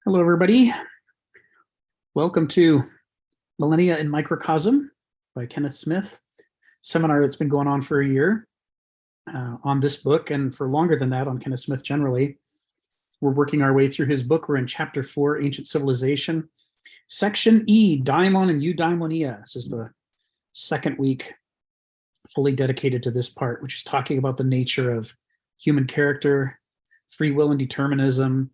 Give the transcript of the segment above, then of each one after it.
Hello, everybody. Welcome to Millennia in Microcosm by Kenneth Smith, seminar that's been going on for a year on this book, and for longer than that on Kenneth Smith generally. We're working our way through his book. We're in Chapter 4, Ancient Civilization. Section E, Daimon and Eudaimonia. This is the second week fully dedicated to this part, which is talking about the nature of human character, free will and determinism,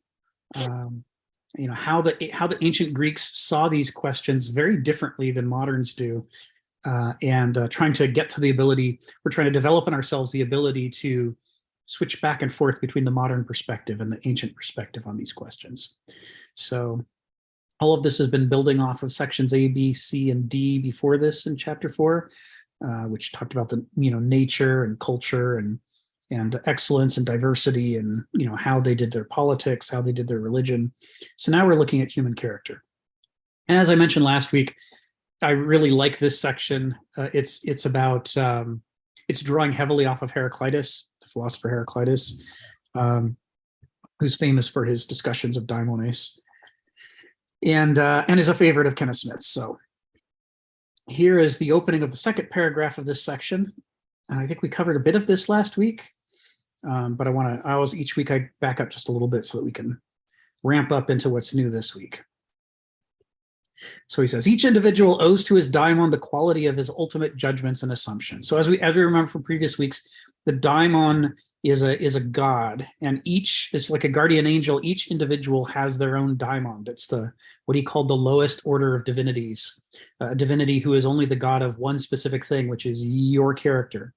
how the ancient Greeks saw these questions very differently than moderns do, and trying to get to the ability, we're trying to develop in ourselves the ability to switch back and forth between the modern perspective and the ancient perspective on these questions. So all of this has been building off of sections A, B, C, and D before this in chapter 4, which talked about the nature and culture and excellence and diversity, and how they did their politics, how they did their religion. So now we're looking at human character. And as I mentioned last week, I really like this section. It's about it's drawing heavily off of Heraclitus, the philosopher Heraclitus, who's famous for his discussions of daimones, and is a favorite of Kenneth Smith. So here is the opening of the second paragraph of this section. And I think we covered a bit of this last week, but I always, each week I back up just a little bit so that we can ramp up into what's new this week. So he says, each individual owes to his daimon the quality of his ultimate judgments and assumptions. So as we remember from previous weeks, the daimon is a god, and it's like a guardian angel. Each individual has their own daimon. That's what he called the lowest order of divinities, a divinity who is only the god of one specific thing, which is your character.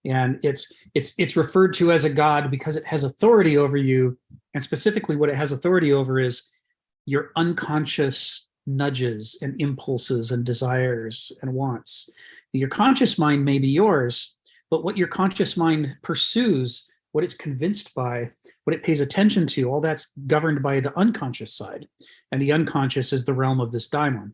And it's referred to as a god because it has authority over you, and specifically what it has authority over is your unconscious nudges and impulses and desires and wants. Your conscious mind may be yours, but what your conscious mind pursues, what it's convinced by, what it pays attention to, all that's governed by the unconscious side. And the unconscious is the realm of this daimon.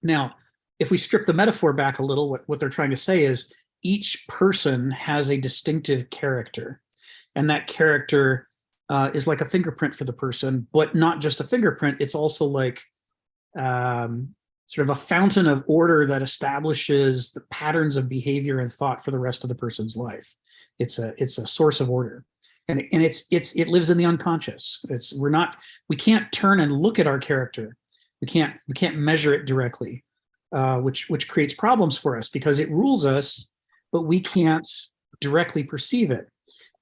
Now, if we strip the metaphor back a little, what they're trying to say is each person has a distinctive character, and that character is like a fingerprint for the person, but not just a fingerprint. It's also like sort of a fountain of order that establishes the patterns of behavior and thought for the rest of the person's life. It's a source of order, and it lives in the unconscious. We can't turn and look at our character. We can't measure it directly, which creates problems for us because it rules us, but we can't directly perceive it.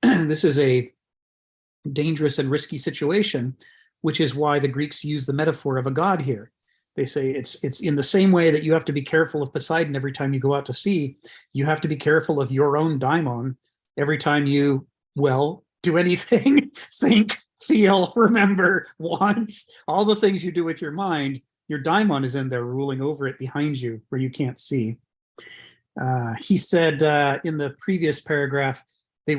This is a dangerous and risky situation, which is why the Greeks use the metaphor of a god here. They say it's in the same way that you have to be careful of Poseidon every time you go out to sea. You have to be careful of your own daimon every time you, do anything, think, feel, remember, want, all the things you do with your mind. Your daimon is in there ruling over it behind you where you can't see. He said in the previous paragraph, they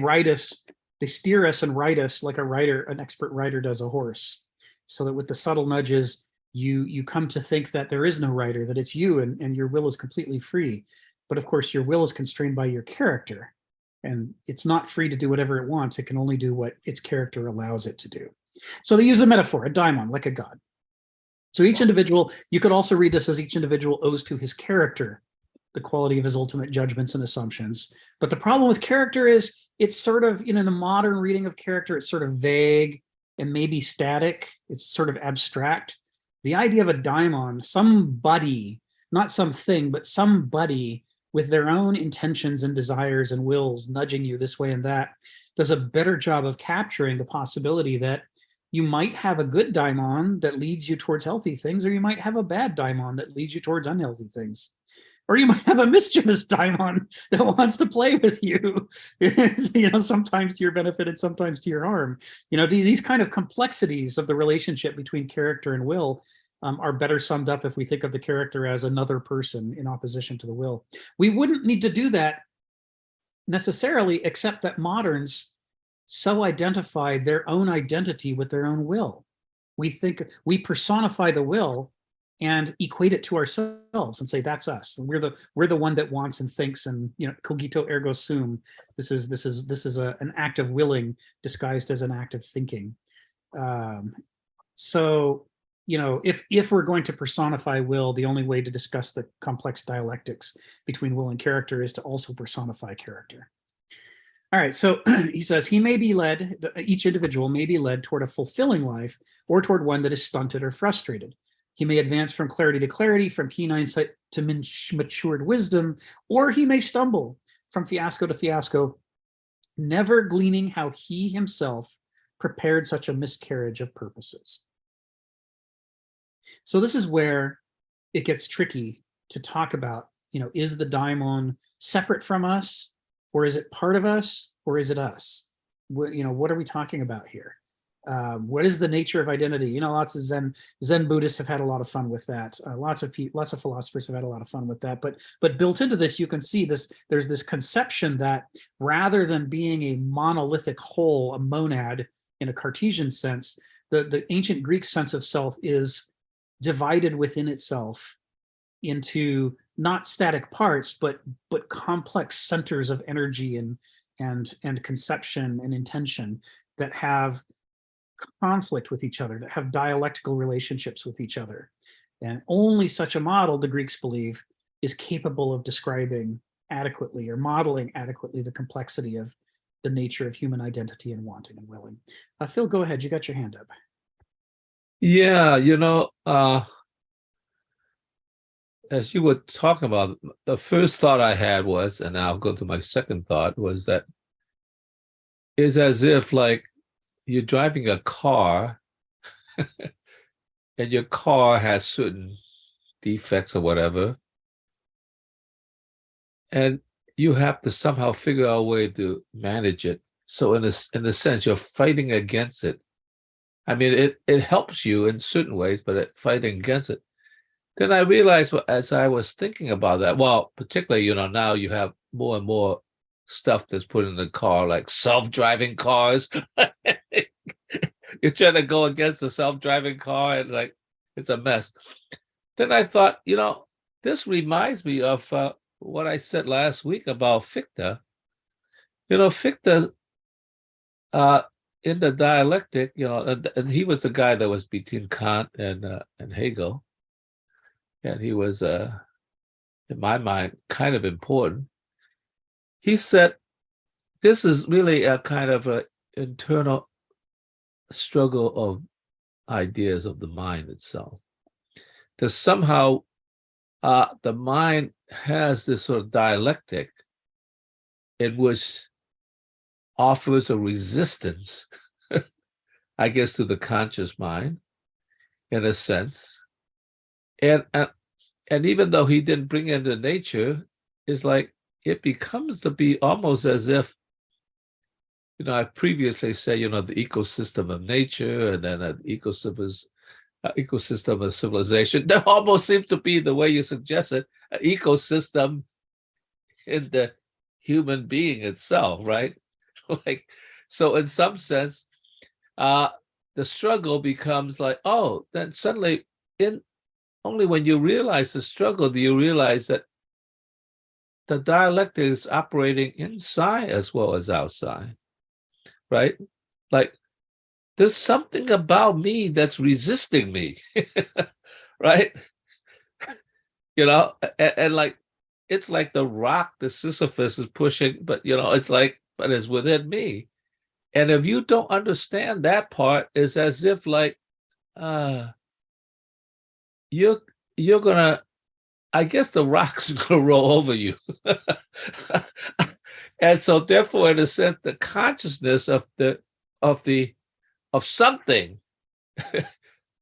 steer us and ride us like an expert rider does a horse, so that with the subtle nudges, you come to think that there is no rider, that it's you, and your will is completely free. But of course, your will is constrained by your character, and it's not free to do whatever it wants. It can only do what its character allows it to do. So they use the metaphor, a daimon, like a god. So each individual, you could also read this as each individual owes to his character the quality of his ultimate judgments and assumptions. But the problem with character is it's sort of, in the modern reading of character, it's sort of vague and maybe static. It's sort of abstract. The idea of a daimon, somebody, not something, but somebody with their own intentions and desires and wills nudging you this way and that, does a better job of capturing the possibility that you might have a good daimon that leads you towards healthy things, or you might have a bad daimon that leads you towards unhealthy things. Or you might have a mischievous daimon that wants to play with you, sometimes to your benefit and sometimes to your harm. These kind of complexities of the relationship between character and will are better summed up if we think of the character as another person in opposition to the will. We wouldn't need to do that necessarily, except that moderns so identify their own identity with their own will. We personify the will and equate it to ourselves and say that's us. And we're the one that wants and thinks, and cogito ergo sum. This is an act of willing disguised as an act of thinking. So, if we're going to personify will, the only way to discuss the complex dialectics between will and character is to also personify character. All right, so he says he may be led, each individual may be led toward a fulfilling life or toward one that is stunted or frustrated. He may advance from clarity to clarity, from keen insight to matured wisdom, or he may stumble from fiasco to fiasco, never gleaning how he himself prepared such a miscarriage of purposes. So this is where it gets tricky to talk about, is the daimon separate from us, or is it part of us, or is it us? What are we talking about here? What is the nature of identity? Lots of Zen Buddhists have had a lot of fun with that. Lots of philosophers have had a lot of fun with that. But built into this, you can see this. There's this conception that rather than being a monolithic whole, a monad in a Cartesian sense, the ancient Greek sense of self is divided within itself into not static parts, but complex centers of energy and conception and intention that have conflict with each other, that have dialectical relationships with each other. And only such a model, the Greeks believe, is capable of describing adequately or modeling adequately the complexity of the nature of human identity and wanting and willing. Phil, go ahead. You got your hand up. Yeah, as you were talking about, the first thought I had was, and I'll go to my second thought, was that it's as if like you're driving a car and your car has certain defects or whatever, and you have to somehow figure out a way to manage it. So in a sense, you're fighting against it. I mean, it helps you in certain ways, but fighting against it. Then I realized as I was thinking about that, well, particularly, now you have more and more stuff that's put in the car, like self-driving cars. You're trying to go against the self-driving car and like, it's a mess. Then I thought, this reminds me of what I said last week about Fichte. Fichte, in the dialectic, and he was the guy that was between Kant and Hegel. And he was, in my mind, kind of important. He said, this is really a kind of an internal struggle of ideas of the mind itself. That somehow the mind has this sort of dialectic in which offers a resistance, I guess, to the conscious mind, in a sense. And even though he didn't bring it into nature, it's like it becomes to be almost as if, I've previously said, the ecosystem of nature and then an ecosystem of civilization. There almost seems to be, the way you suggested, an ecosystem in the human being itself, right? Like, so in some sense, the struggle becomes like, oh, then suddenly only when you realize the struggle do you realize that the dialectic is operating inside as well as outside, right? Like, there's something about me that's resisting me, right? And like, it's like the rock that Sisyphus is pushing, but, it's like, but it's within me. And if you don't understand that part, it's as if like, you're gonna, I guess the rock's gonna roll over you. And so therefore, in a sense, the consciousness of something,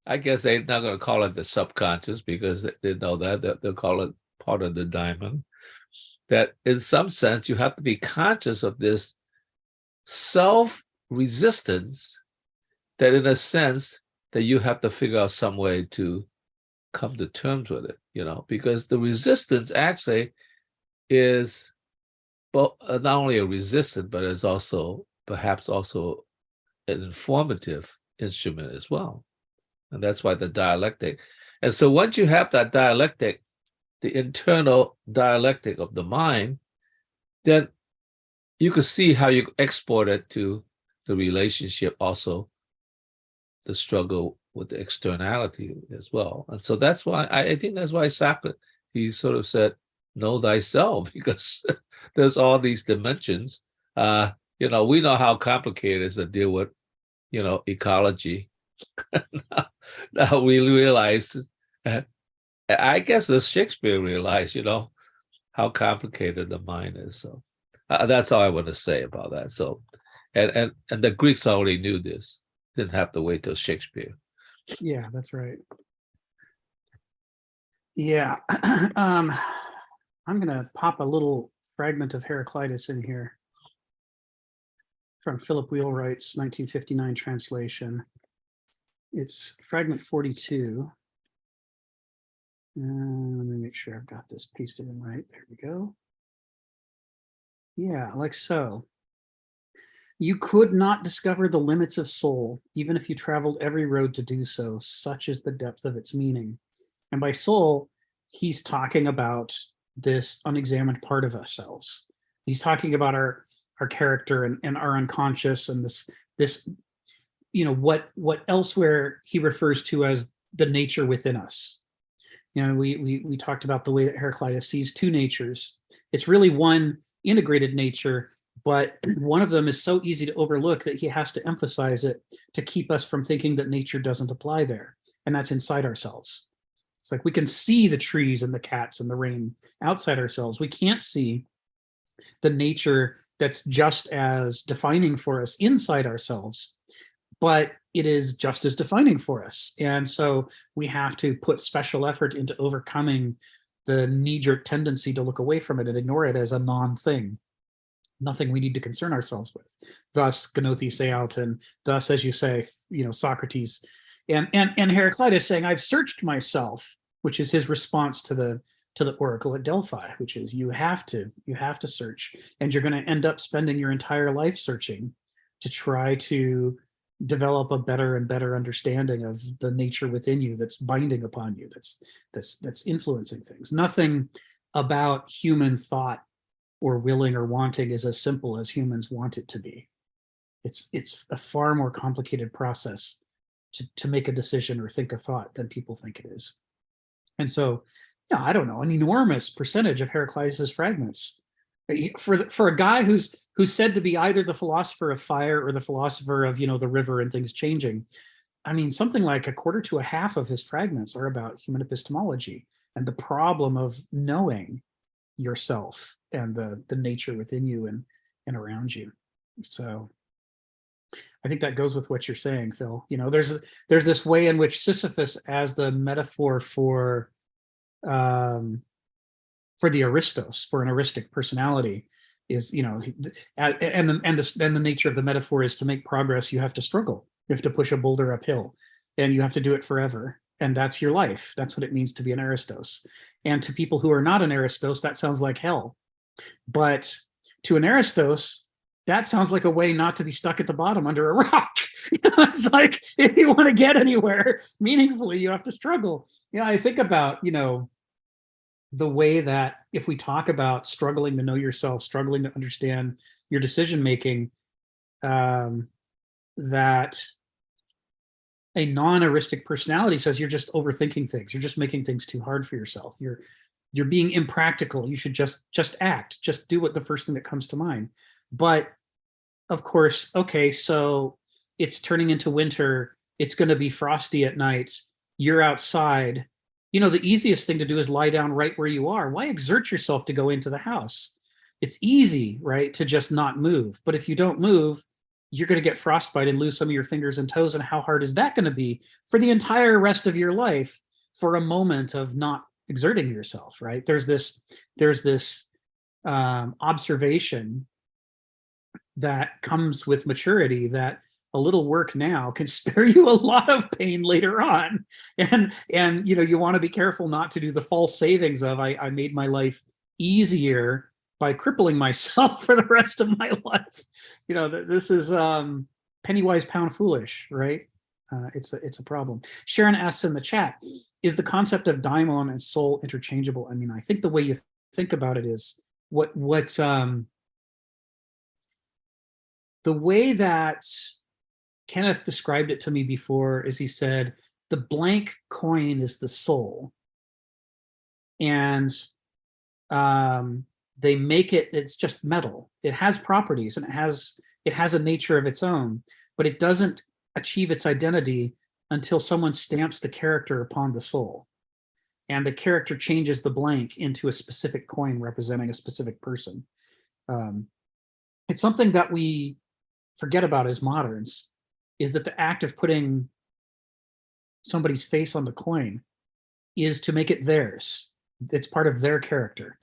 I guess they're not gonna call it the subconscious because they know that they'll call it part of the diamond. That in some sense, you have to be conscious of this self-resistance, that in a sense that you have to figure out some way to come to terms with it, because the resistance actually is not only a resistance, but is also perhaps also an informative instrument as well. And that's why the dialectic. And so once you have that dialectic, the internal dialectic of the mind, then you can see how you export it to the relationship, also the struggle with the externality as well. And so that's why I think that's why Socrates sort of said, know thyself, because there's all these dimensions. We know how complicated it is to deal with, ecology. now we realize, I guess as Shakespeare realized, how complicated the mind is. So that's all I want to say about that. So, and the Greeks already knew this, didn't have to wait till Shakespeare. Yeah, that's right. Yeah. I'm going to pop a little fragment of Heraclitus in here from Philip Wheelwright's 1959 translation. It's fragment 42. Let me make sure I've got this pasted in right. There we go. Yeah, like so. You could not discover the limits of soul, even if you traveled every road to do so. Such is the depth of its meaning. And by soul, he's talking about this unexamined part of ourselves. He's talking about our character and our unconscious, and this what elsewhere he refers to as the nature within us. We talked about the way that Heraclitus sees two natures. It's really one integrated nature, but one of them is so easy to overlook that he has to emphasize it to keep us from thinking that nature doesn't apply there, and that's inside ourselves. It's like we can see the trees and the cats and the rain outside ourselves. We can't see the nature that's just as defining for us inside ourselves, but it is just as defining for us. And so we have to put special effort into overcoming the knee-jerk tendency to look away from it and ignore it as a non-thing, nothing we need to concern ourselves with. Thus, Gnothi and thus, as you say, Socrates and Heraclitus saying, "I've searched myself," which is his response to the oracle at Delphi, which is you have to search, and you're going to end up spending your entire life searching to try to develop a better and better understanding of the nature within you that's binding upon you, that's influencing things. Nothing about human thought or willing or wanting is as simple as humans want it to be. It's a far more complicated process to make a decision or think a thought than people think it is. And so, I don't know, an enormous percentage of Heraclitus's fragments, for a guy who's said to be either the philosopher of fire or the philosopher of the river and things changing, I mean, something like a quarter to a half of his fragments are about human epistemology and the problem of knowing yourself and the nature within you and around you. So I think that goes with what you're saying, Phil. There's this way in which Sisyphus, as the metaphor for the Aristos, for an Aristic personality, is and the nature of the metaphor is to make progress. You have to struggle. You have to push a boulder uphill, and you have to do it forever. And that's your life. That's what it means to be an Aristos. And to people who are not an Aristos, that sounds like hell. But to an Aristos, that sounds like a way not to be stuck at the bottom under a rock. It's like, if you want to get anywhere meaningfully, you have to struggle. I think about, the way that if we talk about struggling to know yourself, struggling to understand your decision-making, that a non-Aristic personality says you're just overthinking things. You're just making things too hard for yourself. You're being impractical. You should just act. Just do what the first thing that comes to mind. But of course, okay, so it's turning into winter. It's going to be frosty at night. You're outside. The easiest thing to do is lie down right where you are. Why exert yourself to go into the house? It's easy, right, to just not move. But if you don't move, you're going to get frostbite and lose some of your fingers and toes. And how hard is that going to be for the entire rest of your life for a moment of not exerting yourself, right? There's this observation that comes with maturity that a little work now can spare you a lot of pain later on. And you want to be careful not to do the false savings of I made my life easier by crippling myself for the rest of my life. This is penny wise, pound foolish, right? It's a problem. Sharon asks in the chat, is the concept of daimon and soul interchangeable? I mean, I think the way you think about it is the way that Kenneth described it to me before is he said, the blank coin is the soul. And they make it, it's just metal. It has properties and it has a nature of its own, but it doesn't achieve its identity until someone stamps the character upon the soul. And the character changes the blank into a specific coin representing a specific person. It's something that we forget about as moderns, is that the act of putting somebody's face on the coin is to make it theirs. It's part of their character.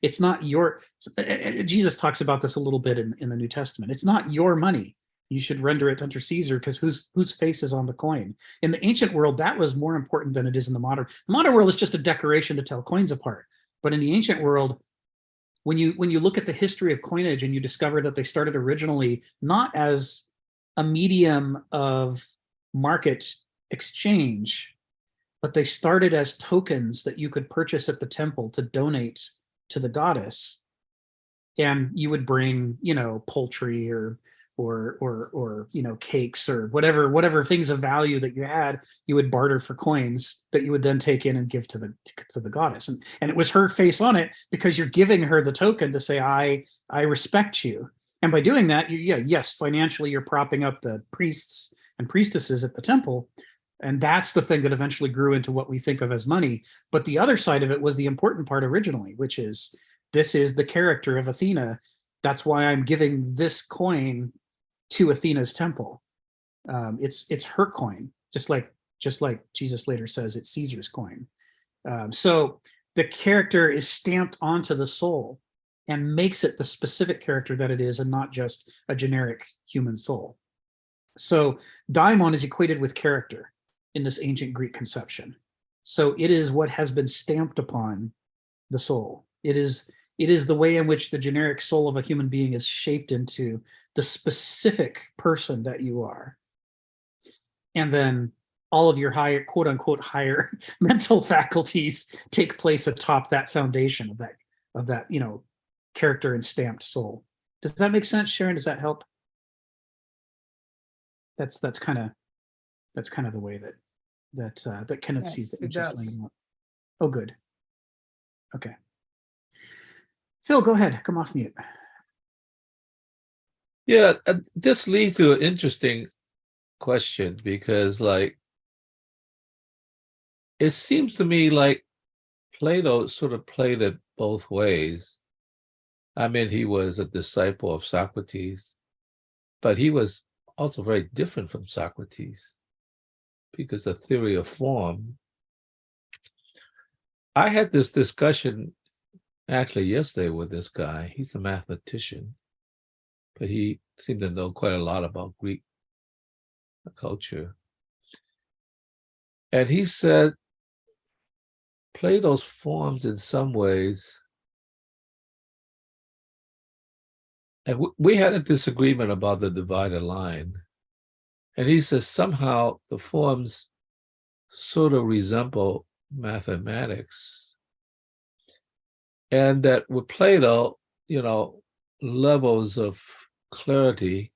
It's not your, Jesus talks about this a little bit in the New Testament. It's not your money. You should render it unto Caesar, because whose face is on the coin. In the ancient world, that was more important than it is in the modern. The modern world is just a decoration to tell coins apart. But in the ancient world, when you look at the history of coinage and you discover that they started originally not as a medium of market exchange, but they started as tokens that you could purchase at the temple to donate to the goddess. And you would bring, poultry or cakes or whatever things of value that you had, you would barter for coins that you would then take in and give to the goddess. And it was her face on it, because you're giving her the token to say, I respect you. And by doing that, yes, financially you're propping up the priests and priestesses at the temple. And that's the thing that eventually grew into what we think of as money. But the other side of it was the important part originally, which is, this is the character of Athena. That's why I'm giving this coin to Athena's temple. It's her coin, just like Jesus later says it's Caesar's coin. So the character is stamped onto the soul and makes it the specific character that it is, and not just a generic human soul. So daimon is equated with character in this ancient Greek conception. So it is what has been stamped upon the soul. It is the way in which the generic soul of a human being is shaped into the specific person that you are. And then all of your higher, quote unquote, higher mental faculties take place atop that foundation of that, character and stamped soul. Does that make sense, Sharon? Does that help? That's kind of the way that Kenneth sees it. Oh, good. Okay. Phil, go ahead. Come off mute. Yeah, this leads to an interesting question, because it seems to me like Plato sort of played it both ways. I mean, he was a disciple of Socrates, but he was also very different from Socrates, because the theory of form. I had this discussion actually yesterday with this guy. He's a mathematician, but he seemed to know quite a lot about Greek culture. And he said Plato's forms in some ways, and we had a disagreement about the divided line. And he says somehow the forms sort of resemble mathematics. And that with Plato, levels of clarity,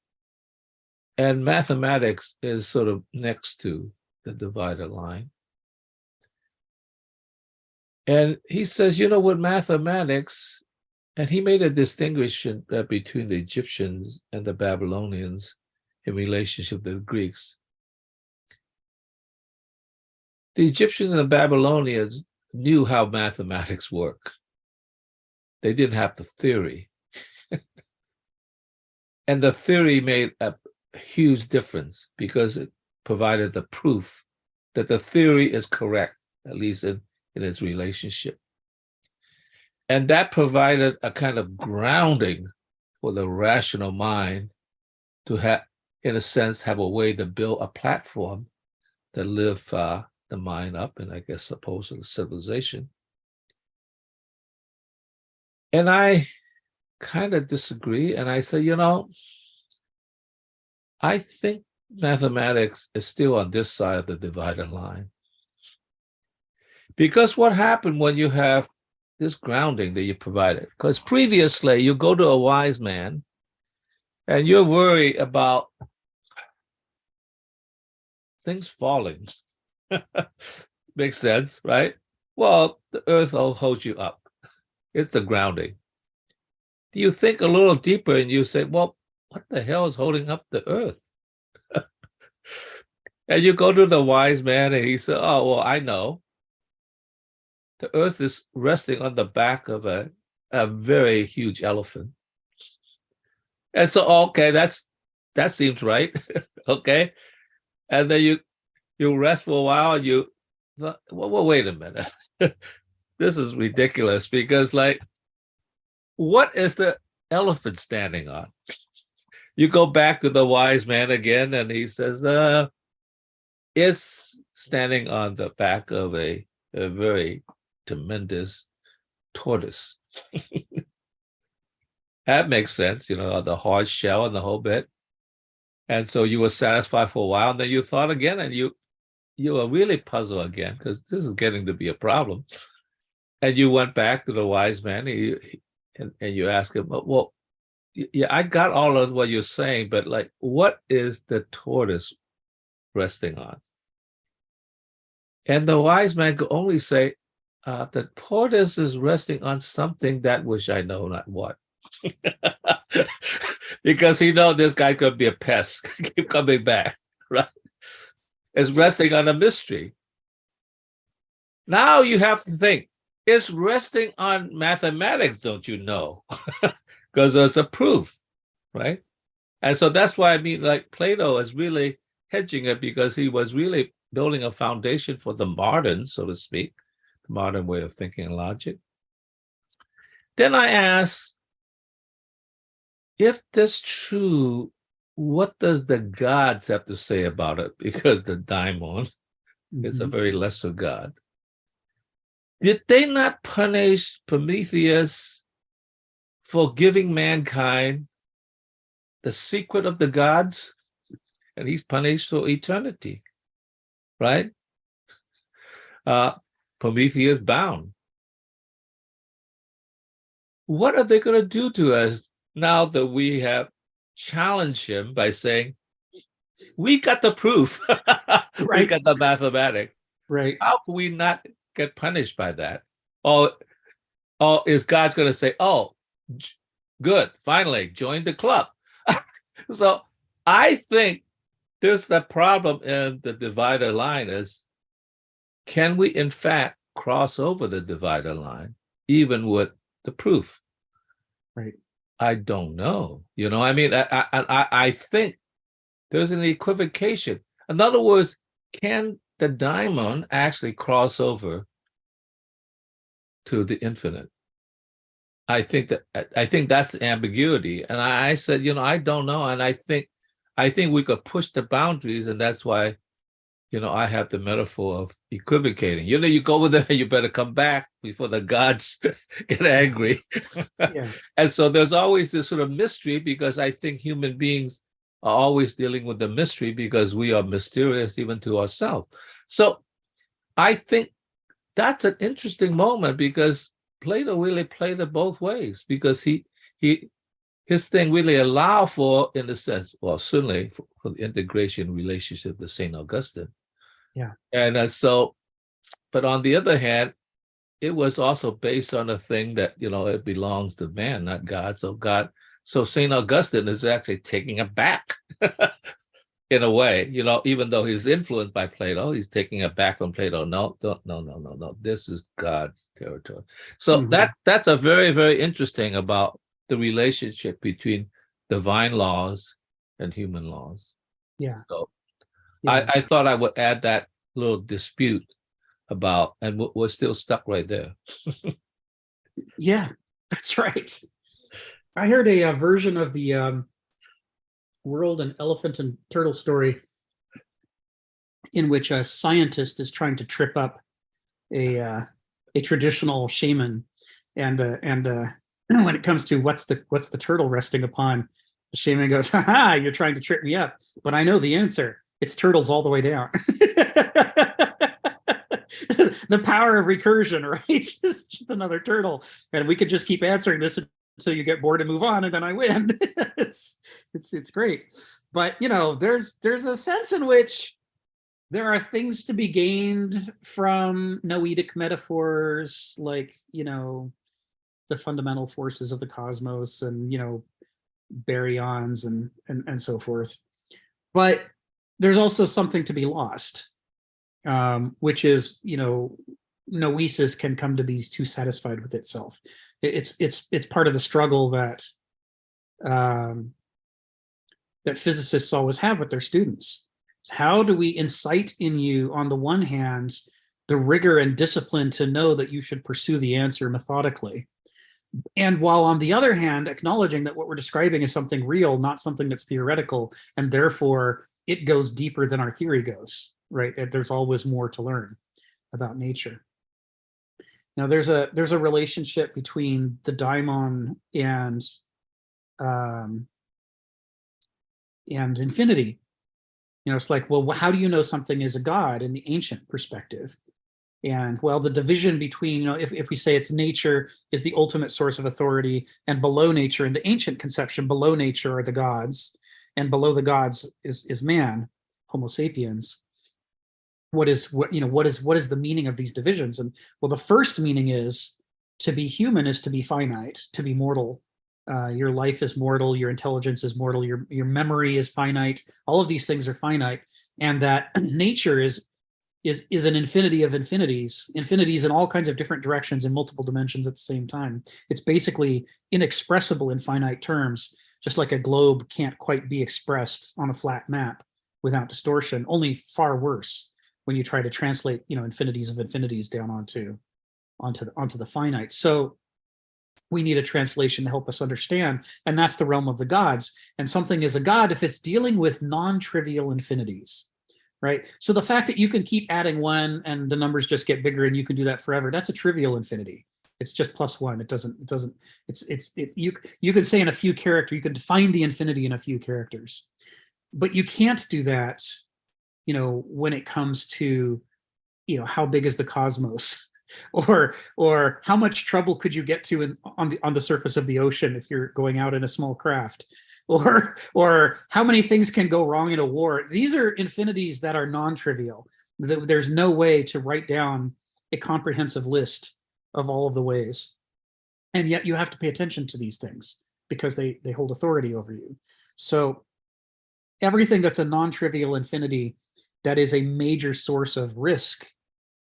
and mathematics is sort of next to the divided line. And he says, with mathematics, and he made a distinction between the Egyptians and the Babylonians in relationship to the Greeks. The Egyptians and the Babylonians knew how mathematics work. They didn't have the theory. And the theory made a huge difference, because it provided the proof that the theory is correct, at least in its relationship. And that provided a kind of grounding for the rational mind to have, in a sense, have a way to build a platform that lift the mind up, and I guess supposedly civilization. And I kind of disagree. And I say, I think mathematics is still on this side of the divided line. Because what happened when you have this grounding that you provided? Because previously you go to a wise man and you're worried about things falling. Makes sense, right? Well, the earth will hold you up. It's the grounding. You think a little deeper and you say, well, what the hell is holding up the earth? And you go to the wise man and he said, oh, well, I know. The earth is resting on the back of a very huge elephant. And so, okay, that seems right. Okay. And then you rest for a while and you thought, well, wait a minute. This is ridiculous because, like, what is the elephant standing on? You go back to the wise man again, and he says, it's standing on the back of a very tremendous tortoise. That makes sense, the hard shell and the whole bit. And so you were satisfied for a while, and then you thought again, and you were really puzzled again, because this is getting to be a problem. And you went back to the wise man, and you asked him, well, yeah, I got all of what you're saying, but like, what is the tortoise resting on? And the wise man could only say, the tortoise is resting on something that which I know not what. Because he knows this guy could be a pest, keep coming back, right? It's resting on a mystery. Now you have to think, it's resting on mathematics, don't you know? Because there's a proof, right? And so that's why I mean, like, Plato is really hedging it, because he was really building a foundation for the modern, so to speak, the modern way of thinking and logic. Then I asked, if that's true, what does the gods have to say about it? Because the daimon is a very lesser god. Did they not punish Prometheus for giving mankind the secret of the gods? And he's punished for eternity, right? Prometheus bound. What are they going to do to us now that we have challenged him by saying, we got the proof, Right. we got the mathematics. Right. How can we not get punished by that? Or is God's going to say, oh, good, finally, join the club? So I think there's the problem in the divider line is, can we in fact cross over the divider line, even with the proof? Right. I don't know. I mean, I think there's an equivocation. In other words, can the daimon actually cross over to the infinite? I think that's the ambiguity. And I said, I don't know. And I think we could push the boundaries, and that's why, I have the metaphor of equivocating. You go over there, you better come back before the gods get angry. Yeah. And so there's always this sort of mystery, because I think human beings are always dealing with the mystery, because we are mysterious even to ourselves. So I think that's an interesting moment, because Plato really played it both ways, because his thing really allowed for, in a sense, well, certainly for the integration relationship with St. Augustine. Yeah. And so, but on the other hand, it was also based on a thing that, it belongs to man, not God. So St. Augustine is actually taking it back in a way, even though he's influenced by Plato, he's taking it back from Plato. No. This is God's territory. So that's a very, very interesting about the relationship between divine laws and human laws. Yeah. So Yeah. I thought I would add that little dispute about, and we're still stuck right there. Yeah, that's right. I heard a version of the world and elephant and turtle story in which a scientist is trying to trip up a traditional shaman, and when it comes to what's the turtle resting upon, the shaman goes, "Ha, you're trying to trip me up, but I know the answer. It's turtles all the way down." The power of recursion, right? It's just another turtle, and we could just keep answering this until you get bored and move on, and then I win. It's great, but there's a sense in which There are things to be gained from noetic metaphors, like, the fundamental forces of the cosmos and, baryons and so forth. But there's also something to be lost, which is, noesis can come to be too satisfied with itself. It's part of the struggle that that physicists always have with their students. How do we incite in you, on the one hand, the rigor and discipline to know that you should pursue the answer methodically, and while on the other hand, acknowledging that what we're describing is something real, not something that's theoretical, and therefore it goes deeper than our theory goes, right? There's always more to learn about nature. Now, there's a relationship between the daimon and infinity. It's like, well, how do you know something is a god in the ancient perspective? And well, the division between, if we say it's nature is the ultimate source of authority, and below nature, in the ancient conception, below nature are the gods, and below the gods is man, Homo sapiens. What is the meaning of these divisions? And well, the first meaning is to be human is to be finite, to be mortal. Your life is mortal, your intelligence is mortal, your memory is finite. All of these things are finite, and that nature is an infinity of infinities in all kinds of different directions in multiple dimensions at the same time. It's basically inexpressible in finite terms, just like a globe can't quite be expressed on a flat map without distortion, only far worse when you try to translate, infinities of infinities down onto the finite. So we need a translation to help us understand, and that's the realm of the gods. And something is a god if it's dealing with non-trivial infinities. Right. So the fact that you can keep adding one and the numbers just get bigger and you can do that forever, that's a trivial infinity. It's just plus one. You could say in a few characters, you could define the infinity in a few characters, but you can't do that, when it comes to, how big is the cosmos, or how much trouble could you get to on the surface of the ocean if you're going out in a small craft. Or how many things can go wrong in a war. These are infinities that are non-trivial. There's no way to write down a comprehensive list of all of the ways. And yet you have to pay attention to these things because they hold authority over you. So everything that's a non-trivial infinity, that is a major source of risk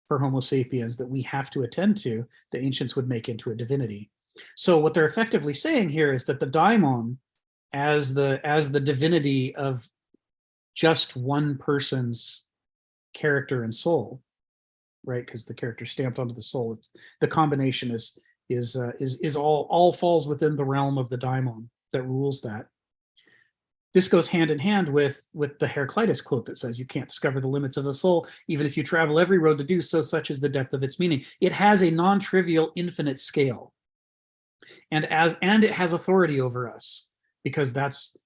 for Homo sapiens that we have to attend to, the ancients would make into a divinity. So what they're effectively saying here is that the daimon, as the divinity of just one person's character and soul, right? Because the character stamped onto the soul. It's the combination is all falls within the realm of the daimon that rules that. This goes hand in hand with the Heraclitus quote that says, "You can't discover the limits of the soul, even if you travel every road to do so. Such is the depth of its meaning." It has a non-trivial, infinite scale, and it has authority over us, because it's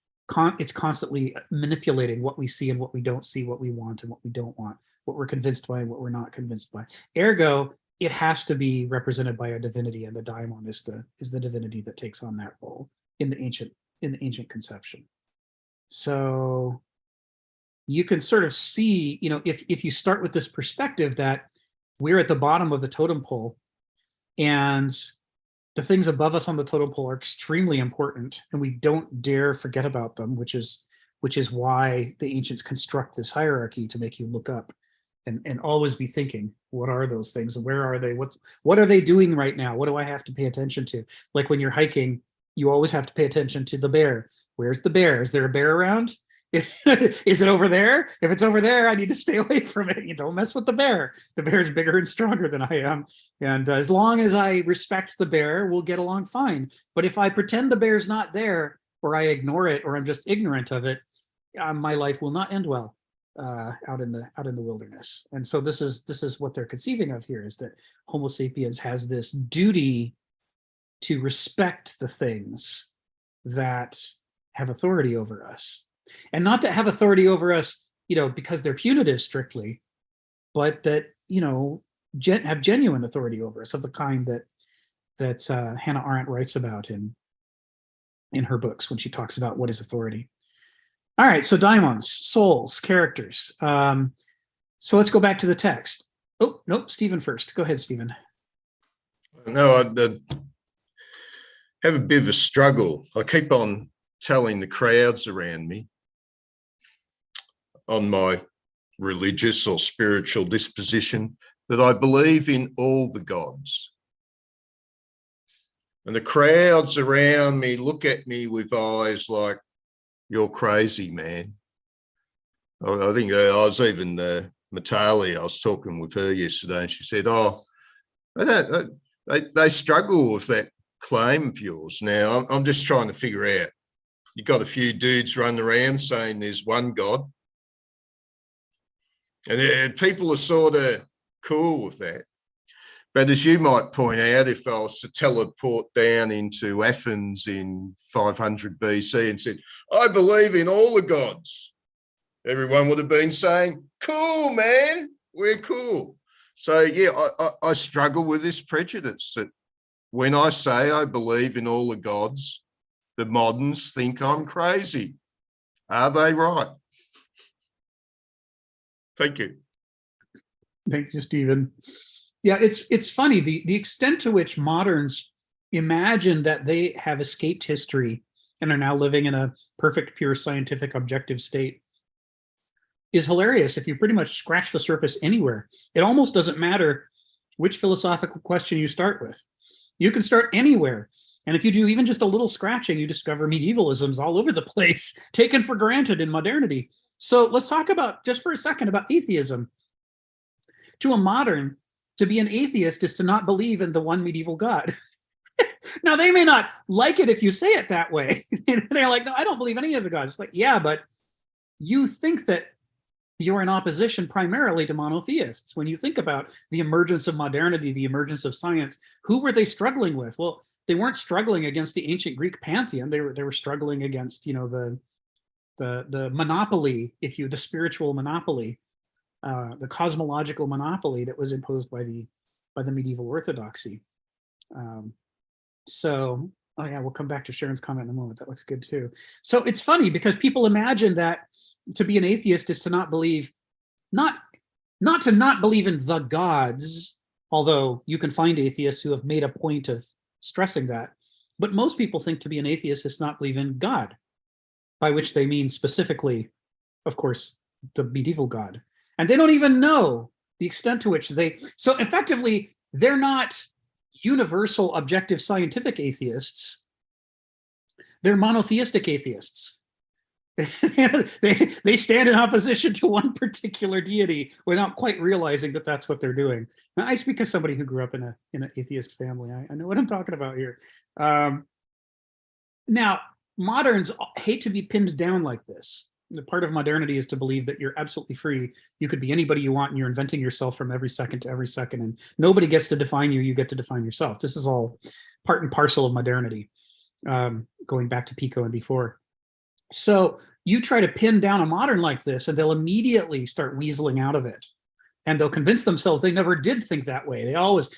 constantly manipulating what we see and what we don't see, what we want and what we don't want, what we're convinced by and what we're not convinced by. Ergo, it has to be represented by a divinity, and the daimon is the divinity that takes on that role in the ancient conception. So you can sort of see, if you start with this perspective that we're at the bottom of the totem pole, and the things above us on the totem pole are extremely important, and we don't dare forget about them, which is why the ancients construct this hierarchy to make you look up and always be thinking, what are those things and where are they? What are they doing right now? What do I have to pay attention to? Like when you're hiking, you always have to pay attention to the bear. Where's the bear? Is there a bear around? Is it over there? If it's over there, I need to stay away from it. You don't mess with the bear. The bear's bigger and stronger than I am. And as long as I respect the bear, we'll get along fine. But if I pretend the bear's not there, or I ignore it, or I'm just ignorant of it, my life will not end well out in the wilderness. And so this is what they're conceiving of here, is that Homo sapiens has this duty to respect the things that have authority over us. And not to have authority over us, because they're punitive strictly, but that, have genuine authority over us, of the kind that Hannah Arendt writes about in her books when she talks about what is authority. All right, so daimons, souls, characters. So let's go back to the text. Oh, nope, Stephen first. Go ahead, Stephen. No, I have a bit of a struggle. I keep on telling the crowds around me on my religious or spiritual disposition that I believe in all the gods. And the crowds around me look at me with eyes like, you're crazy, man. I think I was even, Matali, I was talking with her yesterday, and she said, oh, they struggle with that claim of yours. Now, I'm just trying to figure out, you've got a few dudes running around saying there's one God, and people are sort of cool with that. But as you might point out, if I was to teleport down into Athens in 500 BC and said, I believe in all the gods, everyone would have been saying, cool, man, we're cool. So, yeah, I struggle with this prejudice that when I say I believe in all the gods, the moderns think I'm crazy. Are they right? Thank you. Thank you, Stephen. Yeah, it's funny, the extent to which moderns imagine that they have escaped history and are now living in a perfect, pure, scientific, objective state is hilarious if you pretty much scratch the surface anywhere. It almost doesn't matter which philosophical question you start with. You can start anywhere. And if you do even just a little scratching, you discover medievalisms all over the place, taken for granted in modernity. So let's talk about, just for a second, about atheism. To a modern, to be an atheist is to not believe in the one medieval God. Now, they may not like it if you say it that way. They're like, no, I don't believe any of the gods. It's like, yeah, but you think that you're in opposition primarily to monotheists. When you think about the emergence of modernity, the emergence of science, who were they struggling with? Well, they weren't struggling against the ancient Greek pantheon. They were struggling against, the monopoly, the spiritual monopoly, the cosmological monopoly that was imposed by the medieval orthodoxy. So, oh yeah, we'll come back to Sharon's comment in a moment. That looks good too. So it's funny because people imagine that to be an atheist is to not believe, not to not believe in the gods, although you can find atheists who have made a point of stressing that. But most people think to be an atheist is not believe in God, by which they mean specifically, of course, the medieval God. And they don't even know the extent to which so effectively, they're not universal objective scientific atheists. They're monotheistic atheists. they stand in opposition to one particular deity without quite realizing that that's what they're doing. Now, I speak as somebody who grew up in an atheist family. I know what I'm talking about here. Now, moderns hate to be pinned down like this. The part of modernity is to believe that you're absolutely free. You could be anybody you want, and you're inventing yourself from every second to every second, and nobody gets to define you. You get to define yourself. This is all part and parcel of modernity, going back to Pico and before. So you try to pin down a modern like this, and they'll immediately start weaseling out of it. And they'll convince themselves they never did think that way. They always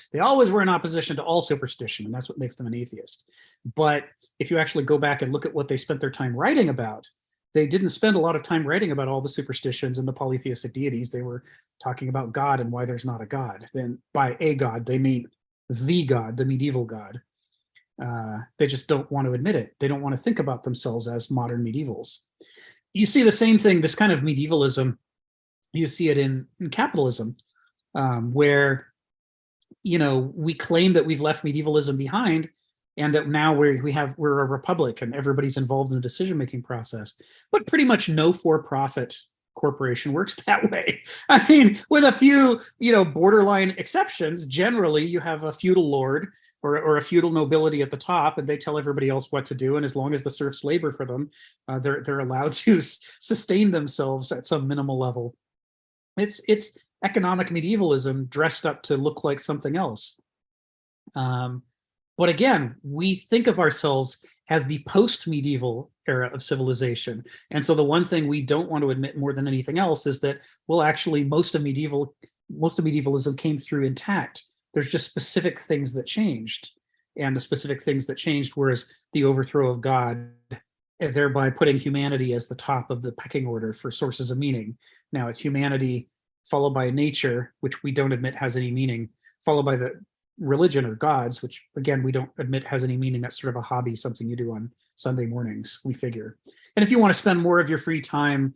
were in opposition to all superstition, and that's what makes them an atheist. But if you actually go back and look at what they spent their time writing about, they didn't spend a lot of time writing about all the superstitions and the polytheistic deities. They were talking about God and why there's not a God. Then by a God, they mean the God, the medieval God. They just don't want to admit it. They don't want to think about themselves as modern medievals. You see the same thing, this kind of medievalism, you see it in capitalism, where, we claim that we've left medievalism behind and that now we're a republic and everybody's involved in the decision-making process. But pretty much no for-profit corporation works that way. I mean, with a few, borderline exceptions, generally you have a feudal lord or a feudal nobility at the top, and they tell everybody else what to do. And as long as the serfs labor for them, they're allowed to sustain themselves at some minimal level. It's economic medievalism dressed up to look like something else. But again, we think of ourselves as the post-medieval era of civilization. And so the one thing we don't want to admit more than anything else is that, well, actually, most of medievalism came through intact. There's just specific things that changed. And the specific things that changed was the overthrow of God, thereby putting humanity as the top of the pecking order for sources of meaning. Now it's humanity followed by nature, which we don't admit has any meaning, followed by the religion or gods, which again, we don't admit has any meaning. That's sort of a hobby, something you do on Sunday mornings, we figure. And if you want to spend more of your free time,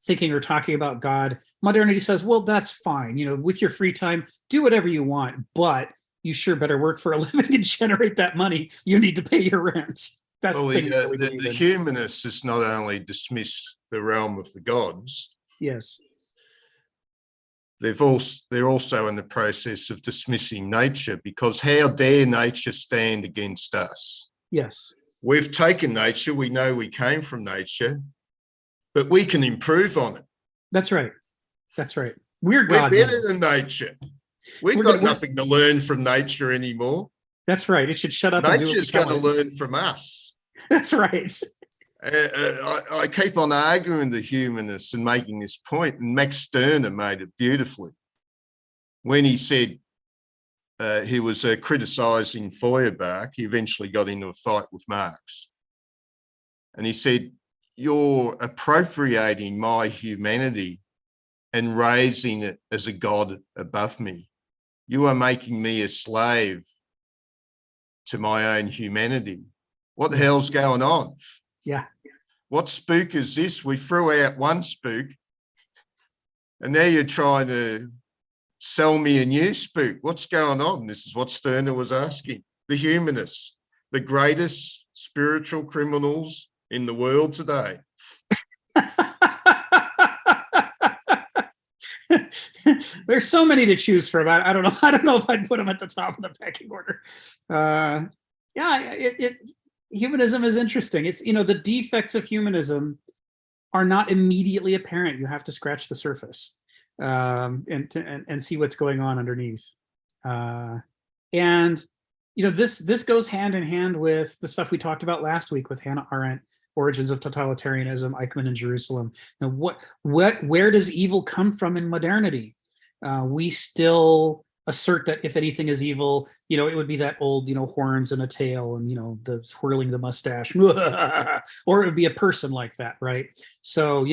thinking or talking about God, modernity says, well, that's fine. With your free time, do whatever you want, but you sure better work for a living and generate that money. You need to pay your rent. That's Well, the the humanists not only dismiss the realm of the gods. Yes. They're also in the process of dismissing nature, because how dare nature stand against us? Yes. We've taken nature. We know we came from nature, but we can improve on it. That's right. That's right. We're better than nature. We've got nothing to learn from nature anymore. That's right. It should shut up. Nature's going to learn from us. That's right. I keep on arguing the humanists and making this point, and Max Stirner made it beautifully when he said he was criticising Feuerbach. He eventually got into a fight with Marx, and he said, "You're appropriating my humanity and raising it as a god above me. You are making me a slave to my own humanity. What the hell's going on?" Yeah. What spook is this? We threw out one spook, and now you're trying to sell me a new spook. What's going on? This is what Stirner was asking. The humanists, the greatest spiritual criminals in the world today. There's so many to choose from. I don't know. I don't know if I'd put them at the top of the pecking order. Humanism is interesting. It's, the defects of humanism are not immediately apparent. You have to scratch the surface and see what's going on underneath. This goes hand in hand with the stuff we talked about last week with Hannah Arendt, Origins of Totalitarianism, Eichmann in Jerusalem. Now, where does evil come from in modernity? We still assert that if anything is evil, it would be that old, horns and a tail and, the swirling the mustache, or it would be a person like that, right? So,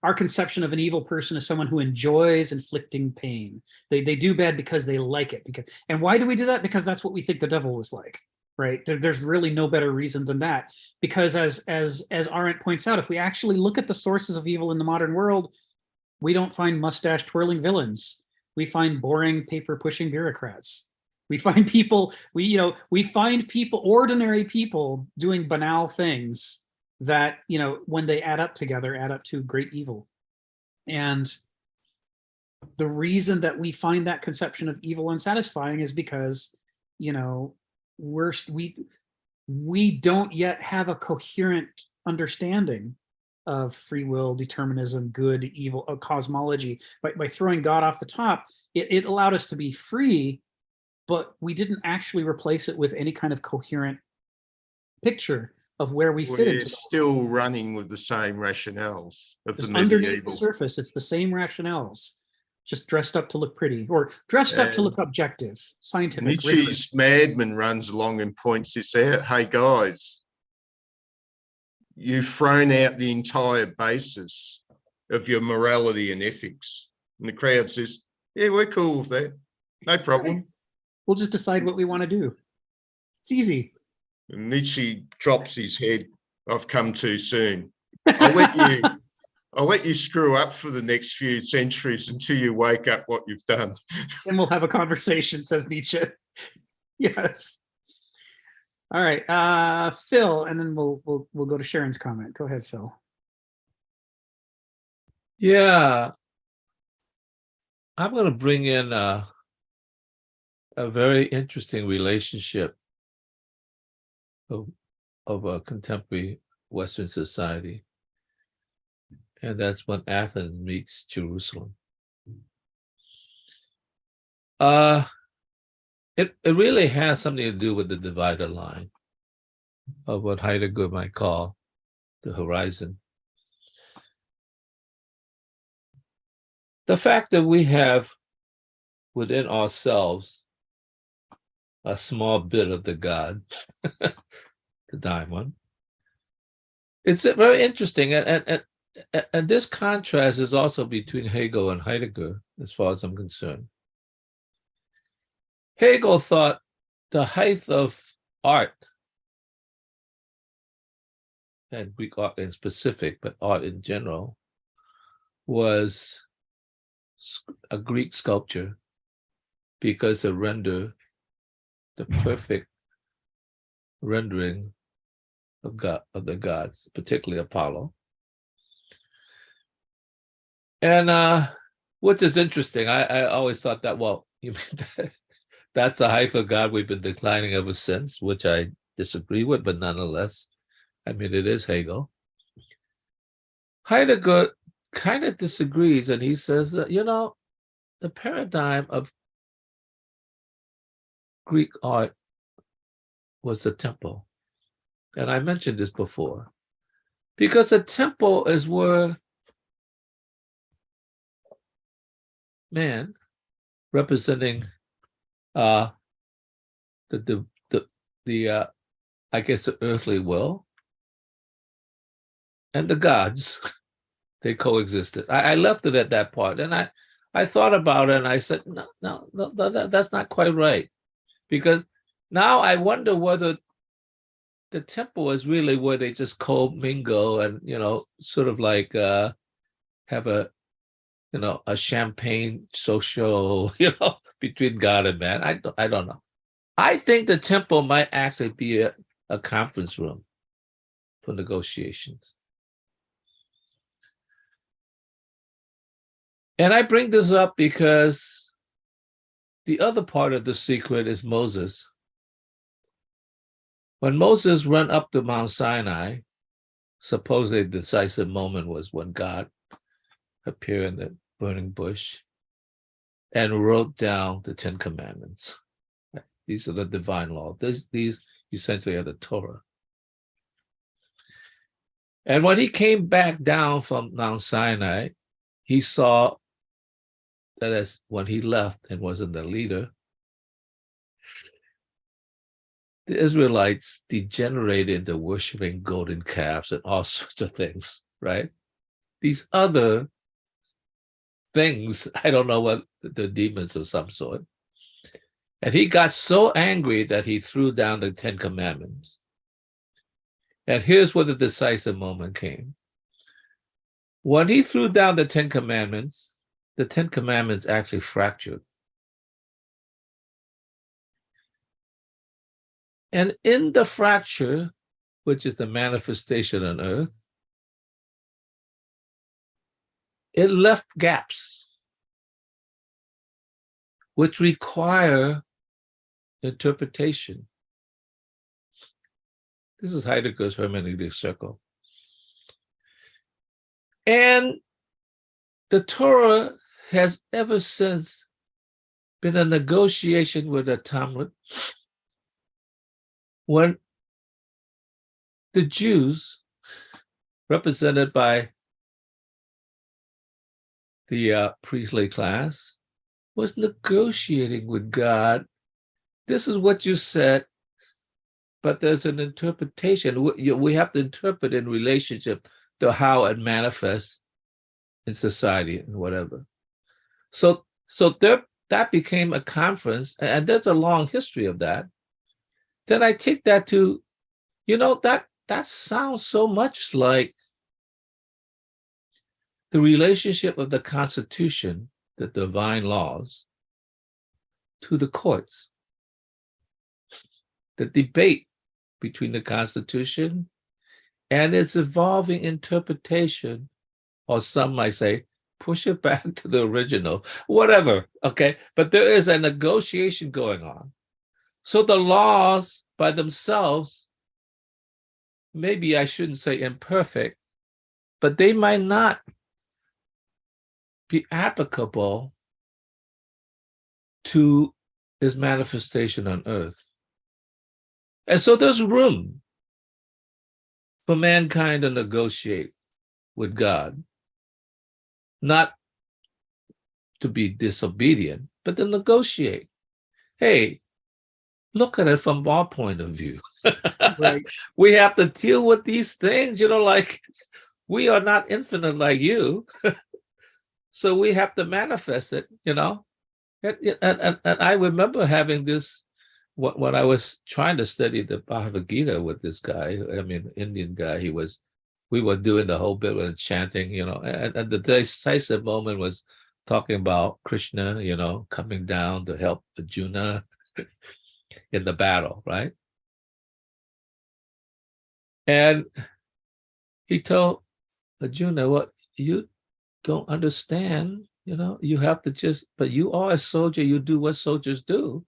our conception of an evil person is someone who enjoys inflicting pain. They do bad because they like it. And why do we do that? Because that's what we think the devil was like, right? There's really no better reason than that. Because as Arendt points out, if we actually look at the sources of evil in the modern world, we don't find mustache twirling villains. We find boring paper pushing bureaucrats. We find people, ordinary people doing banal things that, when they add up together, add up to great evil. And the reason that we find that conception of evil unsatisfying is because, we don't yet have a coherent understanding of free will, determinism, good, evil, cosmology. By throwing God off the top, it allowed us to be free, but we didn't actually replace it with any kind of coherent picture of where we fit into. We're still running with the same rationales of the underneath medieval. the surface. It's the same rationales, just dressed up to look pretty, or dressed up to look objective, scientific. Nietzsche's madman runs along and points this out. Hey guys, you've thrown out the entire basis of your morality and ethics. And the crowd says, yeah, we're cool with that. No problem. We'll just decide what we want to do. It's easy. And Nietzsche drops his head. I've come too soon. I'll let you screw up for the next few centuries until you wake up what you've done. And we'll have a conversation, says Nietzsche. Yes. All right, Phil, and then we'll go to Sharon's comment. Go ahead, Phil. Yeah, I'm going to bring in a very interesting relationship of a contemporary Western society, and that's when Athens meets Jerusalem. It really has something to do with the divider line of what Heidegger might call the horizon. The fact that we have within ourselves a small bit of the God, the divine one, it's very interesting. And and this contrast is also between Hegel and Heidegger, as far as I'm concerned. Hegel thought the height of art, and Greek art in specific, but art in general, was a Greek sculpture because it rendered the perfect rendering of God, of the gods, particularly Apollo. And which is interesting. I always thought that, well, you mean that's a height of God we've been declining ever since, which I disagree with, but nonetheless, I mean, it is Hegel. Heidegger kind of disagrees, and he says that, the paradigm of Greek art was the temple. And I mentioned this before, because a temple is where man, representing the I guess the earthly will, and the gods, they coexisted. I left it at that part, and I thought about it, and I said, no, that's not quite right, because now I wonder whether the temple is really where they just commingle and sort of like have a champagne social between God and man. I don't know. I think the temple might actually be a conference room for negotiations. And I bring this up because the other part of the secret is Moses. When Moses ran up to Mount Sinai, supposedly the decisive moment was when God appeared in the burning bush and wrote down the 10 Commandments. These are the divine law. These essentially are the Torah. And when he came back down from Mount Sinai, he saw that as when he left and wasn't the leader, the Israelites degenerated into worshiping golden calves and all sorts of things, right? These other things, I don't know what, the demons of some sort. And he got so angry that he threw down the 10 Commandments. And here's where the decisive moment came. When he threw down the 10 Commandments actually fractured. And in the fracture, which is the manifestation on earth, it left gaps which require interpretation. This is Heidegger's hermeneutic circle. And the Torah has ever since been a negotiation with the Talmud when the Jews, represented by the priestly class, was negotiating with God. This is what you said, but there's an interpretation. We have to interpret in relationship to how it manifests in society and whatever. So that became a conference, and there's a long history of that. Then I take that to, that sounds so much like the relationship of the Constitution, the divine laws, to the courts. The debate between the Constitution and its evolving interpretation, or some might say, push it back to the original, whatever, okay? But there is a negotiation going on. So the laws by themselves, maybe I shouldn't say imperfect, but they might not be applicable to his manifestation on earth. And so there's room for mankind to negotiate with God, not to be disobedient, but to negotiate. Hey, look at it from our point of view. Right. We have to deal with these things, like we are not infinite like you. So we have to manifest it, you know? And I remember having this, when I was trying to study the Bhagavad Gita with this guy, I mean, Indian guy, we were doing the whole bit with chanting, you know, and the decisive moment was talking about Krishna, you know, coming down to help Arjuna in the battle, right? And he told Arjuna, what you don't understand, you know, you have to just, but you are a soldier, you do what soldiers do.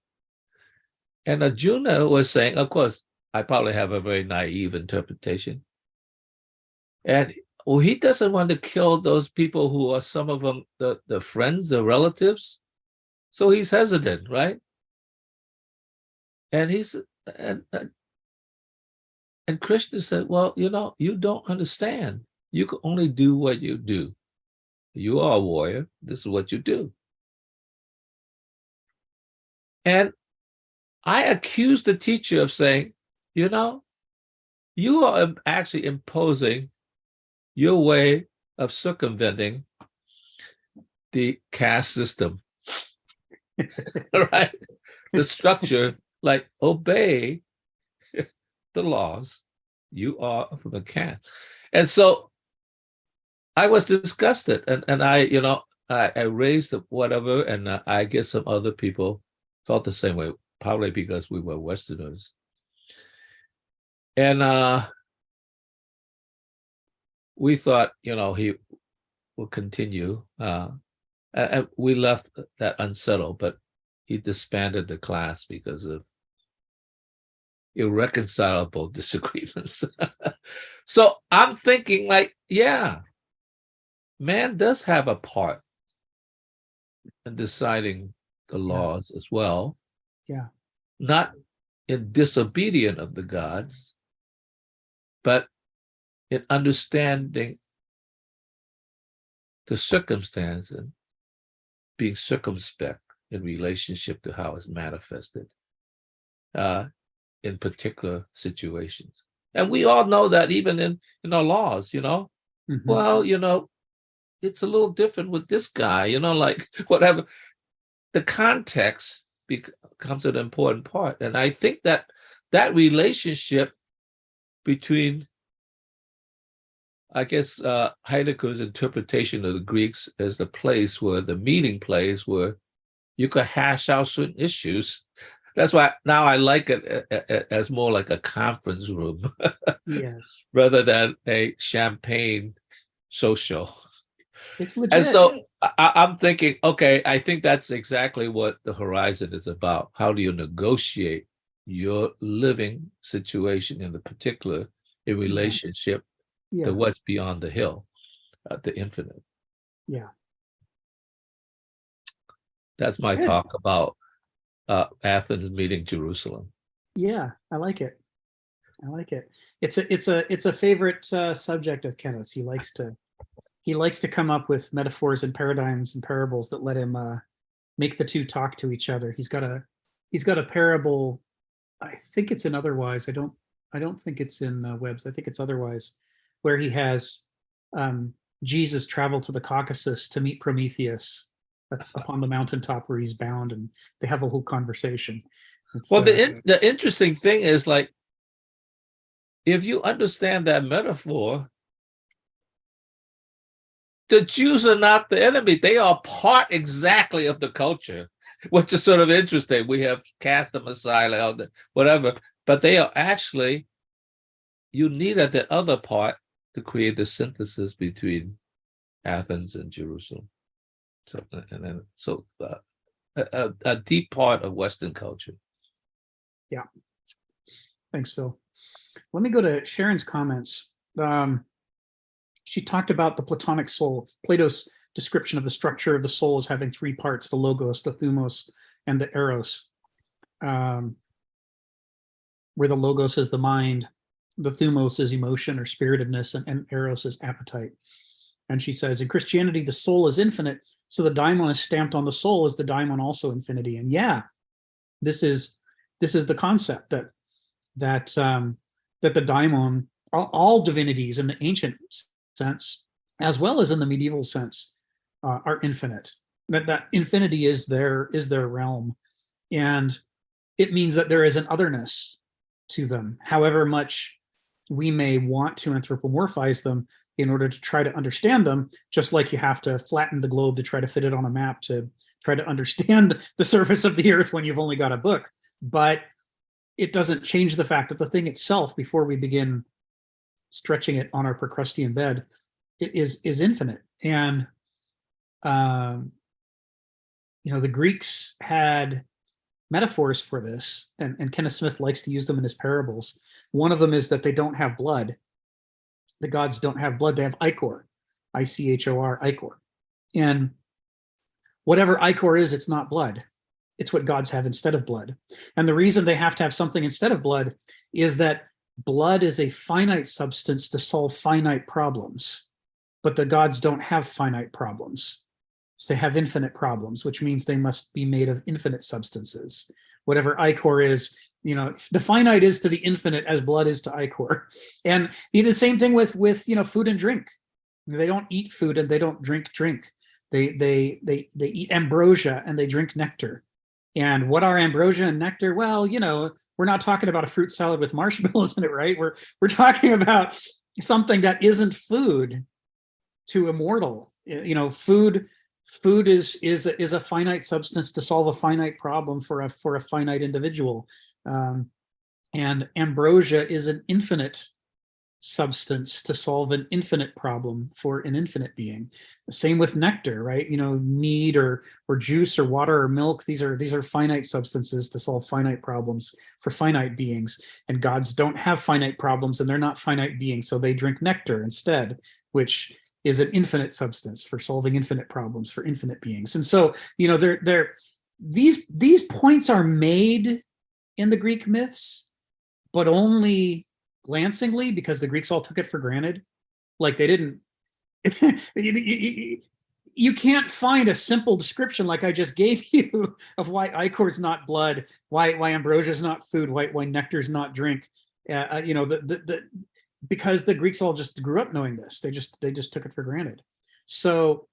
And Arjuna was saying, of course, I probably have a very naive interpretation. And well, he doesn't want to kill those people who are some of them, the friends, the relatives. So he's hesitant, right? And and Krishna said, well, you know, you don't understand. You can only do what you do. You are a warrior. This is what you do. And I accused the teacher of saying, you know, you are actually imposing your way of circumventing the caste system, right? The structure, like obey the laws. You are from a caste. And so I was disgusted, and I, you know, I raised whatever, and I guess some other people felt the same way, probably because we were Westerners. And we thought, you know, he will continue. And we left that unsettled, but he disbanded the class because of irreconcilable disagreements. So I'm thinking, like, yeah, man does have a part in deciding the laws as well. Yeah. Not in disobedience of the gods, but in understanding the circumstance and being circumspect in relationship to how it's manifested in particular situations. And we all know that even in our laws, you know, well, you know, it's a little different with this guy, you know, like whatever. The context becomes an important part. And I think that that relationship between, I guess, Heidegger's interpretation of the Greeks as the place where the meeting place where you could hash out certain issues. That's why now I like it as more like a conference room. Yes. Rather than a champagne social. It's legit. And so I'm thinking, okay, I think that's exactly what the horizon is about. How do you negotiate your living situation in a particular relationship to what's beyond the hill, the infinite? Yeah. That's my talk about Athens meeting Jerusalem. Yeah, I like it. I like it. It's a favorite subject of Kenneth's. He likes to come up with metaphors and paradigms and parables that let him make the two talk to each other. He's got a parable. I think it's in Otherwise. I don't think it's in Webb's. I think it's Otherwise, where he has Jesus travel to the Caucasus to meet Prometheus upon the mountaintop where he's bound, and they have a whole conversation. Well, the interesting thing is, like, if you understand that metaphor, the Jews are not the enemy. They are part exactly of the culture, which is sort of interesting. We have cast them aside, whatever, but they are actually, you needed the other part to create the synthesis between Athens and Jerusalem. So, a deep part of Western culture. Yeah. Thanks, Phil. Let me go to Sharon's comments. She talked about the Platonic soul, Plato's description of the structure of the soul as having three parts: the logos, the thumos, and the eros. Where the logos is the mind, the thumos is emotion or spiritedness, and eros is appetite. And she says, in Christianity, the soul is infinite, so the daimon is stamped on the soul. Is the daimon also infinity? And yeah, this is the concept that the daimon, all divinities in the ancient sense, as well as in the medieval sense, are infinite. That infinity is their realm, and it means that there is an otherness to them. However much we may want to anthropomorphize them in order to try to understand them, just like you have to flatten the globe to try to fit it on a map to try to understand the surface of the earth when you've only got a book. But it doesn't change the fact that the thing itself, before we begin stretching it on our Procrustean bed, it is infinite. And the Greeks had metaphors for this, and Kenneth Smith likes to use them in his parables. One of them is that they don't have blood. The gods don't have blood. They have ichor, I-C-H-O-R, ichor. And whatever ichor is, it's not blood. It's what gods have instead of blood. And the reason they have to have something instead of blood is that blood is a finite substance to solve finite problems, but the gods don't have finite problems. So they have infinite problems, which means they must be made of infinite substances. Whatever ichor is, the finite is to the infinite as blood is to ichor. And the same thing with food and drink. They don't eat food and they don't drink drink. They eat ambrosia and they drink nectar. And what are ambrosia and nectar? Well, we're not talking about a fruit salad with marshmallows in it, right? We're talking about something that isn't food to immortal. Food is a finite substance to solve a finite problem for a finite individual, and ambrosia is an infinite substance to solve an infinite problem for an infinite being. The same with nectar, right? Mead or juice or water or milk. These are finite substances to solve finite problems for finite beings. And gods don't have finite problems, and they're not finite beings, so they drink nectar instead, which is an infinite substance for solving infinite problems for infinite beings. And so, these points are made in the Greek myths, but only glancingly, because the Greeks all took it for granted. Like they didn't, you can't find a simple description like I just gave you of why ichor is not blood, why ambrosia is not food, why nectar is not drink. Because the Greeks all just grew up knowing this. They just took it for granted. So,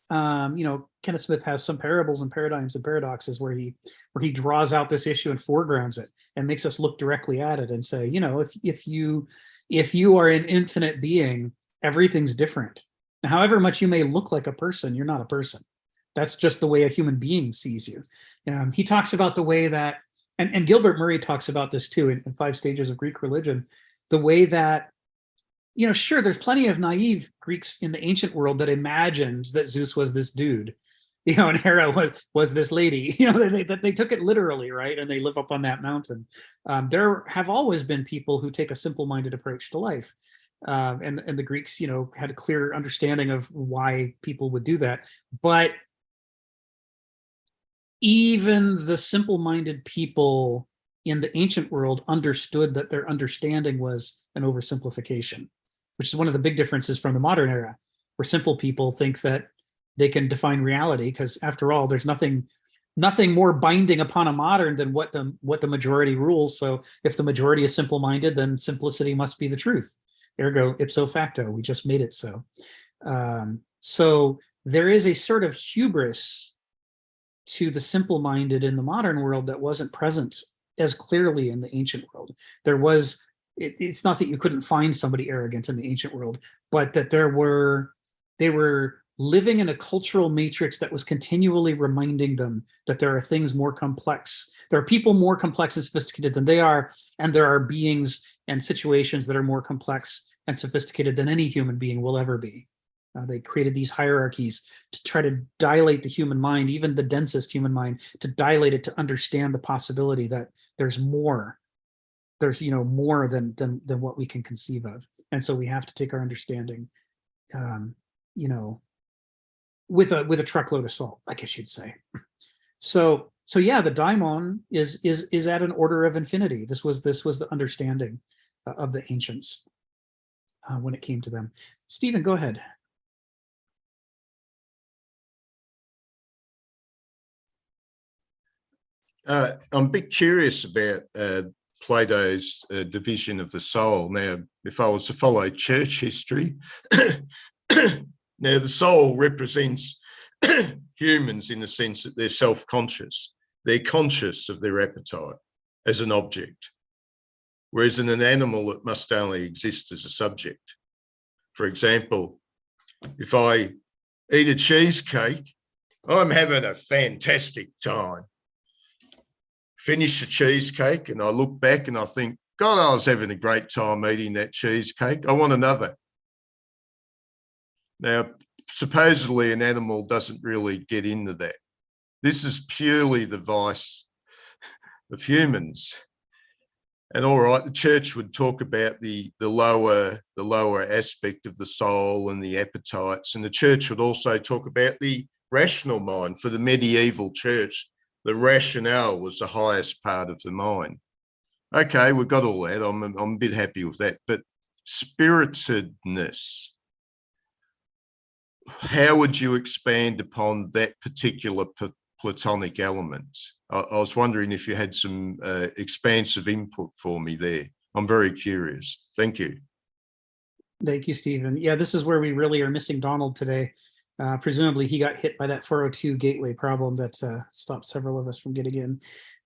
Kenneth Smith has some parables and paradigms and paradoxes where he draws out this issue and foregrounds it and makes us look directly at it and say, if you are an infinite being, everything's different. However much you may look like a person, you're not a person. That's just the way a human being sees you. He talks about the way that, and Gilbert Murray talks about this too in 5 Stages of Greek Religion, the way that, sure, there's plenty of naive Greeks in the ancient world that imagined that Zeus was this dude, and Hera was this lady, they took it literally, right? And they live up on that mountain. There have always been people who take a simple-minded approach to life. And the Greeks, had a clear understanding of why people would do that. But even the simple-minded people in the ancient world understood that their understanding was an oversimplification, which is one of the big differences from the modern era, where simple people think that they can define reality, because after all, there's nothing more binding upon a modern than what the majority rules. So if the majority is simple-minded, then simplicity must be the truth. Ergo ipso facto, we just made it so. So there is a sort of hubris to the simple-minded in the modern world that wasn't present as clearly in the ancient world. There was, it's not that you couldn't find somebody arrogant in the ancient world, but that they were living in a cultural matrix that was continually reminding them that there are things more complex. There are people more complex and sophisticated than they are, and there are beings and situations that are more complex and sophisticated than any human being will ever be. They created these hierarchies to try to dilate the human mind, even the densest human mind, to dilate it to understand the possibility that there's more. There's more than what we can conceive of, and so we have to take our understanding, with a truckload of salt, I guess you'd say. So yeah, the daimon is at an order of infinity. This was the understanding of the ancients when it came to them. Stephen, go ahead. I'm a bit curious about Plato's division of the soul. Now, if I was to follow church history, now the soul represents humans in the sense that they're self-conscious. They're conscious of their appetite as an object, whereas in an animal, it must only exist as a subject. For example, if I eat a cheesecake, I'm having a fantastic time. Finish the cheesecake and I look back and I think, God, I was having a great time eating that cheesecake. I want another. Now, supposedly an animal doesn't really get into that. This is purely the vice of humans. And all right, the church would talk about the lower aspect of the soul and the appetites. And the church would also talk about the rational mind. For the medieval church, the rationale was the highest part of the mind. Okay, we've got all that. I'm a bit happy with that. But spiritedness, how would you expand upon that particular Platonic element? I was wondering if you had some expansive input for me there. I'm very curious. Thank you. Thank you, Stephen. Yeah, this is where we really are missing Donald today. Presumably he got hit by that 402 gateway problem that stopped several of us from getting in.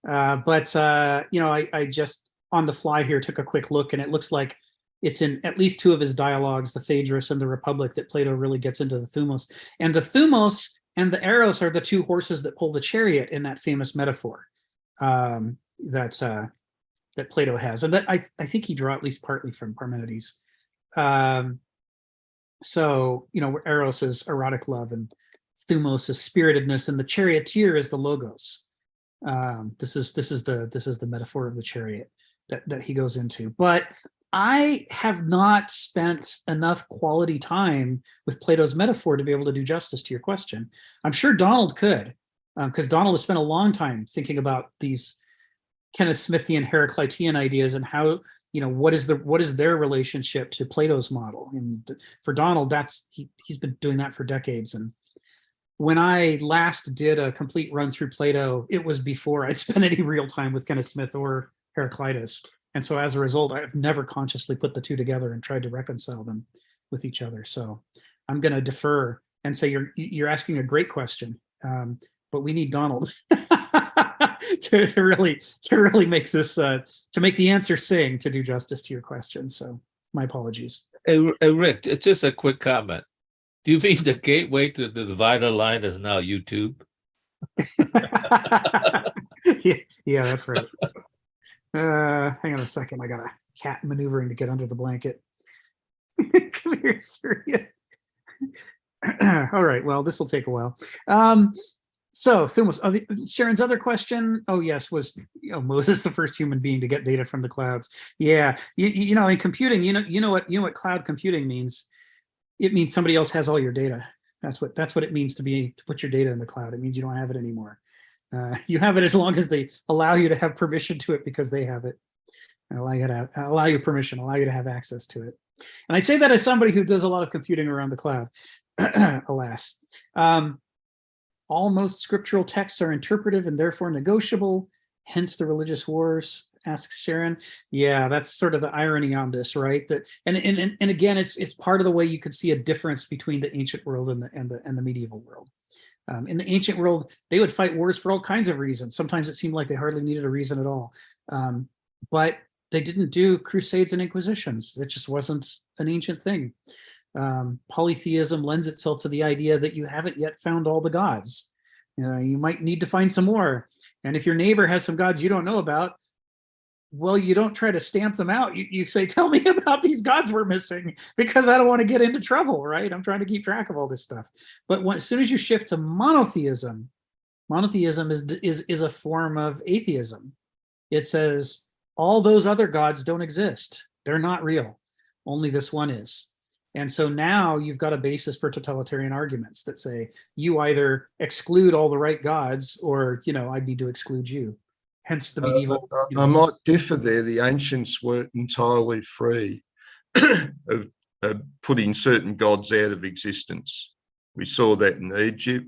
I just on the fly here took a quick look, and it looks like it's in at least two of his dialogues, the Phaedrus and the Republic, that Plato really gets into the thumos. And the thumos and the eros are the two horses that pull the chariot in that famous metaphor that Plato has, and that I think he drew at least partly from Parmenides. So eros is erotic love, and thumos is spiritedness, and the charioteer is the logos. This is the metaphor of the chariot that he goes into. But I have not spent enough quality time with Plato's metaphor to be able to do justice to your question. I'm sure Donald could, because Donald has spent a long time thinking about these Kenneth Smithian Heraclitean ideas and how, what is their relationship to Plato's model. And for Donald, he's been doing that for decades. And when I last did a complete run through Plato, it was before I'd spent any real time with Kenneth Smith or Heraclitus. And so as a result, I've never consciously put the two together and tried to reconcile them with each other. So I'm going to defer and say you're asking a great question, but we need Donald to really make this to make the answer sing, to do justice to your question. So my apologies. Hey, Rick, it's just a quick comment. Do you mean the gateway to the divider line is now YouTube? Yeah, that's right. Hang on a second. I got a cat maneuvering to get under the blanket. Come here, Surya. All right. Well, this will take a while. So Thumos, Sharon's other question. Oh yes, was Moses the first human being to get data from the clouds? Yeah. In computing, you know what cloud computing means. It means somebody else has all your data. That's what it means to put your data in the cloud. It means you don't have it anymore. You have it as long as they allow you to have permission to it, because they have it. Allow you permission, allow you to have access to it. And I say that as somebody who does a lot of computing around the cloud. Alas. All most scriptural texts are interpretive and therefore negotiable, hence the religious wars, asks Sharon. Yeah, that's sort of the irony on this, right? That and again, it's part of the way you could see a difference between the ancient world and the medieval world. In the ancient world, they would fight wars for all kinds of reasons. Sometimes it seemed like they hardly needed a reason at all. But they didn't do crusades and inquisitions. It just wasn't an ancient thing. Polytheism lends itself to the idea that you haven't yet found all the gods. You might need to find some more. And if your neighbor has some gods you don't know about, well, you don't try to stamp them out. You say, tell me about these gods we're missing, because I don't want to get into trouble, right? I'm trying to keep track of all this stuff. But as soon as you shift to monotheism is a form of atheism. It says all those other gods don't exist. They're not real. Only this one is. And so now you've got a basis for totalitarian arguments that say you either exclude all the right gods, or I need to exclude you. Hence the medieval. I might differ there. The ancients weren't entirely free of putting certain gods out of existence. We saw that in Egypt.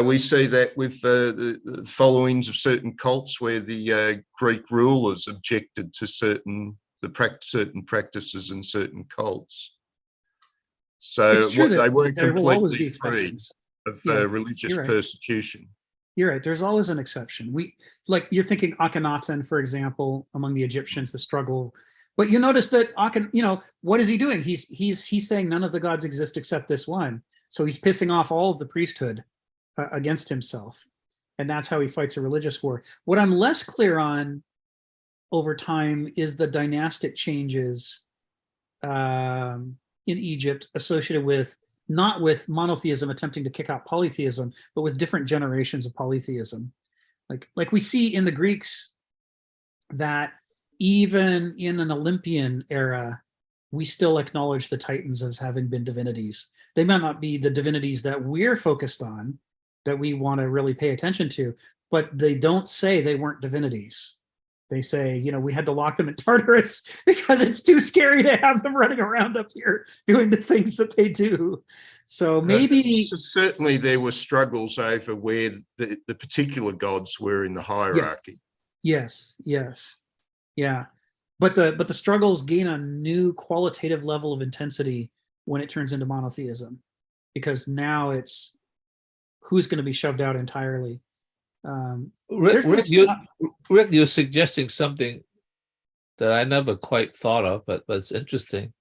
We see that with the followings of certain cults where the Greek rulers objected to certain practices in certain cults. So It's true that they weren't there will always completely be free exceptions. of Yeah, religious you're right. persecution. You're right. There's always an exception. Like you're thinking Akhenaten, for example, among the Egyptians, the struggle. But you notice that what is he doing? He's saying none of the gods exist except this one. So he's pissing off all of the priesthood against himself, and that's how he fights a religious war. What I'm less clear on over time is the dynastic changes in Egypt associated with not with monotheism attempting to kick out polytheism, but with different generations of polytheism. Like we see in the Greeks that even in an Olympian era, we still acknowledge the Titans as having been divinities. They might not be the divinities that we're focused on, that we want to really pay attention to, but they don't say they weren't divinities. They say, we had to lock them in Tartarus because it's too scary to have them running around up here doing the things that they do. So maybe certainly there were struggles over where the particular gods were in the hierarchy. Yes. Yeah. But the struggles gain a new qualitative level of intensity when it turns into monotheism, because now it's who's going to be shoved out entirely. Rick, you're suggesting something that I never quite thought of, but it's interesting.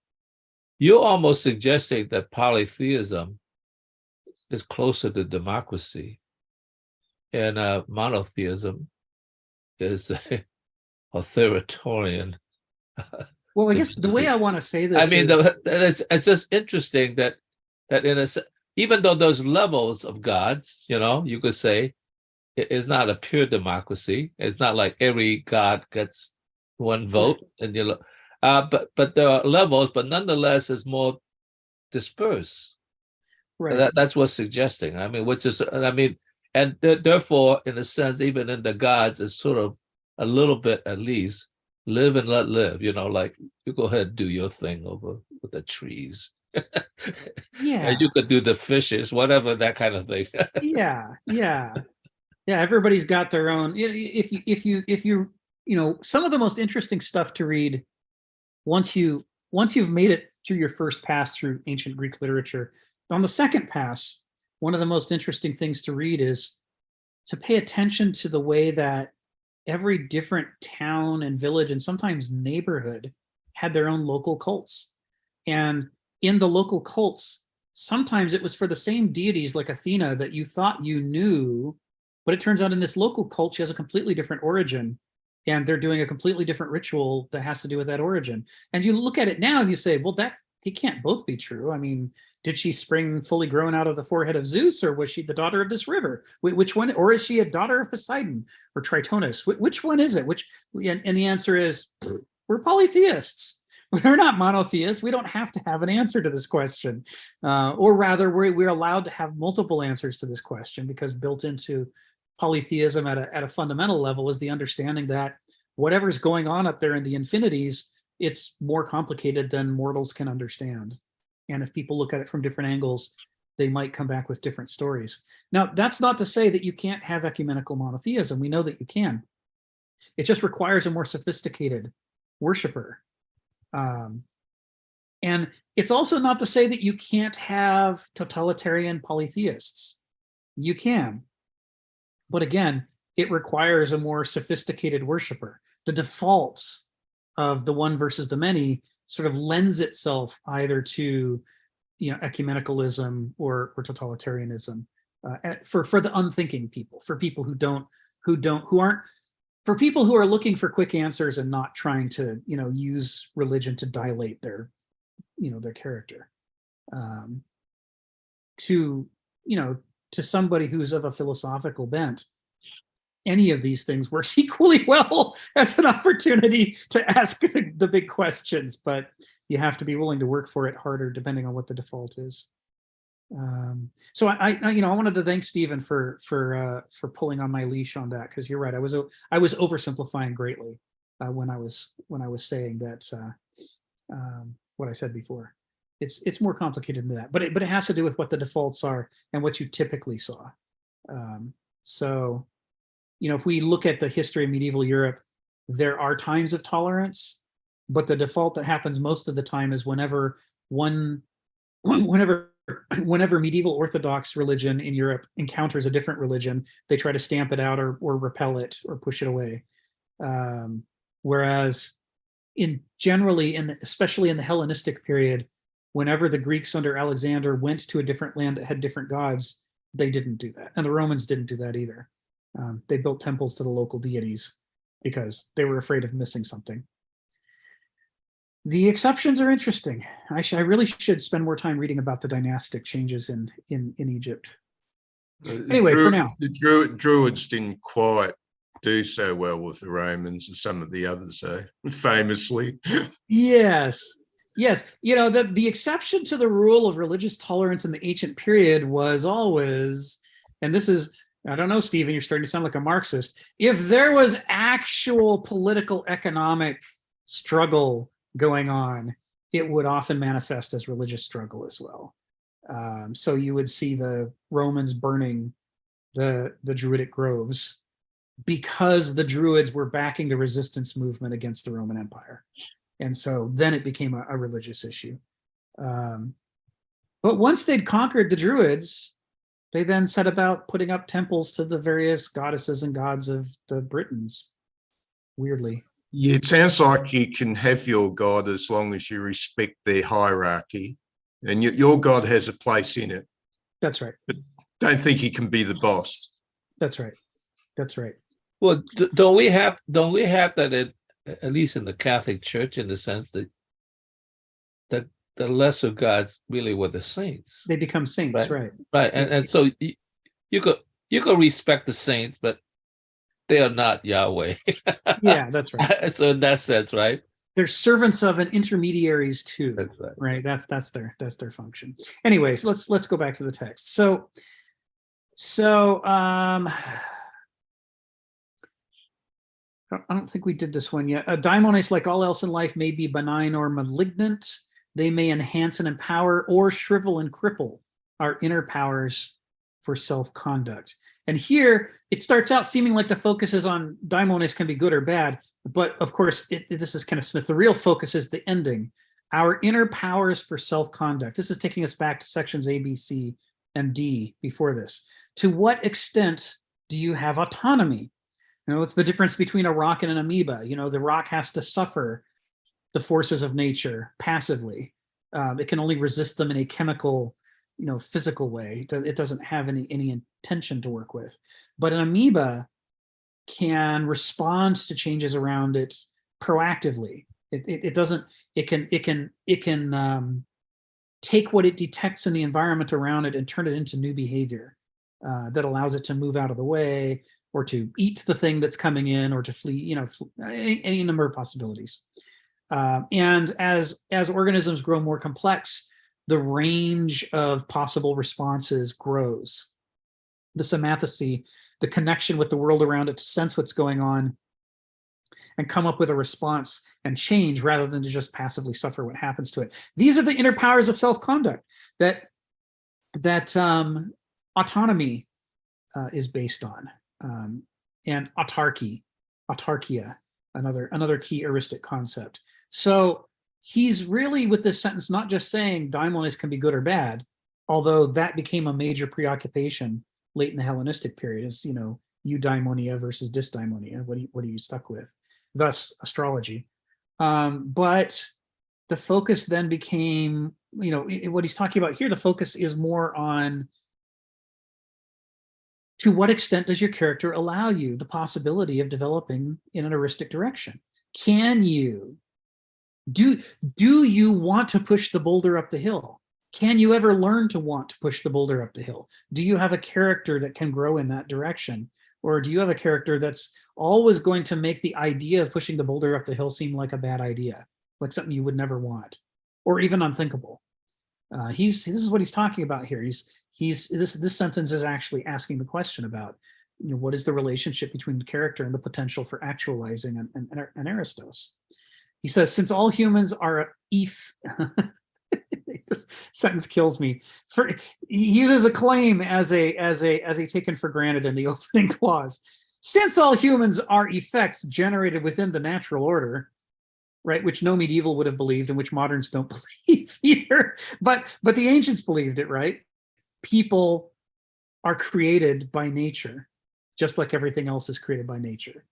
You're almost suggesting that polytheism is closer to democracy, and monotheism is authoritarian. Well, I guess the way I want to say this, I mean, it's just interesting that in even though those levels of gods, you could say, it's not a pure democracy. It's not like every god gets one vote, and but there are levels, but nonetheless, it's more dispersed. right? That's what's suggesting. I mean, and therefore, in a sense, even in the gods, it's sort of a little bit, at least, live and let live. Like you go ahead and do your thing over with the trees. Yeah, and you could do the fishes, whatever, that kind of thing. Yeah, everybody's got their own. If you some of the most interesting stuff to read once you've made it through your first pass through ancient Greek literature. On the second pass, one of the most interesting things to read is to pay attention to the way that every different town and village and sometimes neighborhood had their own local cults. And in the local cults, sometimes it was for the same deities like Athena that you thought you knew, but it turns out in this local cult, she has a completely different origin, and they're doing a completely different ritual that has to do with that origin. And you look at it now and you say, well, it can't both be true. I mean, did she spring fully grown out of the forehead of Zeus, or was she the daughter of this river? Which one? Or is she a daughter of Poseidon or Tritonus? Which one is it? And the answer is, we're polytheists. We're not monotheists. We don't have to have an answer to this question. Or rather, we're allowed to have multiple answers to this question, because built into polytheism at a fundamental level is the understanding that whatever's going on up there in the infinities, it's more complicated than mortals can understand. And if people look at it from different angles, they might come back with different stories. Now, that's not to say that you can't have ecumenical monotheism. We know that you can. It just requires a more sophisticated worshiper. And it's also not to say that you can't have totalitarian polytheists. You can. But again, it requires a more sophisticated worshiper. The defaults of the one versus the many sort of lends itself either to ecumenicalism or totalitarianism for the unthinking people, for people for people who are looking for quick answers and not trying to use religion to dilate their character. To somebody who's of a philosophical bent, any of these things works equally well as an opportunity to ask the big questions, but you have to be willing to work for it harder depending on what the default is. So I wanted to thank Stephen for pulling on my leash on that, because you're right. I was oversimplifying greatly when I was saying that what I said before. It's more complicated than that, but it has to do with what the defaults are and what you typically saw. So, if we look at the history of medieval Europe, there are times of tolerance, but the default that happens most of the time is whenever medieval Orthodox religion in Europe encounters a different religion, they try to stamp it out or repel it or push it away. Whereas especially in the Hellenistic period, whenever the Greeks under Alexander went to a different land that had different gods, they didn't do that. And the Romans didn't do that either. They built temples to the local deities because they were afraid of missing something. The exceptions are interesting. I really should spend more time reading about the dynastic changes in Egypt. Anyway, for now. The Druids didn't quite do so well with the Romans as some of the others, famously. Yes. The exception to the rule of religious tolerance in the ancient period was always, and this is, I don't know, Stephen, you're starting to sound like a Marxist. If there was actual political economic struggle going on, it would often manifest as religious struggle as well. So you would see the Romans burning the Druidic groves because the Druids were backing the resistance movement against the Roman Empire. And so then it became a religious issue. But once they'd conquered the Druids, they then set about putting up temples to the various goddesses and gods of the Britons, weirdly. Yeah, it sounds like you can have your god as long as you respect their hierarchy, and your god has a place in it. That's right. But don't think he can be the boss. That's right. Well, don't we have that at least in the Catholic Church, in the sense that the lesser gods really were the saints. They become saints, right? Right, and so you could respect the saints, but they are not Yahweh. Yeah, that's right. So in that sense, right? They're servants of and intermediaries too. That's right. Right. That's their function. Anyways, let's go back to the text. So I don't think we did this one yet. Daimones, like all else in life, may be benign or malignant. They may enhance and empower or shrivel and cripple our inner powers for self-conduct. And here it starts out seeming like the focus is on daimones can be good or bad, but of course, this is Kenneth Smith. The real focus is the ending, our inner powers for self-conduct. This is taking us back to sections A, B, C, and D before this. To what extent do you have autonomy? What's the difference between a rock and an amoeba? The rock has to suffer the forces of nature passively. It can only resist them in a chemical, physical way. It doesn't have any intention to work with. But an amoeba can respond to changes around it proactively. It can take what it detects in the environment around it and turn it into new behavior that allows it to move out of the way, or to eat the thing that's coming in, or to flee, any number of possibilities. And as organisms grow more complex, the range of possible responses grows. The somaticity, the connection with the world around it to sense what's going on and come up with a response and change rather than to just passively suffer what happens to it. These are the inner powers of self-conduct that autonomy is based on. And autarkia, another key heuristic concept. So he's really, with this sentence, not just saying daimones can be good or bad, although that became a major preoccupation late in the Hellenistic period, is eudaimonia versus dysdaimonia. What are you stuck with? Thus, astrology. But the focus then became, what he's talking about here, the focus is more on, to what extent does your character allow you the possibility of developing in an heuristic direction? Can you, do you want to push the boulder up the hill? Can you ever learn to want to push the boulder up the hill? Do you have a character that can grow in that direction? Or do you have a character that's always going to make the idea of pushing the boulder up the hill seem like a bad idea, like something you would never want, or even unthinkable? This is what he's talking about here. This sentence is actually asking the question about, what is the relationship between character and the potential for actualizing an Aristos? He says, since all humans are This sentence kills me. He uses a claim as a taken for granted in the opening clause. Since all humans are effects generated within the natural order, right, which no medieval would have believed and which moderns don't believe either, but the ancients believed it, right? People are created by nature, just like everything else is created by nature.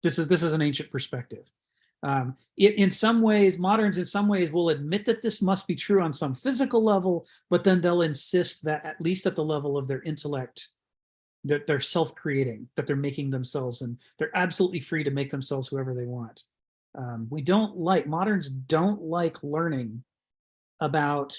This is an ancient perspective. In some ways, moderns in some ways will admit that this must be true on some physical level, but then they'll insist that at least at the level of their intellect, that they're self-creating, that they're making themselves, and they're absolutely free to make themselves whoever they want. Moderns don't like learning about,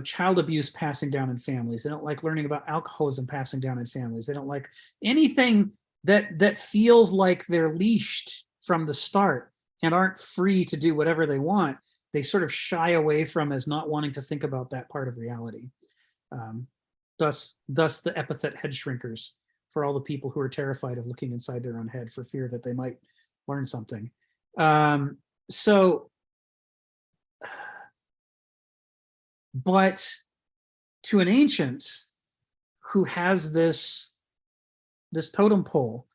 child abuse passing down in families. They don't like learning about alcoholism passing down in families. They don't like anything that feels like they're leashed from the start and aren't free to do whatever they want. They sort of shy away from as not wanting to think about that part of reality. Thus the epithet head shrinkers for all the people who are terrified of looking inside their own head for fear that they might learn something. But to an ancient who has this totem pole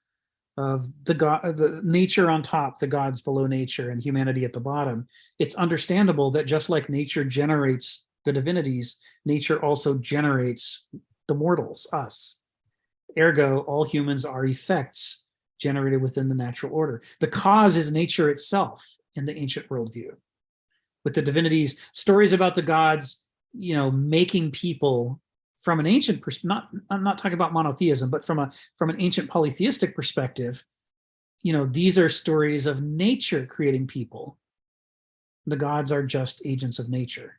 of the nature on top, the gods below nature, and humanity at the bottom, it's understandable that just like nature generates the divinities, nature also generates the mortals, us. Ergo, all humans are effects generated within the natural order. The cause is nature itself in the ancient worldview. With the divinities, stories about the gods, making people from an ancient I'm not talking about monotheism, but from an ancient polytheistic perspective, these are stories of nature creating people. The gods are just agents of nature.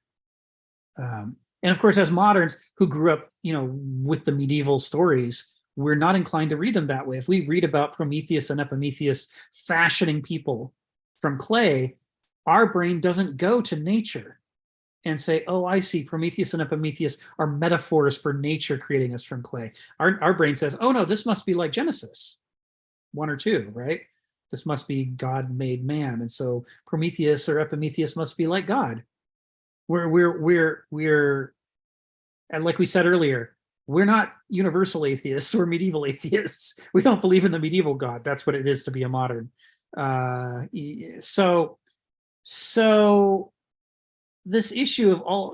And of course, as moderns who grew up, with the medieval stories, we're not inclined to read them that way. If we read about Prometheus and Epimetheus fashioning people from clay, our brain doesn't go to nature and say, oh, I see, Prometheus and Epimetheus are metaphors for nature creating us from clay. Our brain says, oh no, this must be like Genesis 1 or 2, right? This must be God made man. And so Prometheus or Epimetheus must be like God. We're and like we said earlier, we're not universal atheists, we're medieval atheists. We don't believe in the medieval God. That's what it is to be a modern. So this issue of all,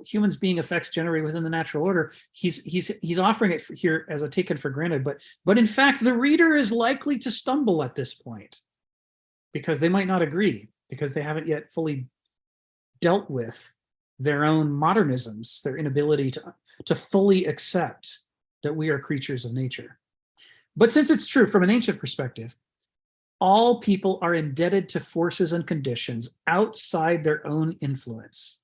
humans being effects generated within the natural order, he's offering it here as a taken for granted, but in fact, the reader is likely to stumble at this point because they might not agree, because they haven't yet fully dealt with their own modernisms, their inability to fully accept that we are creatures of nature. But since it's true from an ancient perspective, all people are indebted to forces and conditions outside their own influence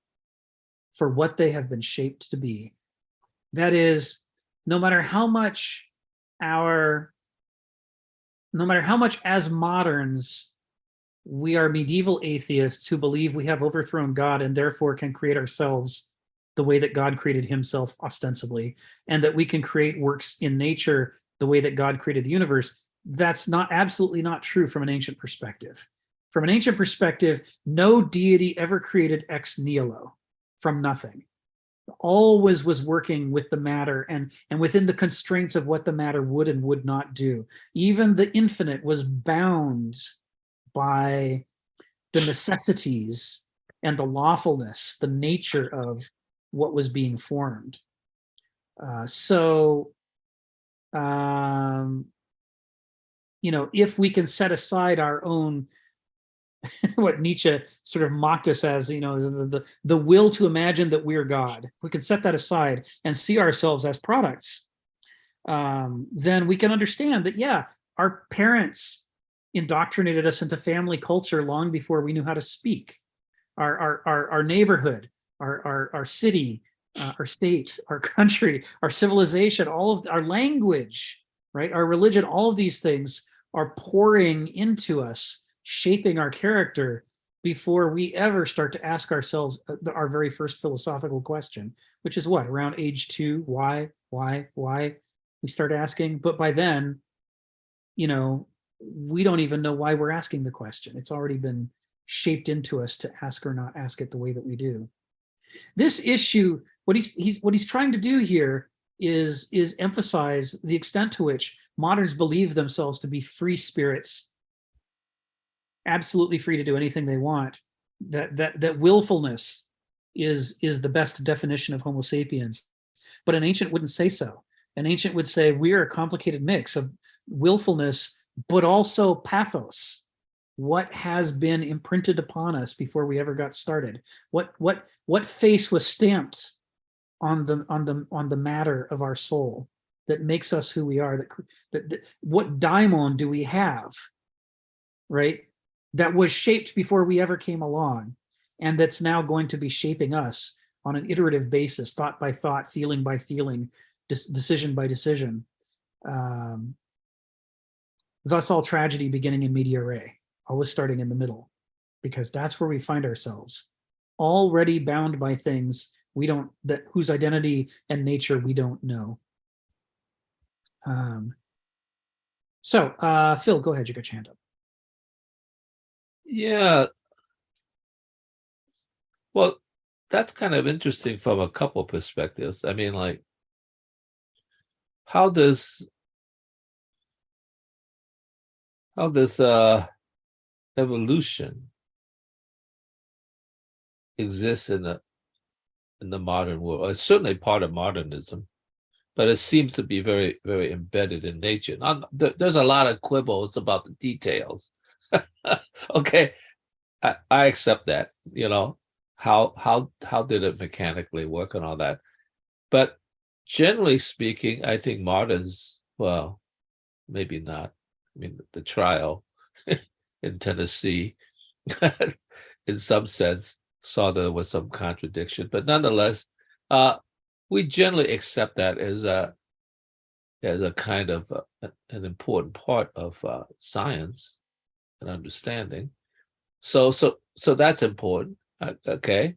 for what they have been shaped to be. That is, no matter how much as moderns we are medieval atheists who believe we have overthrown God and therefore can create ourselves the way that God created himself ostensibly, and that we can create works in nature the way that God created the universe, that's absolutely not true from an ancient perspective. From an ancient perspective, no deity ever created ex nihilo, from nothing. Always was working with the matter and within the constraints of what the matter would and would not do. Even the infinite was bound by the necessities and the lawfulness, the nature of what was being formed. If we can set aside our own, what Nietzsche sort of mocked us as, the will to imagine that we're God, if we can set that aside and see ourselves as products, then we can understand that, yeah, our parents indoctrinated us into family culture long before we knew how to speak. Our neighborhood, our city, our state, our country, our civilization, all of our language, right? Our religion, all of these things are pouring into us, shaping our character before we ever start to ask ourselves our very first philosophical question, which is what? Around age 2, why? We start asking, but by then, we don't even know why we're asking the question. It's already been shaped into us to ask or not ask it the way that we do. This issue, what he's trying to do here is emphasize the extent to which moderns believe themselves to be free spirits, absolutely free to do anything they want. That willfulness is the best definition of Homo sapiens. But an ancient wouldn't say so. An ancient would say we're a complicated mix of willfulness, but also pathos. What has been imprinted upon us before we ever got started? What face was stamped on the matter of our soul that makes us who we are? That what daimon do we have, right? That was shaped before we ever came along, and that's now going to be shaping us on an iterative basis, thought by thought, feeling by feeling, decision by decision. Thus all tragedy beginning in media res, always starting in the middle, because that's where we find ourselves, already bound by things whose identity and nature we don't know. Phil, go ahead, you got your hand up. Yeah. Well, that's kind of interesting from a couple perspectives. I mean, like, how does evolution exist in the modern world? It's certainly part of modernism, but it seems to be very, very embedded in nature. There's a lot of quibbles about the details. Okay, I accept that. How did it mechanically work and all that? But generally speaking, I think moderns, well, maybe not. I mean, the trial in Tennessee, in some sense, saw there was some contradiction, but nonetheless, we generally accept that as a kind of an important part of science and understanding. So that's important. Okay,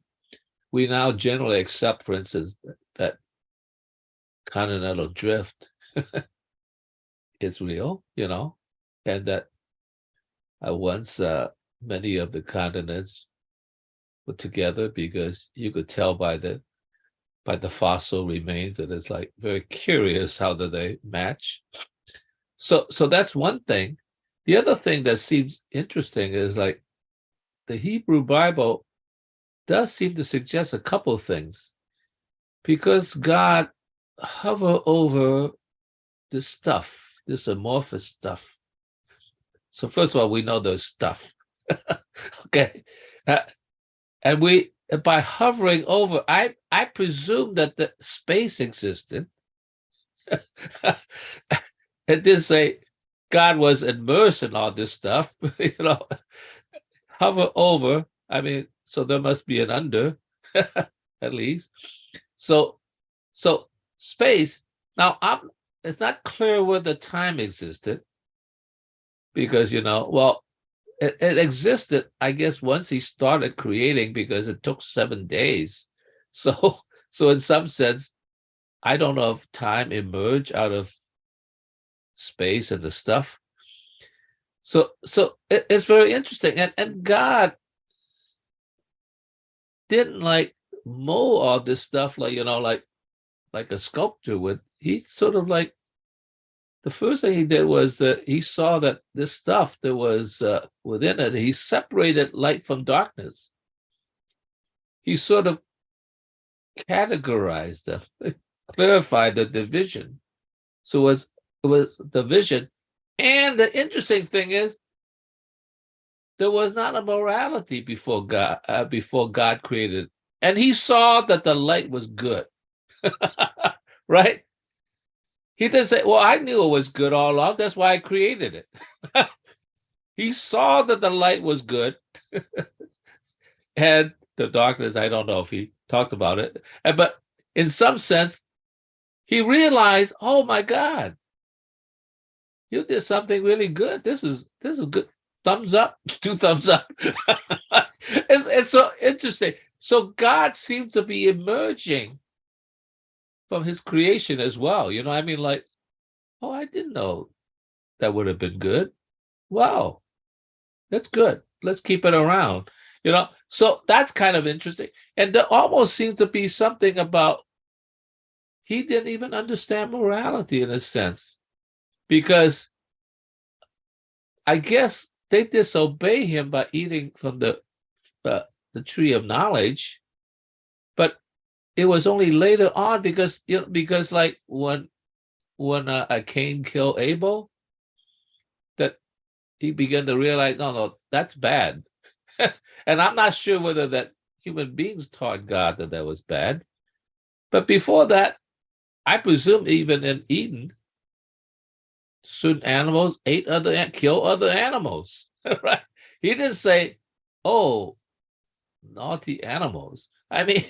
we now generally accept, for instance, that continental drift is real, and that once many of the continents were together, because you could tell by the fossil remains that it's like very curious how do they match. So that's one thing. The other thing that seems interesting is like the Hebrew Bible does seem to suggest a couple of things, because God hover over this stuff, this amorphous stuff. So first of all, we know there's stuff. Okay, and by hovering over, I presume that the space existed. It did say God was immersed in all this stuff, hover over. I mean, so there must be an under, at least. So space. Now, it's not clear whether time existed, because well, it existed, I guess, once he started creating, because it took 7 days. So in some sense, I don't know if time emerged out of space and the stuff. So it's very interesting, and God didn't like mold all this stuff like like a sculptor would. He sort of like, the first thing he did was that he saw that this stuff that was within it, he separated light from darkness. He sort of categorized them, clarified the division. So it was division. And the interesting thing is, there was not a morality before God created. And he saw that the light was good. Right? He didn't say, well, I knew it was good all along. That's why I created it. He saw that the light was good. And the darkness, I don't know if he talked about it. But in some sense, he realized, oh my God, you did something really good. This is good. Thumbs up, 2 thumbs up. It's so interesting. So God seems to be emerging from his creation as well. I mean, like, oh, I didn't know that would have been good. Wow, that's good. Let's keep it around. So that's kind of interesting. And there almost seemed to be something about he didn't even understand morality in a sense, because I guess they disobey him by eating from the tree of knowledge, but it was only later on because like when Cain killed Abel, that he began to realize, no, that's bad. And I'm not sure whether that human beings taught God that was bad. But before that, I presume even in Eden, certain animals kill other animals, right? He didn't say, "Oh, naughty animals." I mean,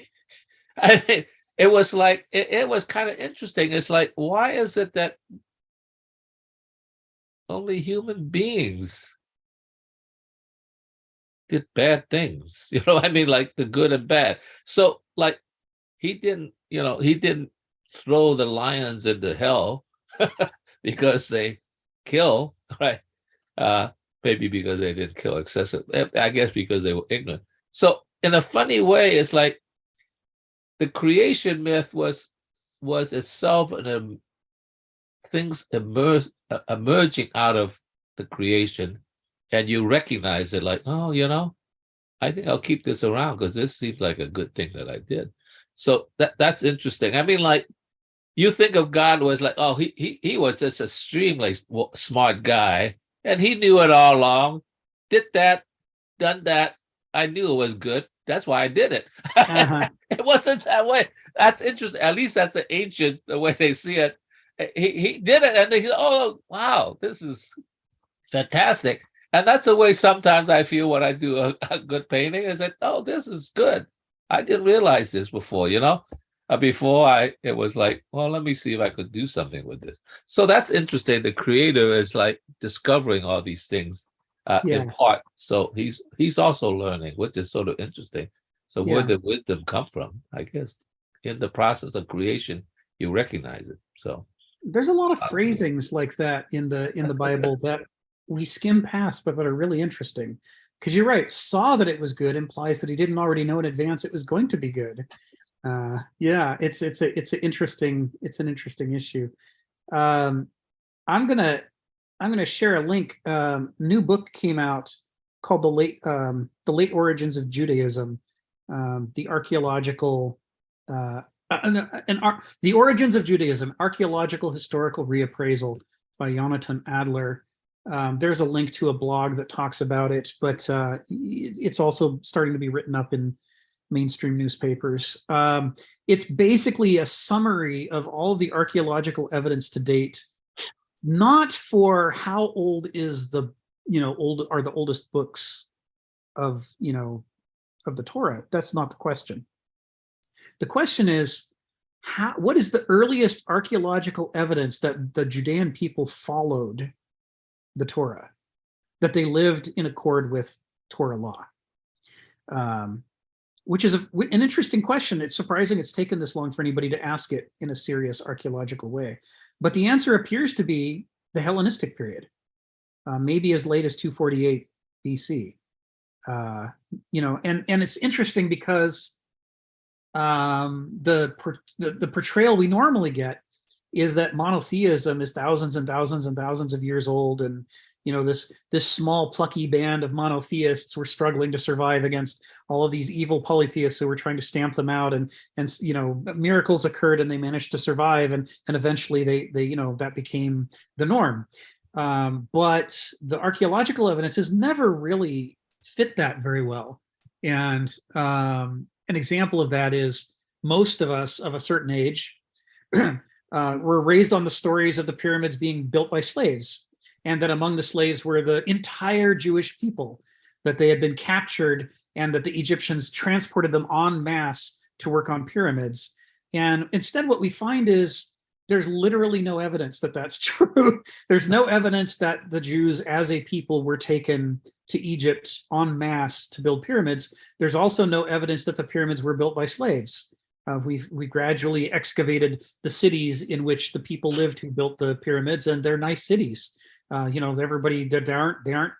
it was like it was kind of interesting. It's like, why is it that only human beings did bad things? I mean, like the good and bad. So, like, he didn't throw the lions into hell because they kill, right? Maybe because they didn't kill excessive. I guess because they were ignorant. So, in a funny way, it's like the creation myth was itself things emerging out of the creation, and you recognize it, like, oh, I think I'll keep this around because this seems like a good thing that I did. So that's interesting. I mean, like, you think of God was like, oh, he was just a extremely smart guy, and he knew it all along. Did that, done that. I knew it was good. That's why I did it. Uh-huh. It wasn't that way. That's interesting. At least that's the ancient, the way they see it. He did it, and they said, oh, wow, this is fantastic. And that's the way sometimes I feel when I do a good painting, is that, oh, this is good. I didn't realize this before, Before it was like, well, let me see if I could do something with this. So that's interesting. The creator is like discovering all these things in part. So he's also learning, which is sort of interesting. So where did wisdom come from? I guess in the process of creation, you recognize it. So there's a lot of phrasings like that in the Bible that we skim past, but that are really interesting. Because you're right, saw that it was good implies that he didn't already know in advance it was going to be good. It's an interesting issue. I'm gonna share a link. New book came out called the late origins of Judaism, the archaeological the origins of Judaism, archaeological historical reappraisal by Jonathan Adler. There's a link to a blog that talks about it, but it's also starting to be written up in mainstream newspapers. It's basically a summary of all of the archaeological evidence to date, not for how old is the oldest books of the Torah. That's not the question. The question is, what is the earliest archaeological evidence that the Judean people followed the Torah, that they lived in accord with Torah law? Which is an interesting question. It's surprising it's taken this long for anybody to ask it in a serious archaeological way. But the answer appears to be the Hellenistic period, maybe as late as 248 BC. And it's interesting because the portrayal we normally get is that monotheism is thousands and thousands and thousands of years old, and this small plucky band of monotheists were struggling to survive against all of these evil polytheists who were trying to stamp them out, and miracles occurred and they managed to survive, and eventually they that became the norm. But the archaeological evidence has never really fit that very well. And an example of that is most of us of a certain age were raised on the stories of the pyramids being built by slaves, and that among the slaves were the entire Jewish people, that they had been captured and that the Egyptians transported them en masse to work on pyramids. And instead what we find is there's literally no evidence that that's true. There's no evidence that the Jews as a people were taken to Egypt en masse to build pyramids. There's also no evidence that the pyramids were built by slaves. We gradually excavated the cities in which the people lived who built the pyramids, and they're nice cities. Everybody, they aren't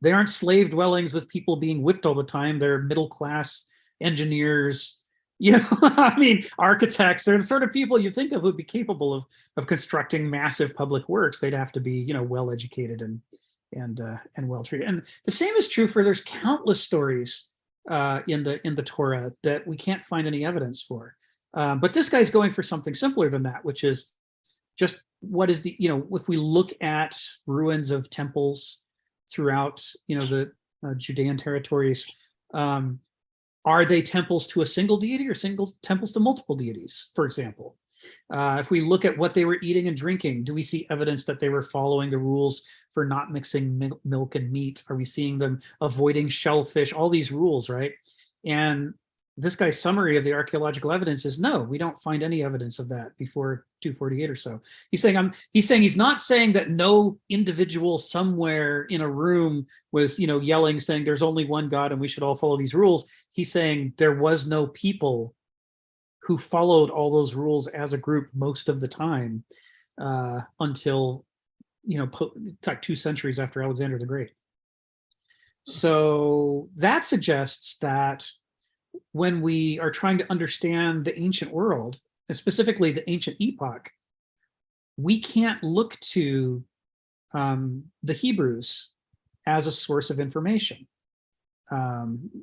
They aren't slave dwellings with people being whipped all the time. They're middle class engineers, I mean, architects. They're the sort of people you think of who'd be capable of constructing massive public works. They'd have to be, well educated and well treated. And the same is true for, there's countless stories in the Torah that we can't find any evidence for. But this guy's going for something simpler than that, which is just what is the, if we look at ruins of temples throughout, the Judean territories, are they temples to a single deity or temples to multiple deities, for example? If we look at what they were eating and drinking, do we see evidence that they were following the rules for not mixing milk and meat? Are we seeing them avoiding shellfish? All these rules, right? And this guy's summary of the archaeological evidence is no, we don't find any evidence of that before 248 or so. He's saying he's not saying that no individual somewhere in a room was, yelling, saying there's only one God and we should all follow these rules. He's saying there was no people who followed all those rules as a group most of the time until, it's like 2 centuries after Alexander the Great. So that suggests that when we are trying to understand the ancient world, and specifically the ancient epoch, we can't look to the Hebrews as a source of information.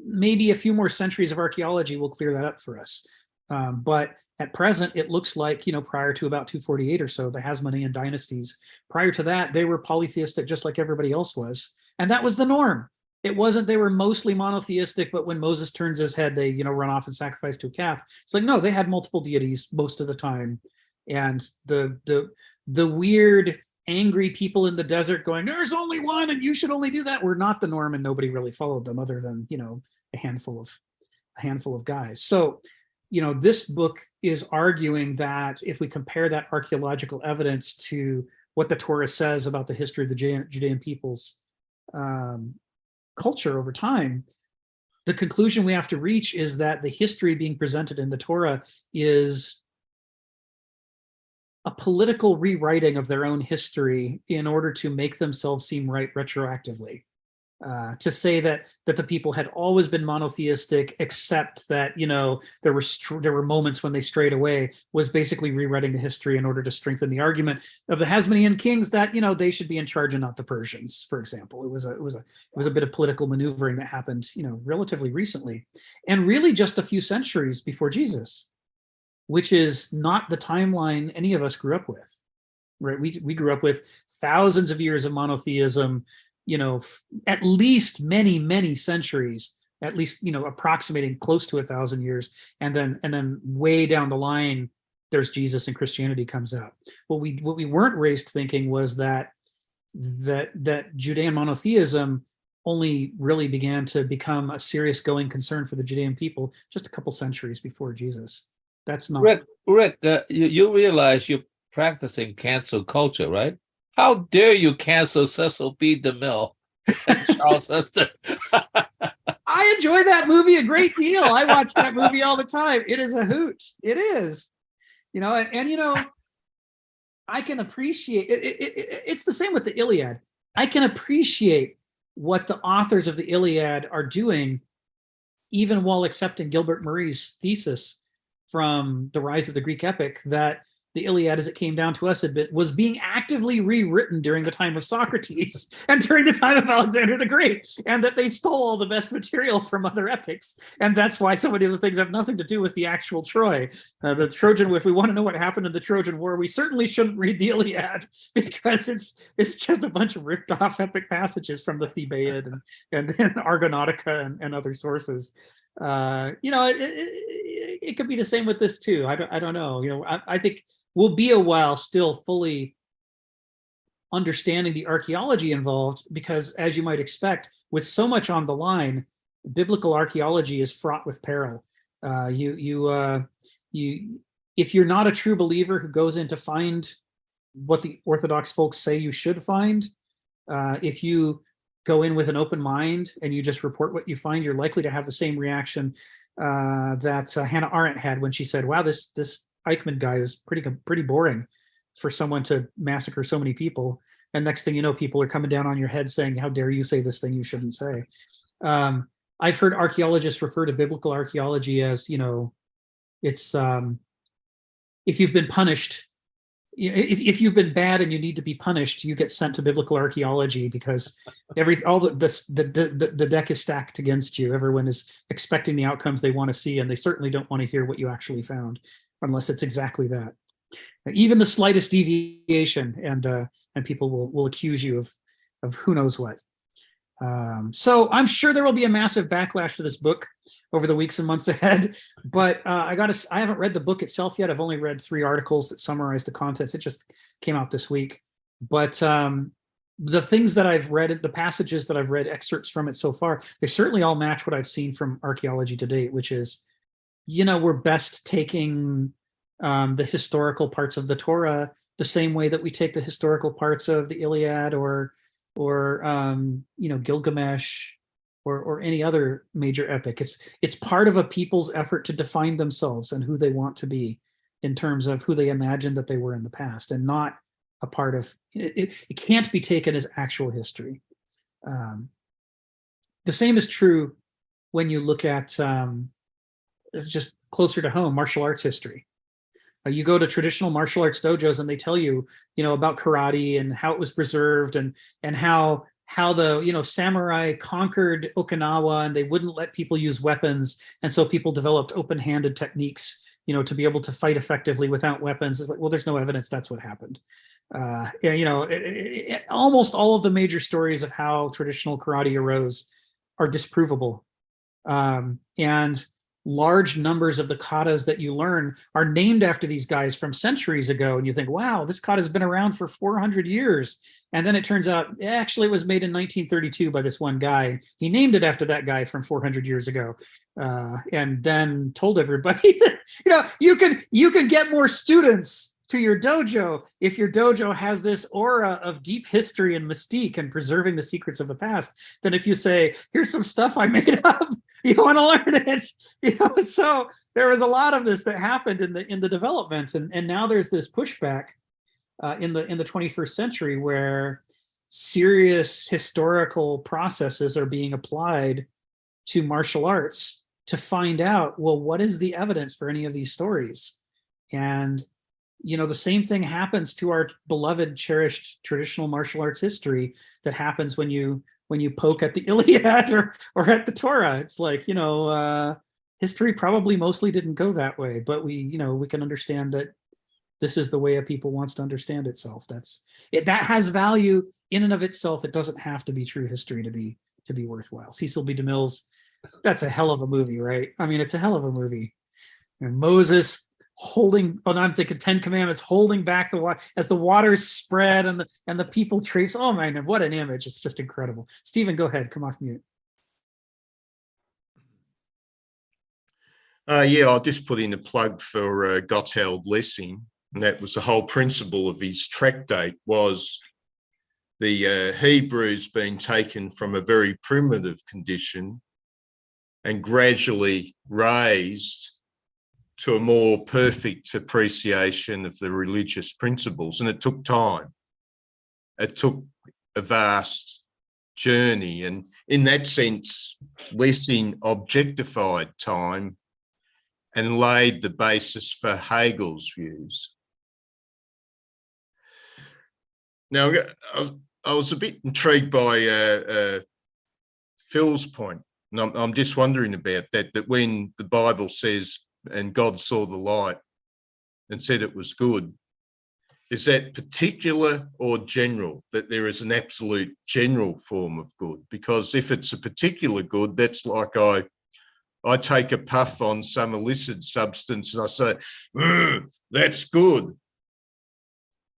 Maybe a few more centuries of archaeology will clear that up for us. But at present, it looks like, prior to about 248 or so, the Hasmonean dynasties, prior to that, they were polytheistic just like everybody else was. And that was the norm. It wasn't, they were mostly monotheistic, but when Moses turns his head, they, run off and sacrifice to a calf. It's like, no, they had multiple deities most of the time. And the weird, angry people in the desert going, there's only one and you should only do that, were not the norm, and nobody really followed them other than, a handful of guys. So, this book is arguing that if we compare that archaeological evidence to what the Torah says about the history of the Judean peoples, culture over time, the conclusion we have to reach is that the history being presented in the Torah is a political rewriting of their own history in order to make themselves seem right retroactively. To say that the people had always been monotheistic, except that there were moments when they strayed away, was basically rewriting the history in order to strengthen the argument of the Hasmonean kings that they should be in charge and not the Persians, for example. It was a bit of political maneuvering that happened relatively recently, and really just a few centuries before Jesus, which is not the timeline any of us grew up with. Right? We grew up with thousands of years of monotheism. At least many centuries, at least, approximating close to 1,000 years. And then way down the line, there's Jesus and Christianity comes out. What we weren't raised thinking was that Judean monotheism only really began to become a serious going concern for the Judean people just a couple centuries before Jesus. That's not... Rick, you realize you're practicing cancel culture, right? How dare you cancel Cecil B. DeMille and Charles Heston? I enjoy that movie a great deal. I watch that movie all the time. It is a hoot. It is. I can appreciate it. It's the same with the Iliad. I can appreciate what the authors of the Iliad are doing, even while accepting Gilbert Murray's thesis from The Rise of the Greek Epic, that the Iliad, as it came down to us, was being actively rewritten during the time of Socrates and during the time of Alexander the Great, and that they stole all the best material from other epics. And that's why so many of the things have nothing to do with the actual Troy. The Trojan, if we want to know what happened in the Trojan War, we certainly shouldn't read the Iliad, because it's just a bunch of ripped off epic passages from the Thebaid and Argonautica and other sources. It could be the same with this too. I don't know. I think we'll be a while still fully understanding the archaeology involved, because, as you might expect, with so much on the line, biblical archaeology is fraught with peril. If you're not a true believer who goes in to find what the Orthodox folks say you should find, if you go in with an open mind and you just report what you find, you're likely to have the same reaction that Hannah Arendt had when she said, wow, this Eichmann guy was pretty boring for someone to massacre so many people. And next thing you know, people are coming down on your head saying, how dare you say this thing you shouldn't say. I've heard archaeologists refer to biblical archaeology as, it's if you've been punished, if you've been bad and you need to be punished, you get sent to biblical archaeology because all the deck is stacked against you. Everyone is expecting the outcomes they want to see, and they certainly don't want to hear what you actually found, unless it's exactly that. Even the slightest deviation, and people will accuse you of who knows what. So I'm sure there will be a massive backlash to this book over the weeks and months ahead, but I haven't read the book itself yet. I've only read 3 articles that summarize the contents. It just came out this week. But the things that I've read, the passages that I've read excerpts from it so far, they certainly all match what I've seen from archaeology to date, which is, we're best taking the historical parts of the Torah the same way that we take the historical parts of the Iliad or Gilgamesh or any other major epic. It's part of a people's effort to define themselves and who they want to be in terms of who they imagine that they were in the past, and not a part of it. It can't be taken as actual history. The same is true when you look at just closer to home, martial arts history. You go to traditional martial arts dojos and they tell you, about karate and how it was preserved, and how the samurai conquered Okinawa and they wouldn't let people use weapons, and so people developed open-handed techniques, to be able to fight effectively without weapons. It's like, well, there's no evidence that's what happened. Almost all of the major stories of how traditional karate arose are disprovable, and large numbers of the katas that you learn are named after these guys from centuries ago. And you think, wow, this kata has been around for 400 years. And then it turns out, actually, it was made in 1932 by this one guy. He named it after that guy from 400 years ago. And then told everybody that, you can get more students to your dojo if your dojo has this aura of deep history and mystique and preserving the secrets of the past, than if you say, here's some stuff I made up. You want to learn it, So there was a lot of this that happened in the development, and now there's this pushback in the 21st century where serious historical processes are being applied to martial arts to find out, well, what is the evidence for any of these stories? And the same thing happens to our beloved, cherished traditional martial arts history that happens when you poke at the Iliad or at the Torah. It's like, history probably mostly didn't go that way, but we can understand that this is the way a people wants to understand itself. That has value in and of itself. It doesn't have to be true history to be worthwhile. Cecil B. DeMille's, that's a hell of a movie, right? I mean, it's a hell of a movie. And Moses I'm thinking 10 Commandments, holding back the water as the waters spread and the people traipse. Oh man, what an image. It's just incredible. Stephen, go ahead, come off mute. I'll just put in a plug for Gotthold Lessing, and that was the whole principle of his tractate, was the Hebrews being taken from a very primitive condition and gradually raised to a more perfect appreciation of the religious principles. And it took time. It took a vast journey. And in that sense, Lessing objectified time and laid the basis for Hegel's views. Now, I was a bit intrigued by Phil's point, and I'm just wondering about that when the Bible says, and God saw the light and said it was good, is that particular or general, that there is an absolute general form of good? Because if it's a particular good, that's like I take a puff on some illicit substance and I say, that's good,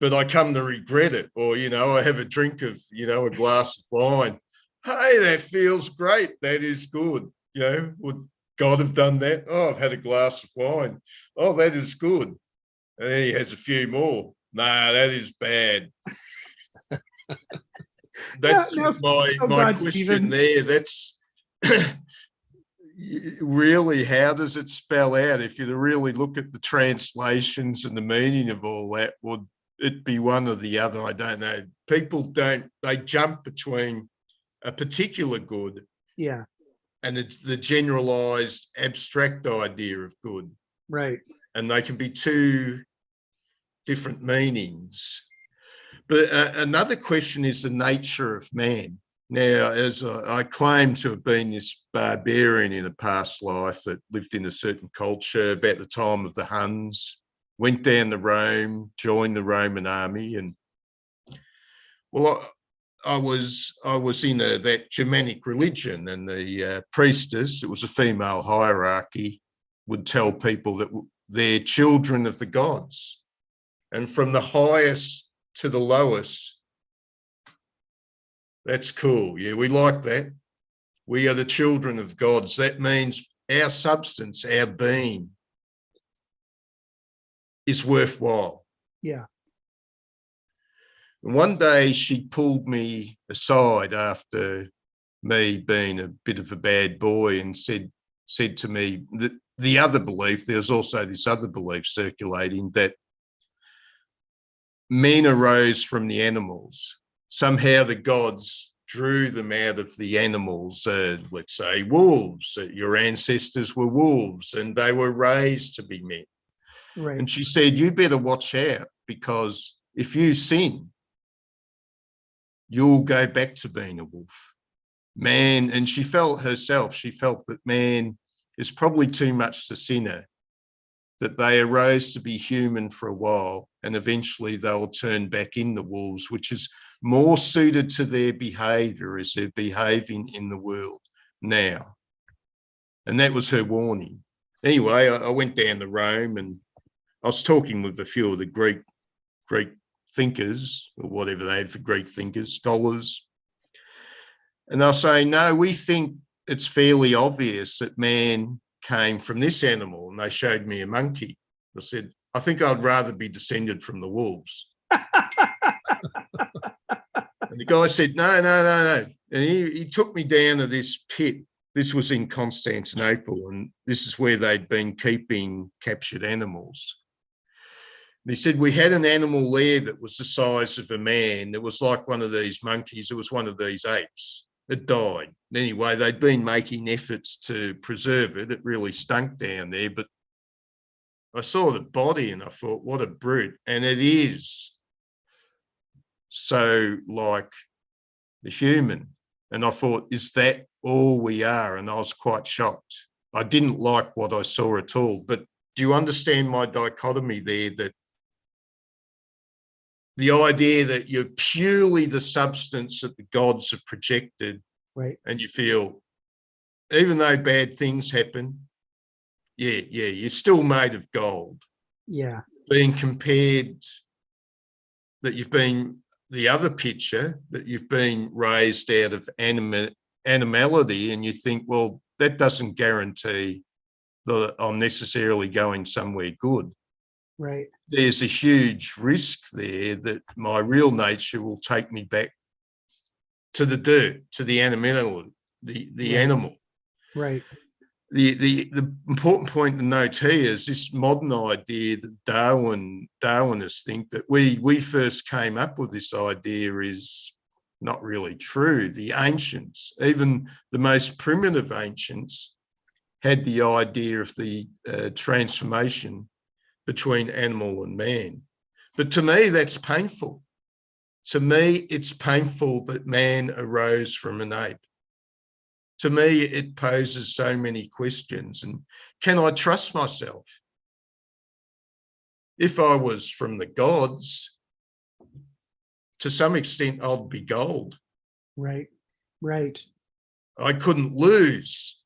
but I come to regret it. Or, I have a drink of, a glass of wine. Hey, that feels great. That is good. Would God have done that? Oh, I've had a glass of wine. Oh, that is good. And then he has a few more. Nah, that is bad. That's my question, Stephen. There. That's really, how does it spell out? If you really look at the translations and the meaning of all that, it'd be one or the other. I don't know. People don't, they jump between a particular good Yeah. and it's the generalized abstract idea of good. Right. And they can be two different meanings. But another question is the nature of man. Now, as I claim to have been this barbarian in a past life that lived in a certain culture about the time of the Huns, went down to Rome, joined the Roman army, and well, I was in that Germanic religion, and the priestess, it was a female hierarchy, would tell people that they're children of the gods, and from the highest to the lowest. That's cool. Yeah, we like that. We are the children of gods. That means our substance, our being, is worthwhile. Yeah. And one day she pulled me aside after me being a bit of a bad boy and said to me that the other belief, there's also this other belief circulating that men arose from the animals. Somehow the gods drew them out of the animals, let's say wolves. Your ancestors were wolves and they were raised to be men. Right. And she said, you better watch out, because if you sin, you'll go back to being a wolf. Man, and she felt that man is probably too much the sinner, that they arose to be human for a while and eventually they'll turn back into wolves, which is more suited to their behaviour as they're behaving in the world now. And that was her warning. Anyway, I went down to Rome and I was talking with a few of the Greek thinkers, or whatever they had for Greek thinkers, scholars. And they'll say, no, we think it's fairly obvious that man came from this animal. And they showed me a monkey. I said, I think I'd rather be descended from the wolves. And the guy said, no. And he took me down to this pit. This was in Constantinople, and this is where they'd been keeping captured animals. And he said, we had an animal there that was the size of a man. It was like one of these monkeys. It was one of these apes. It died. Anyway, they'd been making efforts to preserve it. It really stunk down there, but I saw the body and I thought, what a brute. And it is so like the human. And I thought, is that all we are? And I was quite shocked. I didn't like what I saw at all. But do you understand my dichotomy there, that the idea that you're purely the substance that the gods have projected, right? And you feel, even though bad things happen, you're still made of gold. Yeah. Being compared, that you've been the other picture, that you've been raised out of animality, and you think, well, that doesn't guarantee that I'm necessarily going somewhere good. Right. There's a huge risk there that my real nature will take me back to the dirt, to the animal, the Right. animal. Right. The important point to note here is this modern idea that Darwinists think that we first came up with this idea is not really true. The ancients, even the most primitive ancients, had the idea of the transformation between animal and man. But to me, that's painful. To me, it's painful that man arose from an ape. To me, it poses so many questions. And can I trust myself? If I was from the gods, to some extent, I'd be gold. Right. Right. I couldn't lose.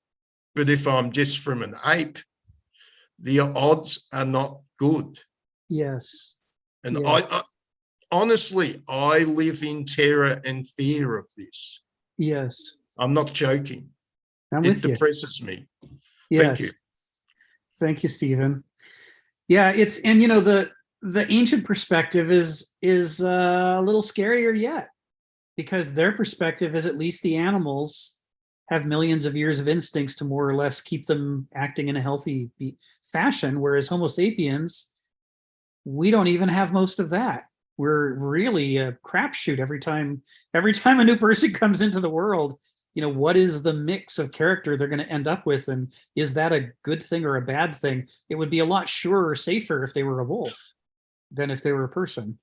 But if I'm just from an ape, the odds are not good. Yes. And yes. I honestly, I live in terror and fear of this. Yes. I'm not joking. I'm It with you. depresses me. Yes. Thank you. Thank you, Stephen. Yeah, it's, and the ancient perspective is a little scarier yet, because their perspective is at least the animals have millions of years of instincts to more or less keep them acting in a healthy fashion, whereas Homo sapiens, we don't even have most of that. we're really a crapshoot every time a new person comes into the world. What is the mix of character they're going to end up with, and is that a good thing or a bad thing? It would be a lot surer or safer if they were a wolf than if they were a person.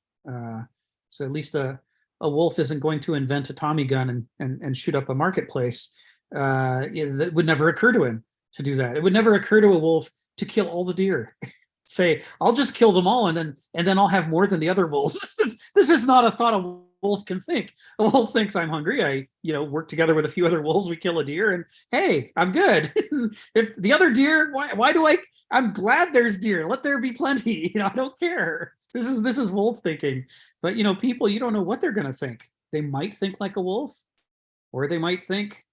So at least a wolf isn't going to invent a Tommy gun and shoot up a marketplace. It would never occur to him to do that. It would never occur to a wolf to kill all the deer. Say, I'll just kill them all, and then I'll have more than the other wolves. This is not a thought a wolf can think. A wolf thinks, I'm hungry. I work together with a few other wolves. We kill a deer, and hey, I'm good. If the other deer, why do I'm glad there's deer. Let there be plenty. I don't care. This is wolf thinking. But people, you don't know what they're gonna think. They might think like a wolf, or they might think,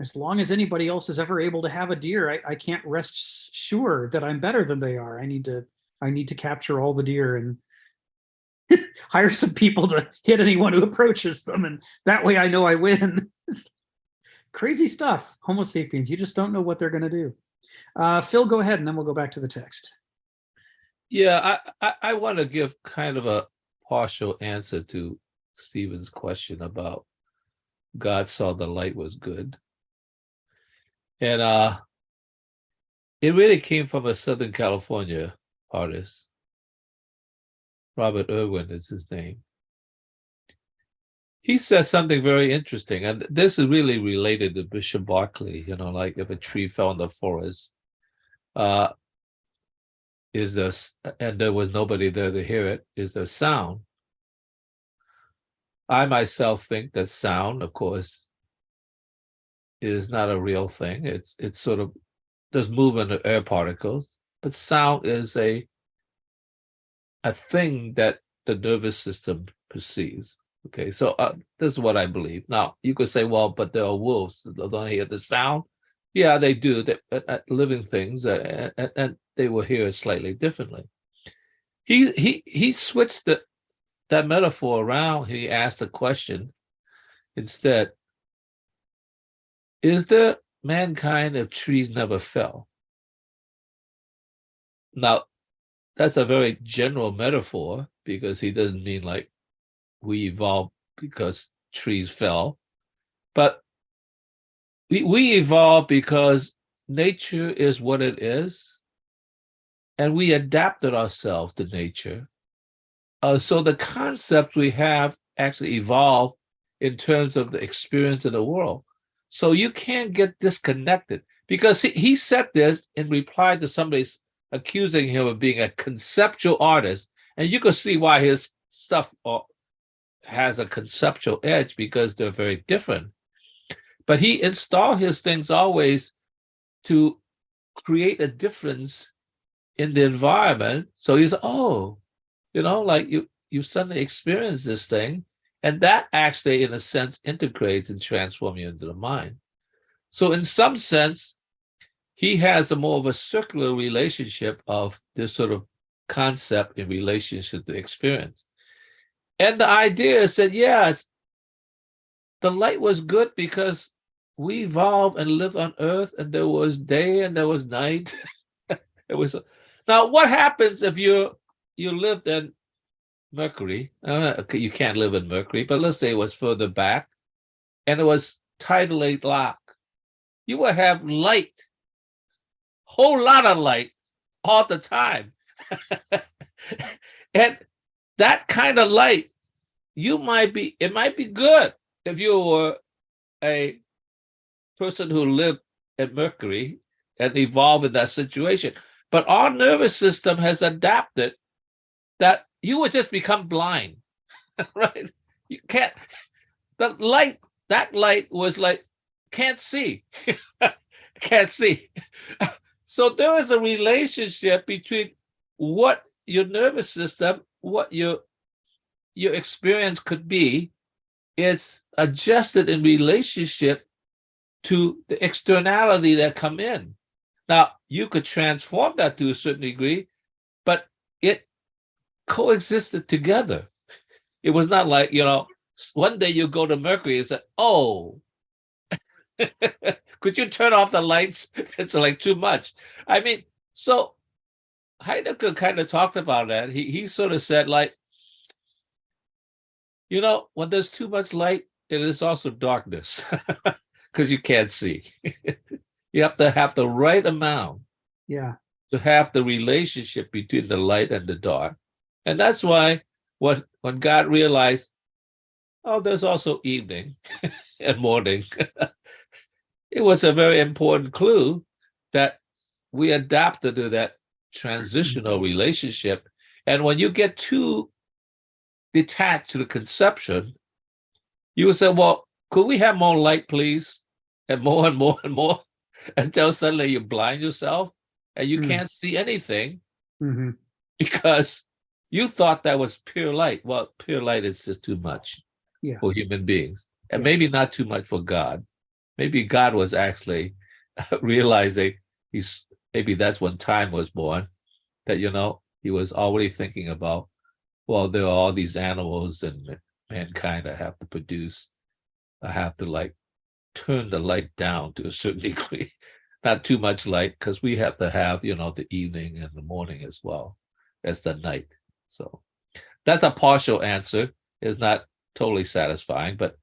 as long as anybody else is ever able to have a deer, I can't rest sure that I'm better than they are. I need to capture all the deer and hire some people to hit anyone who approaches them, and that way I know I win. Crazy stuff. Homo sapiens, you just don't know what they're going to do. Phil, go ahead, and then we'll go back to the text. Yeah, I want to give kind of a partial answer to Stephen's question about God saw the light was good. And it really came from a Southern California artist. Robert Irwin is his name. He said something very interesting, and this is really related to Bishop Berkeley. Like if a tree fell in the forest, and there was nobody there to hear it, is there sound? I myself think that sound, of course, is not a real thing. It's sort of, there's movement of air particles, but sound is a thing that the nervous system perceives. Okay, so this is what I believe. Now, you could say, well, but there are wolves that don't hear the sound. Yeah, they do. Living things, and they will hear it slightly differently. He switched that metaphor around. He asked a question instead. Is there mankind if trees never fell? Now, that's a very general metaphor, because he doesn't mean like we evolved because trees fell, but we evolved because nature is what it is, and we adapted ourselves to nature. So the concept we have actually evolved in terms of the experience of the world. So you can't get disconnected, because he said this in reply to somebody accusing him of being a conceptual artist. And you can see why his stuff has a conceptual edge, because they're very different. But he installed his things always to create a difference in the environment. So he's, like you suddenly experience this thing, and that actually, in a sense, integrates and transforms you into the mind. So in some sense, he has a more of a circular relationship of this sort of concept in relationship to experience. And the idea is that, yes, the light was good because we evolved and lived on Earth, and there was day and there was night. Now, what happens if you lived in Mercury? You can't live in Mercury, but let's say it was further back, and it was tidally locked. You would have light, whole lot of light, all the time. And that kind of light, it might be good if you were a person who lived at Mercury and evolved in that situation. But our nervous system has adapted that you would just become blind, right? You can't, that light was like, can't see, can't see. So there is a relationship between what your nervous system, what your experience could be. It's adjusted in relationship to the externality that come in. Now, you could transform that to a certain degree, but it coexisted together. It was not like, one day you go to Mercury and say, oh, could you turn off the lights? It's like too much. I mean, so Heidegger kind of talked about that. He sort of said, like, when there's too much light, it is also darkness because you can't see. You have to have the right amount Yeah. to have the relationship between the light and the dark. And that's why when God realized, oh, there's also evening and morning, it was a very important clue that we adapted to that transitional relationship. And when you get too detached to the conception, you would say, well, could we have more light, please? And more and more and more until suddenly you blind yourself and you can't see anything because you thought that was pure light. Well, pure light is just too much for human beings, and maybe not too much for God. Maybe God was actually realizing maybe that's when time was born, that he was already thinking about, well, there are all these animals and mankind I have to produce. I have to turn the light down to a certain degree, not too much light, because we have to have the evening and the morning as well as the night. So that's a partial answer. It's not totally satisfying, but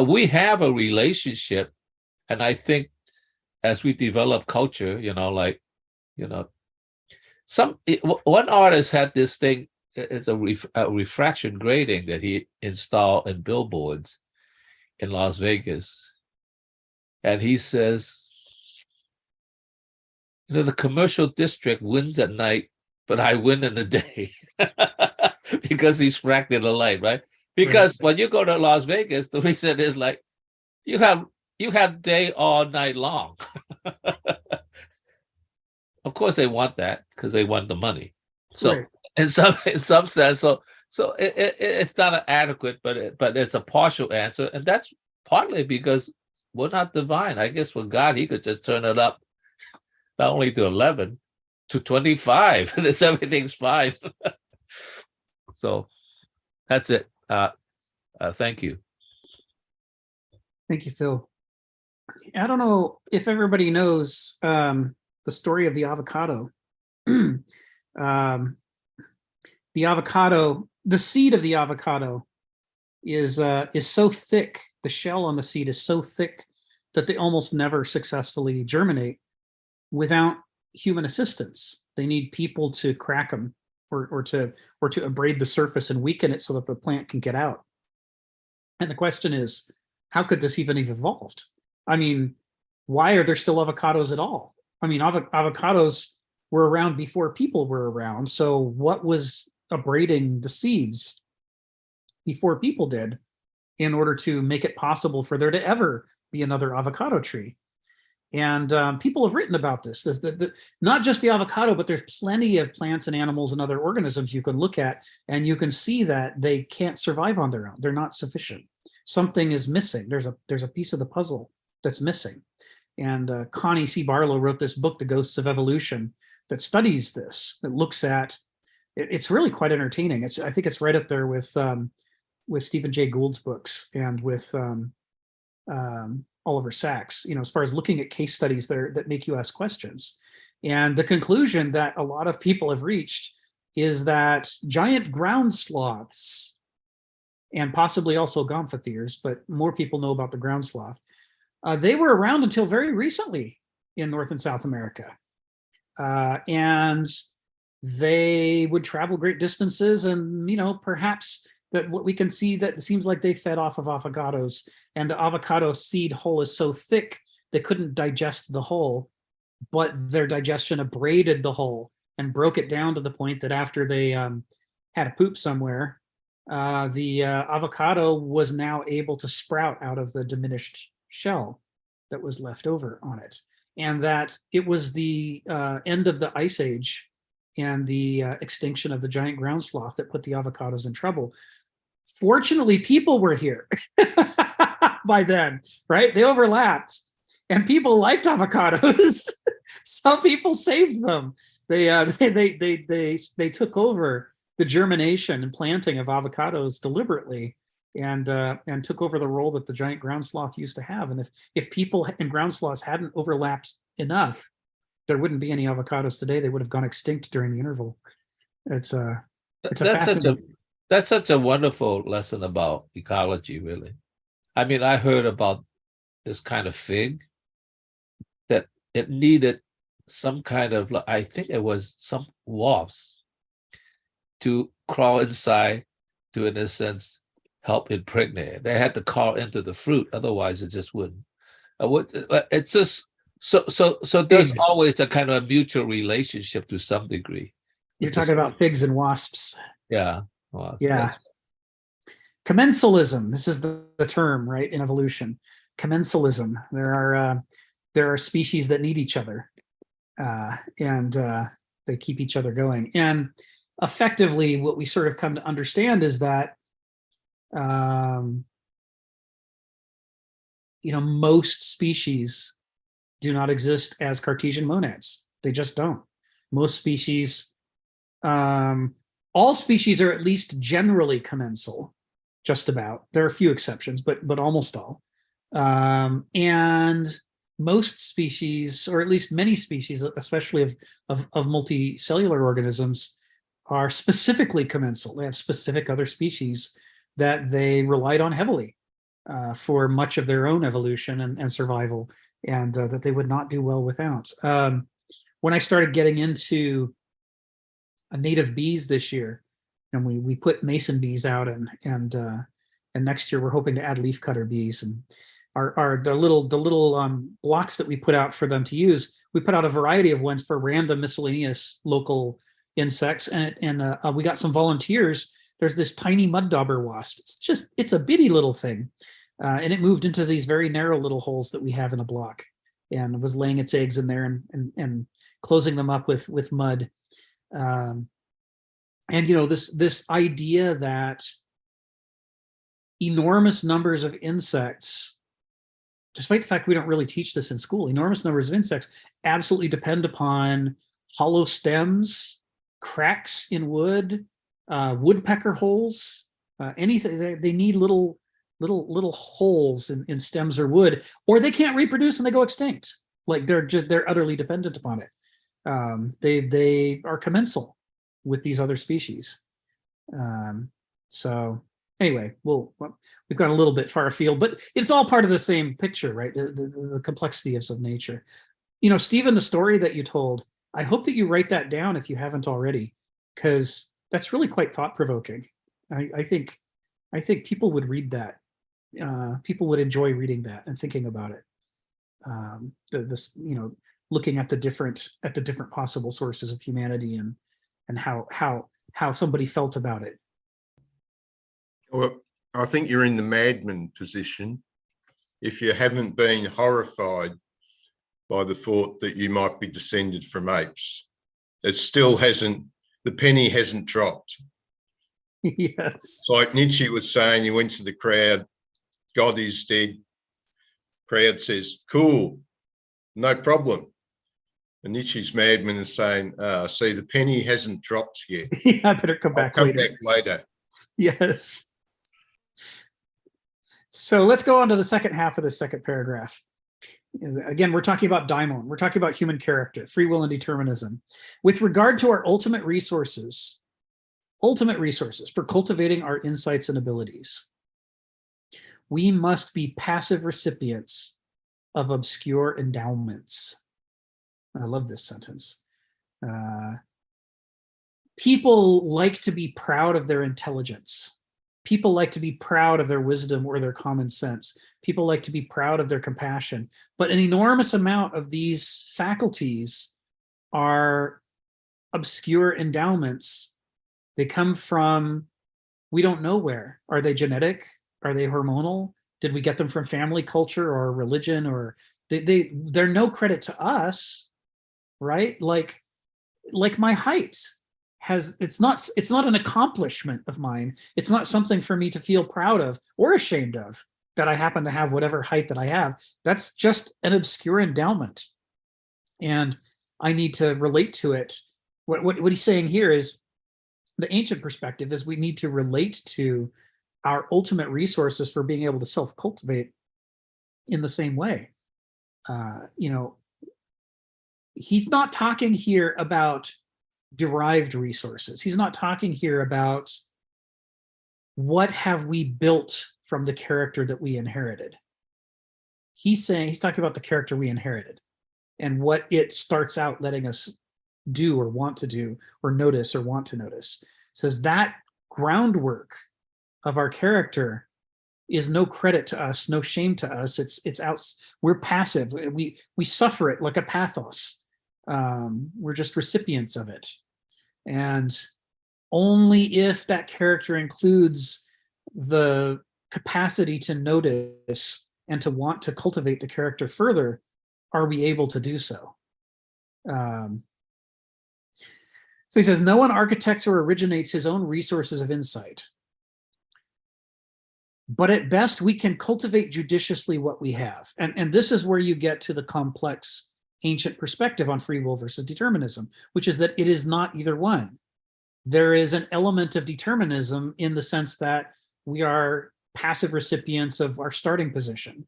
we have a relationship, and I think as we develop culture, one artist had this thing. It's a refraction grating that he installed in billboards in Las Vegas. And he says, the commercial district wins at night, but I win in the day. Because he's fracted the light, right? Because when you go to Las Vegas, the reason is you have day all night long. Of course they want that because they want the money. So in some sense, so it's not adequate, but it's a partial answer, and that's partly because we're not divine. I guess for God, he could just turn it up not only to 11 to 25, and everything's fine. So that's it. Thank you. Thank you, Phil. I don't know if everybody knows the story of the avocado. The avocado, the seed of the avocado is so thick. The shell on the seed is so thick that they almost never successfully germinate without human assistance. They need people to crack them or to abrade the surface and weaken it so that the plant can get out. And the question is, how could this even have evolved? I mean, why are there still avocados at all? I mean, avocados were around before people were around. So what was abrading the seeds before people did in order to make it possible for there to ever be another avocado tree? And people have written about this. Not just the avocado, but there's plenty of plants and animals and other organisms you can look at, and you can see that they can't survive on their own. They're not sufficient. Something is missing. There's a piece of the puzzle that's missing. And Connie C. Barlow wrote this book, The Ghosts of Evolution, that studies this, that looks at, it's really quite entertaining. I think it's right up there with Stephen Jay Gould's books and with Oliver Sacks, as far as looking at case studies there that make you ask questions. And the conclusion that a lot of people have reached is that giant ground sloths, and possibly also gomphotheres, but more people know about the ground sloth, they were around until very recently in North and South America. And they would travel great distances, and perhaps that what we can see that it seems like they fed off of avocados, and the avocado seed hull is so thick they couldn't digest the hull, but their digestion abraded the hull and broke it down to the point that after they had a poop somewhere, the avocado was now able to sprout out of the diminished shell that was left over on it. And that it was the end of the ice age and the extinction of the giant ground sloth that put the avocados in trouble. Fortunately, people were here by then, right? They overlapped, and people liked avocados. Some people saved them. They took over the germination and planting of avocados deliberately, and took over the role that the giant ground sloth used to have. And if people and ground sloths hadn't overlapped enough, there wouldn't be any avocados today. They would have gone extinct during the interval. It's a fascinating. That's such a wonderful lesson about ecology, really. I mean, I heard about this kind of fig that it needed some kind of, I think it was some wasps to crawl inside to, in a sense, help impregnate it. They had to crawl into the fruit, otherwise it just wouldn't. It's just so there's Figs. always a kind of a mutual relationship to some degree. You're which is- talking about figs and wasps. Yeah. Well, Yeah. that's- Commensalism. This is the term, right, in evolution. Commensalism. There are species that need each other, and they keep each other going. And effectively, what we sort of come to understand is that, most species do not exist as Cartesian monads. They just don't. Most species, all species are at least generally commensal, just about. There are a few exceptions, but almost all. And most species, or at least many species, especially of multicellular organisms, are specifically commensal. They have specific other species that they relied on heavily for much of their own evolution and survival, and that they would not do well without. When I started getting into native bees this year, and we put mason bees out, and next year we're hoping to add leafcutter bees, and the little blocks that we put out for them to use. We put out a variety of ones for random miscellaneous local insects, and we got some volunteers. There's this tiny mud dauber wasp. It's a bitty little thing, and it moved into these very narrow little holes that we have in a block, and was laying its eggs in there and closing them up with mud. And this idea that enormous numbers of insects, despite the fact we don't really teach this in school, enormous numbers of insects absolutely depend upon hollow stems, cracks in wood, woodpecker holes, anything. They need little holes in stems or wood, or they can't reproduce and they go extinct. Like they're utterly dependent upon it. They are commensal with these other species. So anyway, we've gone a little bit far afield, but it's all part of the same picture, right? The complexities of nature. Stephen, the story that you told, I hope that you write that down if you haven't already, because that's really quite thought-provoking. I think people would read that. People would enjoy reading that and thinking about it. Looking at the different possible sources of humanity and how somebody felt about it. Well, I think you're in the madman position if you haven't been horrified by the thought that you might be descended from apes. It still hasn't, the penny hasn't dropped. Yes. It's like Nietzsche was saying, he went to the crowd, God is dead. Crowd says, cool, no problem. And Nietzsche's madman is saying, see, the penny hasn't dropped yet. I better come back I'll come later. back later. Yes. So let's go on to the second half of the second paragraph. Again, we're talking about daimon. We're talking about human character, free will and determinism. With regard to our ultimate resources for cultivating our insights and abilities, we must be passive recipients of obscure endowments. I love this sentence. People like to be proud of their intelligence. People like to be proud of their wisdom or their common sense. People like to be proud of their compassion. But an enormous amount of these faculties are obscure endowments. They come from, we don't know where. Are they genetic? Are they hormonal? Did we get them from family culture or religion? Or they're no credit to us, right? Like my height. It's not an accomplishment of mine. It's not something for me to feel proud of or ashamed of that I happen to have whatever height that I have. That's just an obscure endowment. And I need to relate to it. What he's saying here is the ancient perspective is we need to relate to our ultimate resources for being able to self-cultivate in the same way. He's not talking here about derived resources. He's not talking here about what have we built from the character that we inherited? He's talking about the character we inherited and what it starts out letting us do or want to do or notice or want to notice. Says that groundwork of our character is no credit to us, no shame to us. It's out. We're passive. We suffer it like a pathos. We're just recipients of it. And only if that character includes the capacity to notice and to want to cultivate the character further are we able to do so. So he says, no one architects or originates his own resources of insight. But at best, we can cultivate judiciously what we have. And this is where you get to the complex ancient perspective on free will versus determinism, which is that it is not either one. There is an element of determinism in the sense that we are passive recipients of our starting position.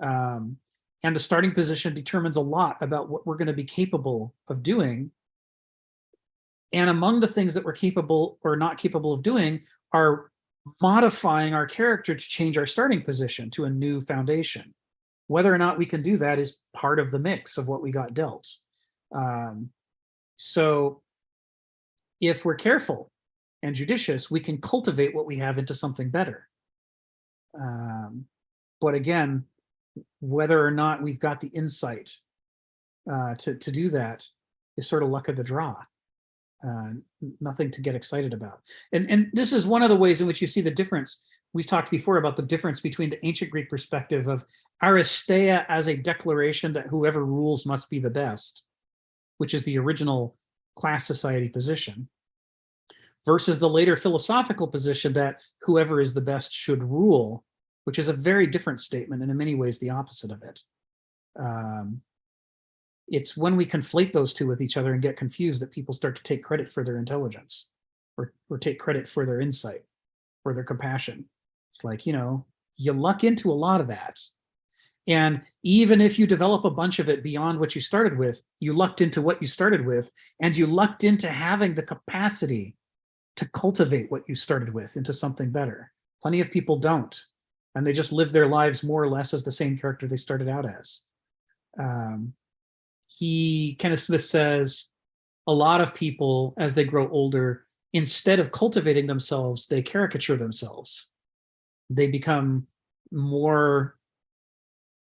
And the starting position determines a lot about what we're going to be capable of doing. And among the things that we're capable or not capable of doing are modifying our character to change our starting position to a new foundation. Whether or not we can do that is part of the mix of what we got dealt. So if we're careful and judicious, we can cultivate what we have into something better. But again, whether or not we've got the insight to do that is sort of luck of the draw. Nothing to get excited about. And this is one of the ways in which you see the difference. We've talked before about the difference between the ancient Greek perspective of aristeia as a declaration that whoever rules must be the best, which is the original class society position, versus the later philosophical position that whoever is the best should rule, which is a very different statement and in many ways the opposite of it. It's when we conflate those two with each other and get confused that people start to take credit for their intelligence or take credit for their insight or their compassion. It's like, you luck into a lot of that. And even if you develop a bunch of it beyond what you started with, you lucked into what you started with, and you lucked into having the capacity to cultivate what you started with into something better. Plenty of people don't, and they just live their lives more or less as the same character they started out as. Kenneth Smith says, a lot of people, as they grow older, instead of cultivating themselves, they caricature themselves. They become more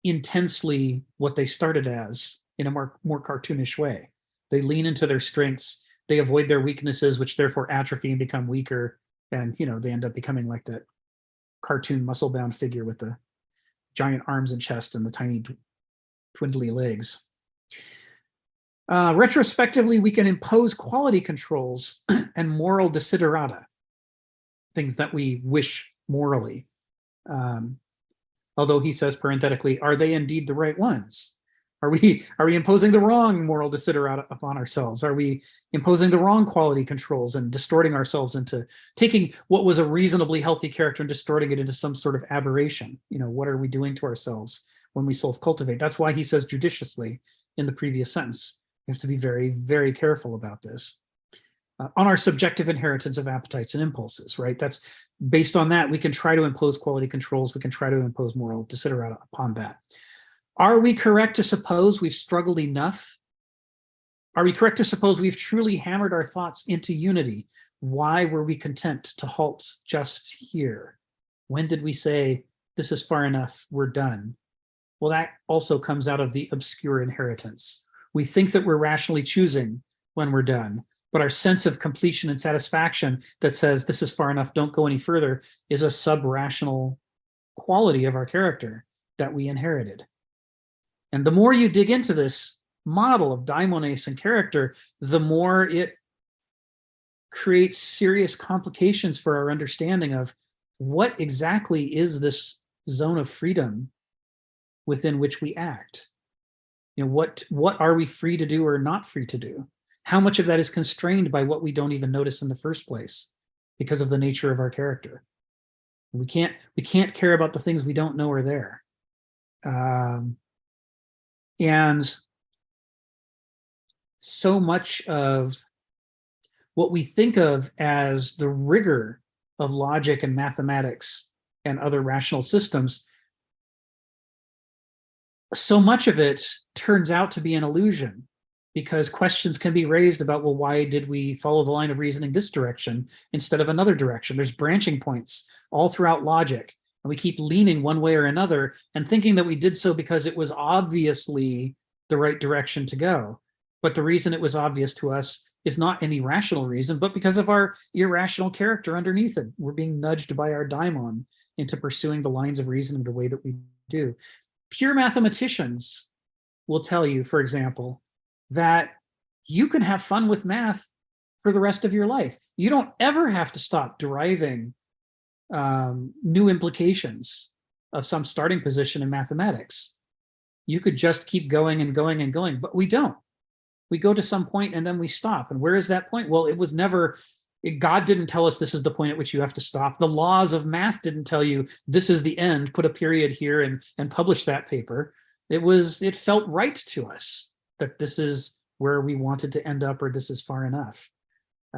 intensely what they started as in a more cartoonish way. They lean into their strengths. They avoid their weaknesses, which therefore atrophy and become weaker. And, they end up becoming like that cartoon muscle-bound figure with the giant arms and chest and the tiny twindly legs. Retrospectively, we can impose quality controls and moral desiderata, things that we wish morally. Although he says parenthetically, are they indeed the right ones? Are we imposing the wrong moral desiderata upon ourselves? Are we imposing the wrong quality controls and distorting ourselves into taking what was a reasonably healthy character and distorting it into some sort of aberration? What are we doing to ourselves when we self-cultivate? That's why he says judiciously in the previous sentence. We have to be very, very careful about this. On our subjective inheritance of appetites and impulses, right? That's based on that, we can try to impose quality controls. We can try to impose moral desiderata upon that. Are we correct to suppose we've struggled enough? Are we correct to suppose we've truly hammered our thoughts into unity? Why were we content to halt just here? When did we say, this is far enough, we're done? Well, that also comes out of the obscure inheritance. We think that we're rationally choosing when we're done, but our sense of completion and satisfaction that says this is far enough, don't go any further, is a sub-rational quality of our character that we inherited. And the more you dig into this model of daimones and character, the more it creates serious complications for our understanding of what exactly is this zone of freedom within which we act. What are we free to do or not free to do? How much of that is constrained by what we don't even notice in the first place because of the nature of our character? We can't care about the things we don't know are there. And so much of what we think of as the rigor of logic and mathematics and other rational systems, so much of it turns out to be an illusion, because questions can be raised about, well, why did we follow the line of reasoning this direction instead of another direction? There's branching points all throughout logic, and we keep leaning one way or another and thinking that we did so because it was obviously the right direction to go. But the reason it was obvious to us is not any rational reason, but because of our irrational character underneath it. We're being nudged by our daimon into pursuing the lines of reasoning the way that we do. Pure mathematicians will tell you, for example, that you can have fun with math for the rest of your life. You don't ever have to stop deriving new implications of some starting position in mathematics. You could just keep going and going and going, but we don't. We go to some point and then we stop. And where is that point? Well, it was never, God didn't tell us this is the point at which you have to stop. The laws of math didn't tell you this is the end, put a period here and publish that paper. It felt right to us that this is where we wanted to end up, or this is far enough.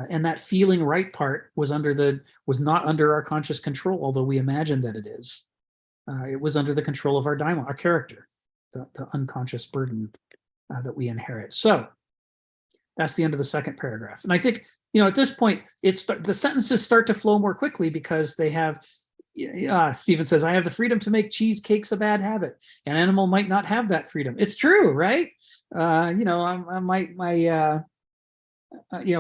And that feeling right part was not under our conscious control, although we imagined that it is. It was under the control of our daimon, our character, the unconscious burden that we inherit. So that's the end of the second paragraph. And I think, at this point, the sentences start to flow more quickly because they have, Stephen says, I have the freedom to make cheesecakes a bad habit. An animal might not have that freedom. It's true, right?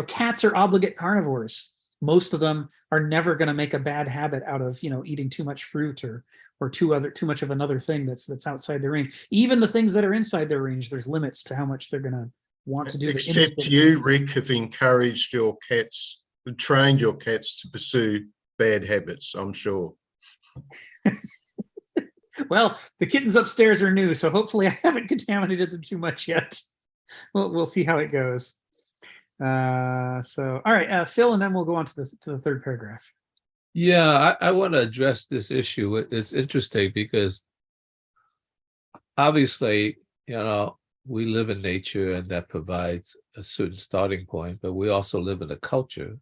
Cats are obligate carnivores. Most of them are never going to make a bad habit out of, eating too much fruit or too much of another thing that's outside their range. Even the things that are inside their range, there's limits to how much they're going to want to do. Except you, Rick, have encouraged your cats, trained your cats to pursue bad habits, I'm sure. Well, the kittens upstairs are new, so hopefully I haven't contaminated them too much yet. We'll see how it goes. All right, Phil, and then we'll go on to the third paragraph. Yeah, I want to address this issue. It's interesting because obviously, we live in nature and that provides a certain starting point, but we also live in a culture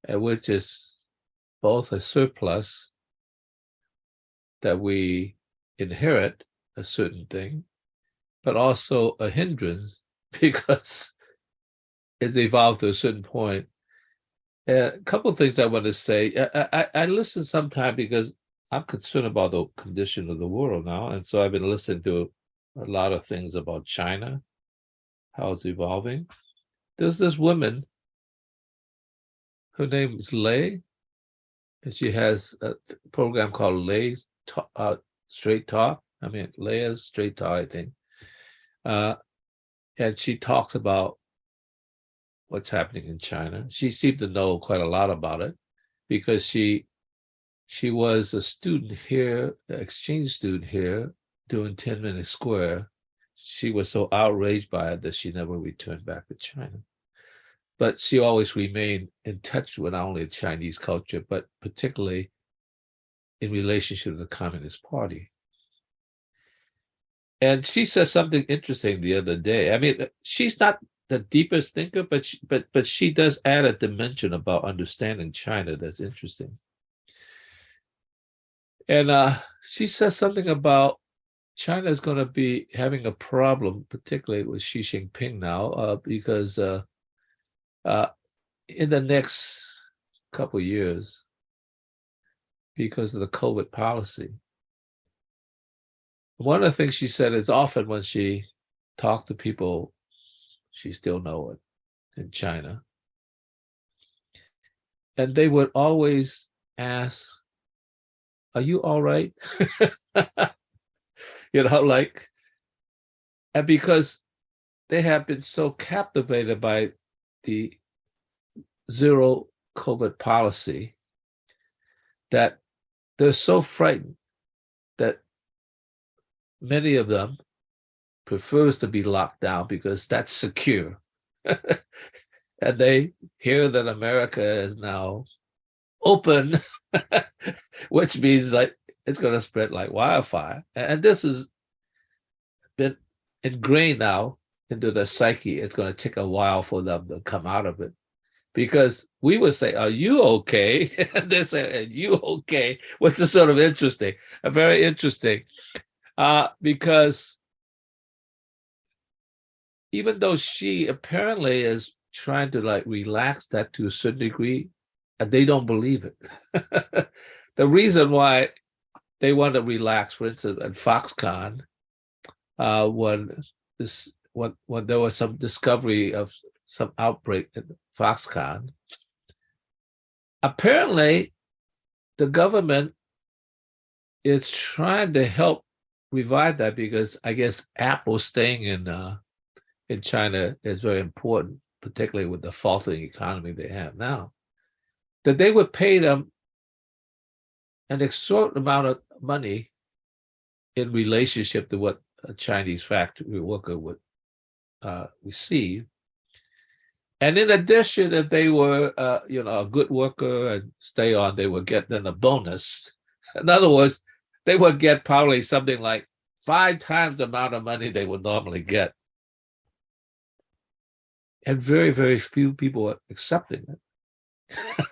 which is both a surplus that we inherit a certain thing, but also a hindrance because it's evolved to a certain point. A couple of things I want to say. I listen sometimes because I'm concerned about the condition of the world now. And so I've been listening to a lot of things about China, how it's evolving. There's this woman, her name is Lei, and she has a program called Lei's Straight Talk. Leia's Straight Talk, I think. And she talks about what's happening in China. She seemed to know quite a lot about it because she was a student here, an exchange student here during Tiananmen Square. She was so outraged by it that she never returned back to China. But she always remained in touch with not only the Chinese culture, but particularly in relationship to the Communist Party. And she said something interesting the other day. She's not the deepest thinker, but she does add a dimension about understanding China that's interesting. And she says something about China is going to be having a problem, particularly with Xi Jinping now, because in the next couple of years, because of the COVID policy. One of the things she said is often when she talked to people, she still know it in China. And they would always ask, are you all right? And because they have been so captivated by the zero COVID policy that they're so frightened that many of them prefers to be locked down because that's secure. And they hear that America is now open, which means like it's going to spread like wildfire. And this has been ingrained now into their psyche. It's going to take a while for them to come out of it. because we would say, "Are you okay?" And they say, "Are you okay?" Which is sort of interesting, very interesting, because even though she apparently is trying to like relax that to a certain degree, and they don't believe it. The reason why they want to relax, for instance, at Foxconn, when there was some discovery of some outbreak at Foxconn, apparently the government is trying to help revive that, because I guess Apple staying in China is very important, particularly with the faltering economy they have now, that they would pay them an exorbitant amount of money in relationship to what a Chinese factory worker would receive. And in addition, if they were, a good worker and stay on, they would get then a bonus. In other words, they would get probably something like 5 times the amount of money they would normally get. And very, very few people are accepting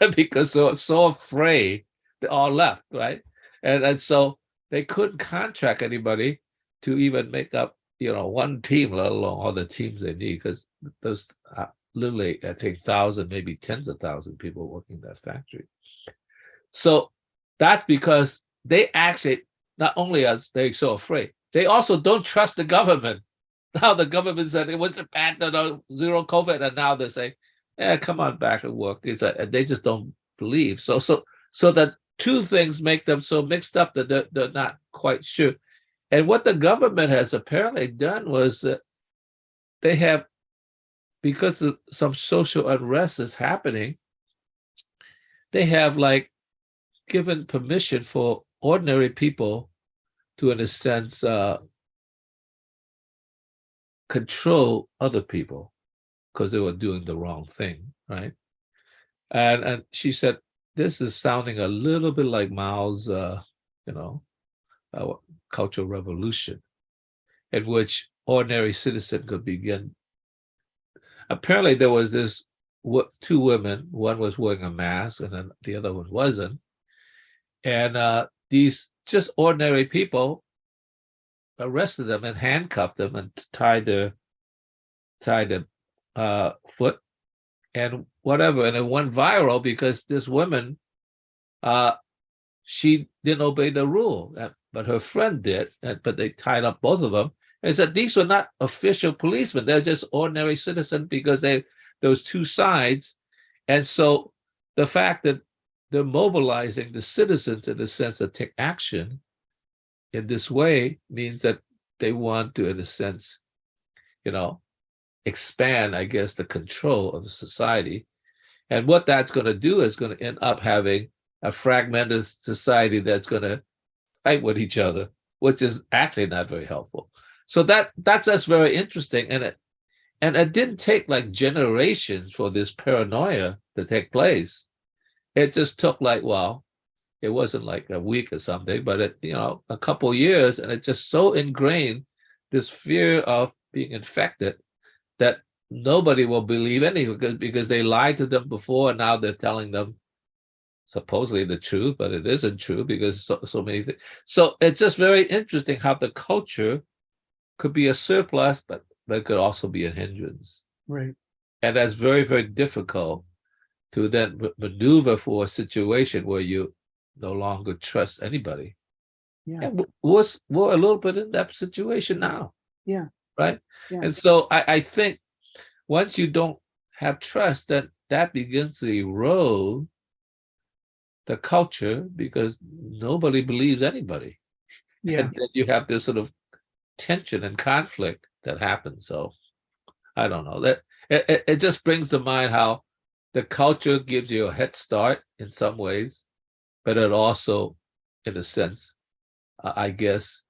it because they're so afraid. They all left, right? And so they couldn't contract anybody to even make up, one team, let alone all the teams they need, because those literally, I think, 1,000, maybe tens of thousands people working in that factory. So that's because they actually, not only are they so afraid, they also don't trust the government. Now the government said it wasn't bad, zero COVID, and now they're saying, "Yeah, come on back and work." They just don't believe. So that two things make them so mixed up that they're not quite sure. And what the government has apparently done was that they have, because of some social unrest is happening, they have like given permission for ordinary people to, in a sense, control other people because they were doing the wrong thing, right? And she said, this is sounding a little bit like Mao's, Cultural Revolution, in which ordinary citizen could begin. Apparently, there was this 2 women. One was wearing a mask, and then the other one wasn't. And these just ordinary people arrested them and handcuffed them and tied their foot and whatever. And it went viral because this woman, she didn't obey the rule, but her friend did. But they tied up both of them and said these were not official policemen; they're just ordinary citizens, because there was 2 sides. And so the fact that they're mobilizing the citizens in a sense to take action in this way means that they want to, in a sense, expand, I guess, the control of the society. And what that's going to do is going to end up having a fragmented society that's going to fight with each other, which is actually not very helpful. So that's very interesting. And it didn't take like generations for this paranoia to take place. It just took it wasn't like a week or something, but a couple of years, and it's just so ingrained, this fear of being infected, that nobody will believe anything because they lied to them before, and now they're telling them supposedly the truth, but it isn't true because so many things. So it's just very interesting how the culture could be a surplus, but it could also be a hindrance. Right. And that's very, very difficult to then maneuver for a situation where you no longer trust anybody. Yeah. And we're a little bit in that situation now. Yeah. Right. Yeah. And so I think once you don't have trust, that begins to erode the culture, because nobody believes anybody. Yeah. And then you have this sort of tension and conflict that happens. So I don't know, that it just brings to mind how the culture gives you a head start in some ways, but it also, in a sense, I guess,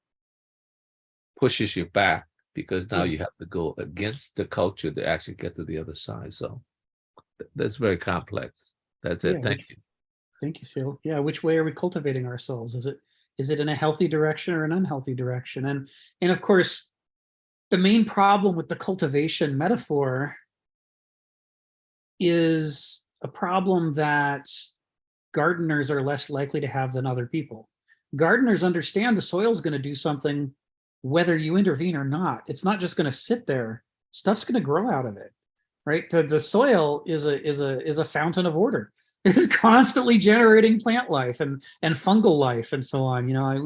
pushes you back, because now you have to go against the culture to actually get to the other side. So that's very complex. That's it. Thank you. Thank you, Phil. Yeah, which way are we cultivating ourselves? Is it in a healthy direction or an unhealthy direction? And of course, the main problem with the cultivation metaphor is a problem that gardeners are less likely to have than other people. Gardeners understand the soil is going to do something whether you intervene or not. It's not just going to sit there. Stuff's going to grow out of it, right? The soil is a fountain of order. It's constantly generating plant life and fungal life and so on. You know,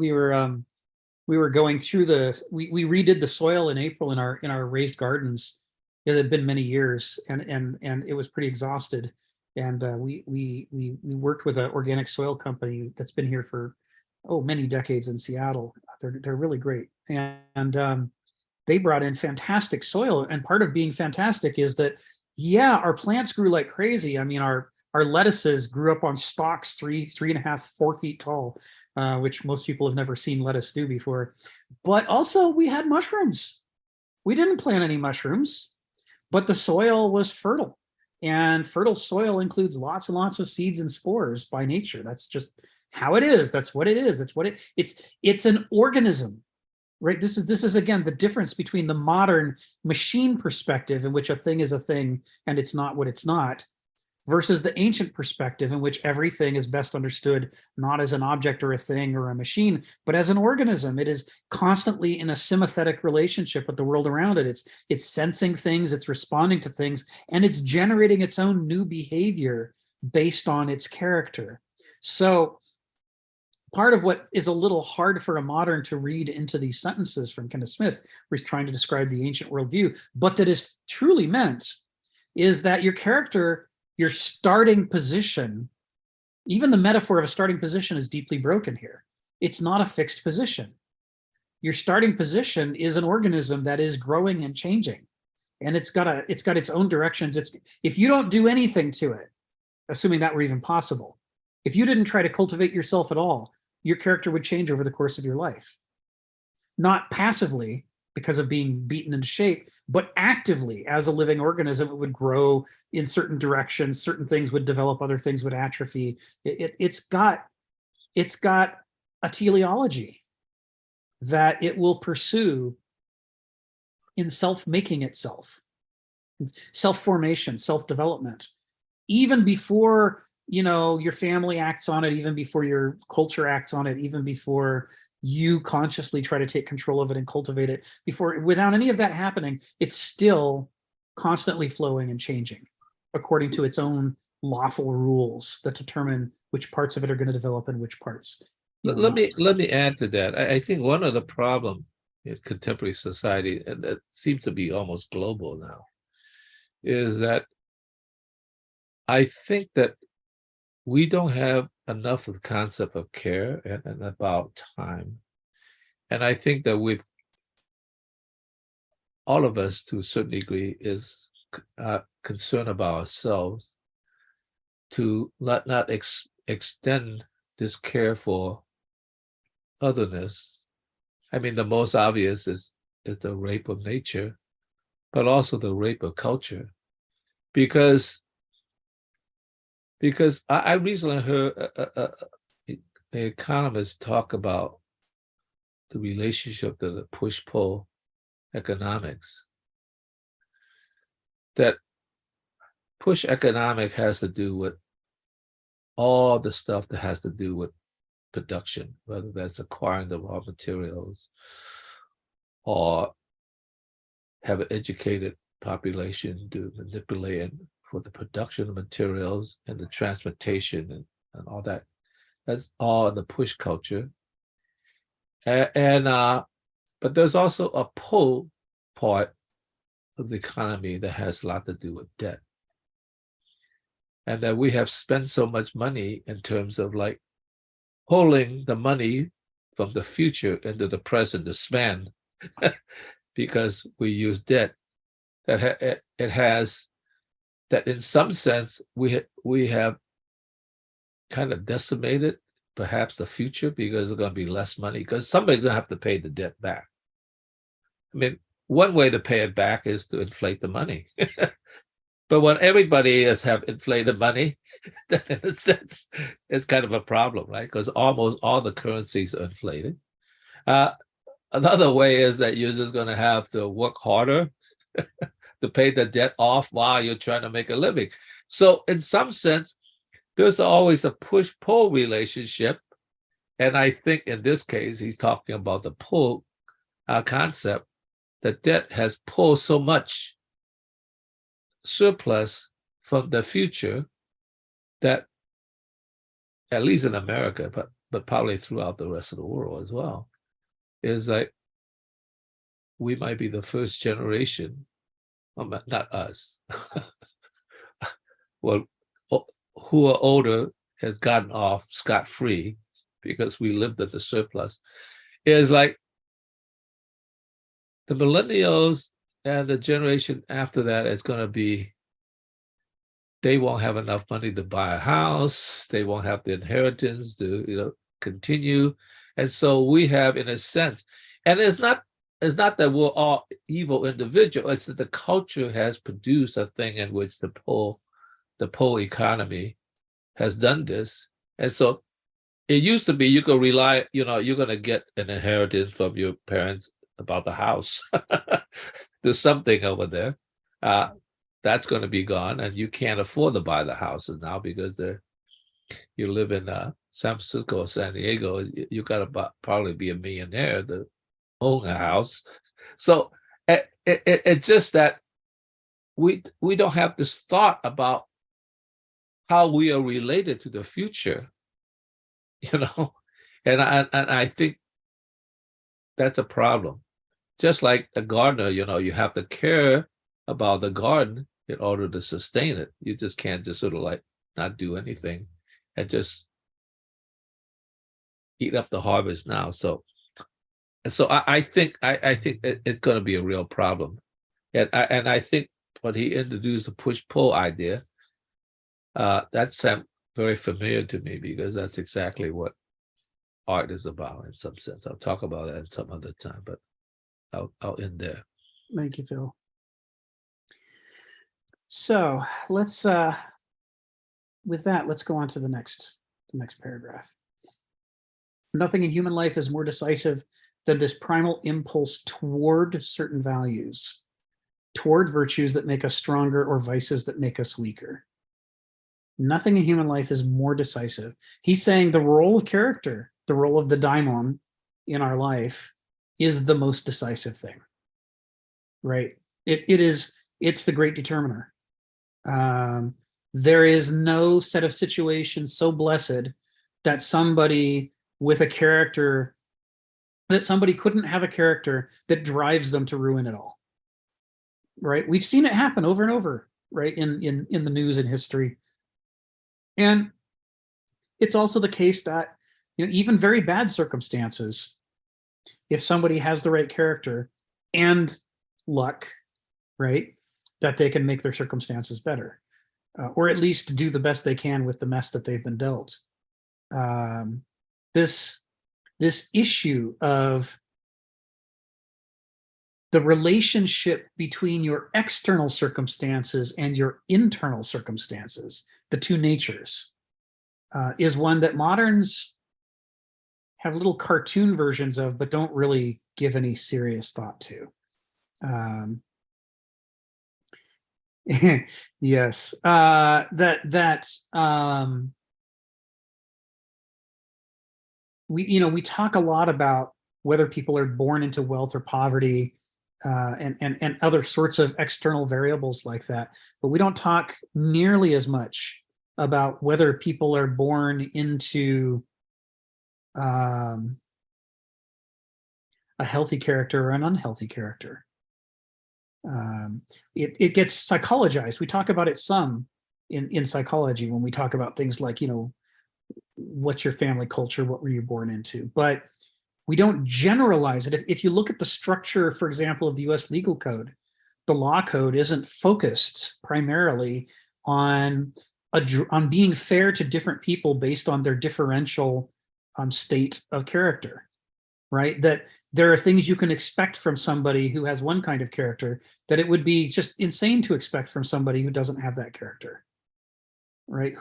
we were going through we redid the soil in April in our raised gardens. It had been many years, and it was pretty exhausted. And we worked with an organic soil company that's been here for many decades in Seattle. They're really great, and they brought in fantastic soil. And part of being fantastic is that, yeah, our plants grew like crazy. I mean, our lettuces grew up on stalks 3.5, 4 feet tall, which most people have never seen lettuce do before. But also we had mushrooms. We didn't plant any mushrooms, but the soil was fertile. And fertile soil includes lots and lots of seeds and spores by nature. That's just how it is. That's what it is. That's what it's an organism, right? This is again the difference between the modern machine perspective, in which a thing is a thing and it's not what it's not, versus the ancient perspective, in which everything is best understood not as an object or a thing or a machine, but as an organism. It is constantly in a sympathetic relationship with the world around it. It's sensing things, it's responding to things, and it's generating its own new behavior based on its character. So part of what is a little hard for a modern to read into these sentences from Kenneth Smith, where he's trying to describe the ancient worldview, but that is truly meant, is that your character, your starting position, even the metaphor of a starting position is deeply broken here. It's not a fixed position. Your starting position is an organism that is growing and changing, and it's got its own directions. If you don't do anything to it, assuming that were even possible, if you didn't try to cultivate yourself at all, your character would change over the course of your life. Not passively, because of being beaten into shape, but actively as a living organism. It would grow in certain directions, certain things would develop, other things would atrophy. It's got a teleology that it will pursue in self-making itself, self-formation, self-development, even before your family acts on it, even before your culture acts on it, even before you consciously try to take control of it and cultivate it. Without any of that happening, it's still constantly flowing and changing according to its own lawful rules that determine which parts of it are going to develop and which parts. Let me add to that. I think one of the problems in contemporary society, and that seems to be almost global now, is that I think that we don't have enough of the concept of care and about time. And I think that all of us, to a certain degree, is concerned about ourselves to not extend this care for otherness. I mean, the most obvious is the rape of nature, but also the rape of culture. Because I recently heard an economist talk about the relationship to the push-pull economics. That push economic has to do with all the stuff that has to do with production, whether that's acquiring the raw materials or have an educated population to manipulate it for the production of materials and the transportation and all that. That's all in the push culture. But there's also a pull part of the economy that has a lot to do with debt. And that we have spent so much money in terms of like pulling the money from the future into the present to spend because we use debt. That it has that in some sense we have kind of decimated perhaps the future because there's going to be less money because somebody's going to have to pay the debt back. I mean, one way to pay it back is to inflate the money. But when everybody has have inflated money, then in a sense, it's kind of a problem, right? Because almost all the currencies are inflated. Another way is that you're just going to have to work harder to pay the debt off while you're trying to make a living. So in some sense, there's always a push-pull relationship. And I think in this case, he's talking about the pull concept, that debt has pulled so much surplus from the future that, at least in America, but probably throughout the rest of the world as well, is like we might be the first generation, well, not us, well, who are older has gotten off scot-free because we lived at the surplus. Is like the millennials and the generation after that is going to be, they won't have enough money to buy a house. They won't have the inheritance to, continue. And so we have, in a sense, and it's not that we're all evil individuals. It's that the culture has produced a thing in which the pull economy has done this. And so it used to be you could rely, you're going to get an inheritance from your parents about the house. There's something over there. That's going to be gone, and you can't afford to buy the houses now because you live in San Francisco or San Diego. You got to probably be a millionaire to own a house. So it's just that we don't have this thought about how we are related to the future, and I think that's a problem. Just like a gardener, you have to care about the garden in order to sustain it. You just can't just sort of like not do anything and just eat up the harvest now. So I think it's going to be a real problem, and I think when he introduced the push-pull idea, that sounds very familiar to me because that's exactly what art is about in some sense. I'll talk about that at some other time, but I'll end there. Thank you, Phil. So let's, with that, let's go on to the next paragraph. Nothing in human life is more decisive than this primal impulse toward certain values, toward virtues that make us stronger or vices that make us weaker. Nothing in human life is more decisive. He's saying the role of character, the role of the daimon in our life is the most decisive thing, right? It's the great determiner. There is no set of situations so blessed that somebody with a character, that somebody couldn't have a character that drives them to ruin it all, right? We've seen it happen over and over, right, in the news and history. And it's also the case that, even very bad circumstances, if somebody has the right character and luck, right, that they can make their circumstances better, or at least do the best they can with the mess that they've been dealt. This issue of the relationship between your external circumstances and your internal circumstances, the two natures, is one that moderns have little cartoon versions of, but don't really give any serious thought to. Yes, we talk a lot about whether people are born into wealth or poverty, and other sorts of external variables like that, but we don't talk nearly as much about whether people are born into a healthy character or an unhealthy character. It gets psychologized. We talk about it some in psychology when we talk about things like, what's your family culture, what were you born into, but we don't generalize it. If you look at the structure, for example, of the US legal code, the law code isn't focused primarily on being fair to different people based on their differential state of character, right? That there are things you can expect from somebody who has one kind of character that it would be just insane to expect from somebody who doesn't have that character, right?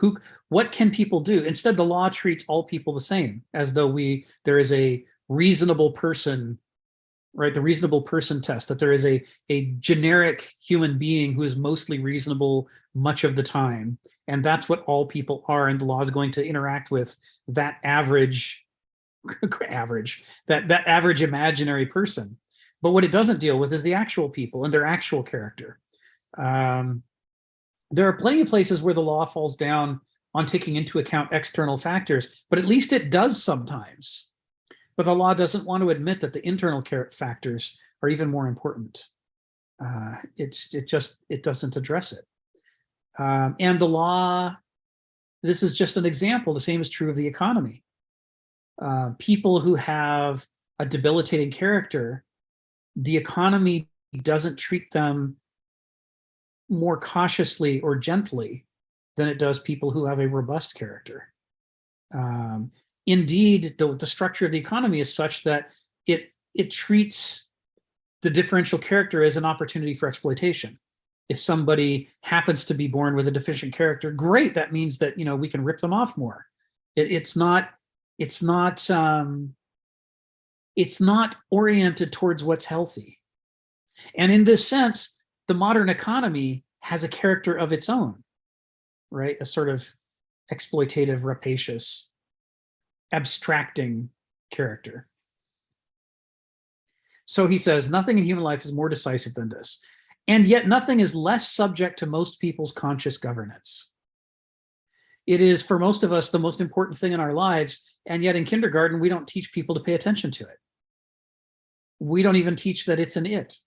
What can people do? Instead, the law treats all people the same, as though there is a reasonable person right? The reasonable person test, that there is a generic human being who is mostly reasonable much of the time. And that's what all people are. And the law is going to interact with that average that average imaginary person. But what it doesn't deal with is the actual people and their actual character. There are plenty of places where the law falls down on taking into account external factors, but at least it does sometimes. But the law doesn't want to admit that the internal factors are even more important. It doesn't address it. And the law, this is just an example. The same is true of the economy. People who have a debilitating character, the economy doesn't treat them more cautiously or gently than it does people who have a robust character. Indeed, the structure of the economy is such that it treats the differential character as an opportunity for exploitation. If somebody happens to be born with a deficient character, great, that means that, you know, we can rip them off more. It's not oriented towards what's healthy. And in this sense, the modern economy has a character of its own, right? A sort of exploitative, rapacious, abstracting character. So he says, nothing in human life is more decisive than this. And yet nothing is less subject to most people's conscious governance. It is, for most of us, the most important thing in our lives. And yet in kindergarten, we don't teach people to pay attention to it. We don't even teach that it's an it.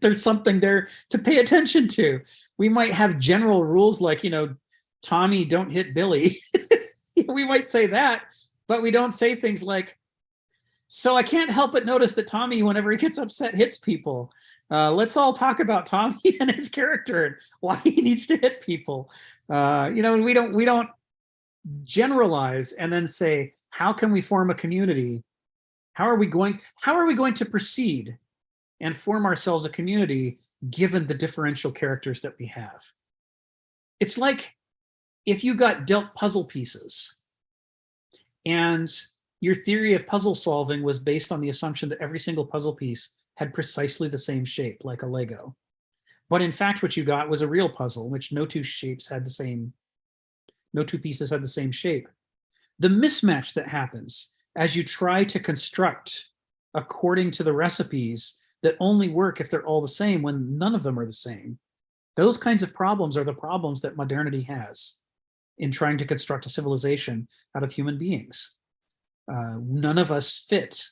There's something there to pay attention to. We might have general rules like, you know, Tommy, don't hit Billy. We might say that, but we don't say things like, so I can't help but notice that Tommy, whenever he gets upset, hits people. Let's all talk about Tommy and his character and why he needs to hit people. You know, we don't generalize and then say, how can we form a community? How are we going to proceed and form ourselves a community given the differential characters that we have? It's like if you got dealt puzzle pieces and your theory of puzzle solving was based on the assumption that every single puzzle piece had precisely the same shape, like a Lego. But in fact, what you got was a real puzzle in which no two pieces had the same shape. The mismatch that happens as you try to construct according to the recipes that only work if they're all the same when none of them are the same. Those kinds of problems are the problems that modernity has in trying to construct a civilization out of human beings. None of us fit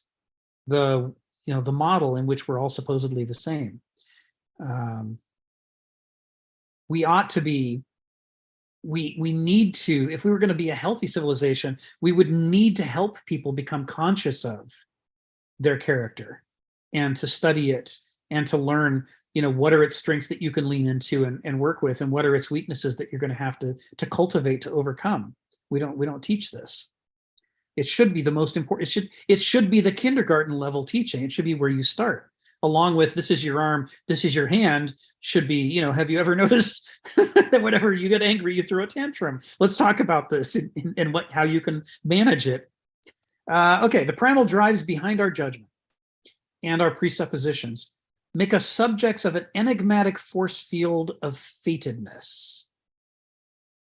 the model in which we're all supposedly the same. We ought to be, we need to, if we were going to be a healthy civilization, we would need to help people become conscious of their character and to study it and to learn, you know, what are its strengths that you can lean into and work with, and what are its weaknesses that you're going to have to cultivate to overcome. We don't teach this. It should be the most important. It should be the kindergarten level teaching. It should be where you start, along with this is your arm, this is your hand. Should be, you know, have you ever noticed that whenever you get angry, you throw a tantrum? Let's talk about this and how you can manage it. Okay, the primal drives behind our judgment and our presuppositions make us subjects of an enigmatic force field of fatedness.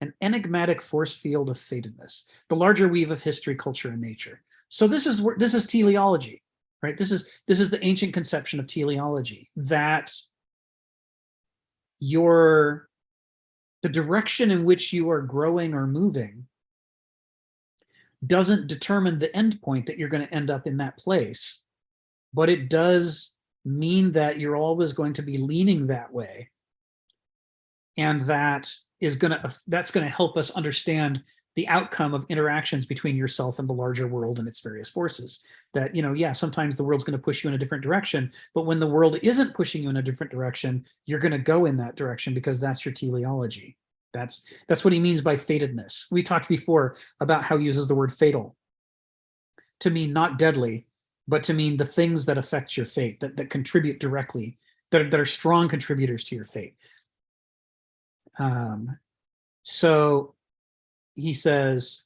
An enigmatic force field of fatedness, the larger weave of history, culture, and nature. So this is teleology, right? This is the ancient conception of teleology, that the direction in which you are growing or moving doesn't determine the end point that you're going to end up in that place, but it does mean that you're always going to be leaning that way, and that's going to help us understand the outcome of interactions between yourself and the larger world and its various forces. That, you know, yeah, sometimes the world's going to push you in a different direction, but when the world isn't pushing you in a different direction, you're going to go in that direction because that's your teleology. That's what he means by fatedness. We talked before about how he uses the word fatal to mean not deadly, but to mean the things that affect your fate, that contribute directly, that are strong contributors to your fate. So he says,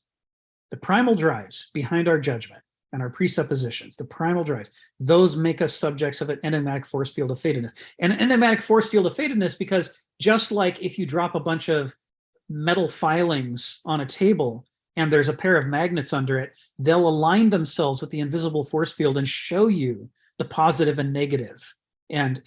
the primal drives behind our judgment and our presuppositions, the primal drives, those make us subjects of an enigmatic force field of fatedness. And an enigmatic force field of fatedness, because just like if you drop a bunch of metal filings on a table and there's a pair of magnets under it, they'll align themselves with the invisible force field and show you the positive and negative, and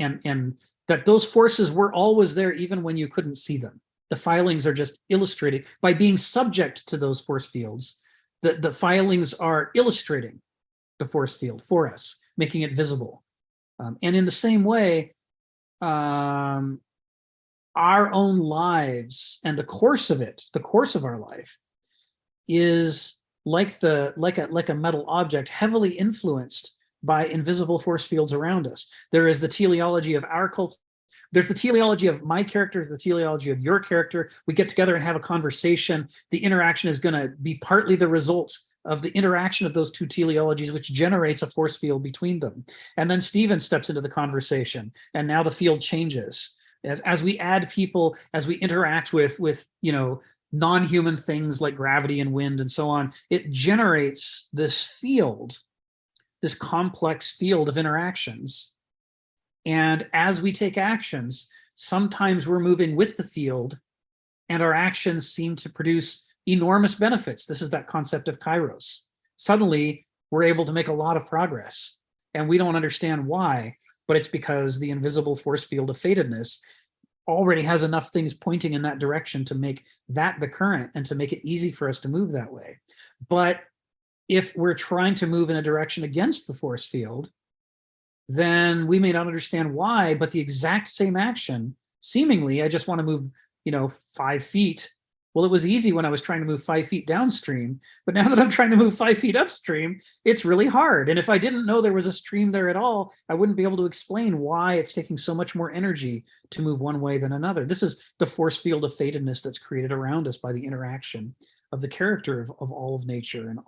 that those forces were always there even when you couldn't see them. The filings are just illustrated by being subject to those force fields. The filings are illustrating the force field for us, making it visible. And in the same way, our own lives and the course of it, the course of our life, is like a metal object heavily influenced by invisible force fields around us. There is the teleology of our culture. There's the teleology of my character, the teleology of your character. We get together and have a conversation. The interaction is going to be partly the result of the interaction of those two teleologies, which generates a force field between them. And then Stephen steps into the conversation, and now the field changes. As we add people, as we interact with non-human things like gravity and wind and so on, it generates this field, this complex field of interactions. And as we take actions, sometimes we're moving with the field, and our actions seem to produce enormous benefits. This is that concept of kairos. Suddenly, we're able to make a lot of progress, and we don't understand why, but it's because the invisible force field of fatedness already has enough things pointing in that direction to make that the current and to make it easy for us to move that way. But if we're trying to move in a direction against the force field, then we may not understand why, but the exact same action, seemingly, I just want to move, 5 feet. Well, it was easy when I was trying to move 5 feet downstream, but now that I'm trying to move 5 feet upstream, it's really hard. And if I didn't know there was a stream there at all, I wouldn't be able to explain why it's taking so much more energy to move one way than another. This is the force field of fatedness that's created around us by the interaction of the character of all of nature and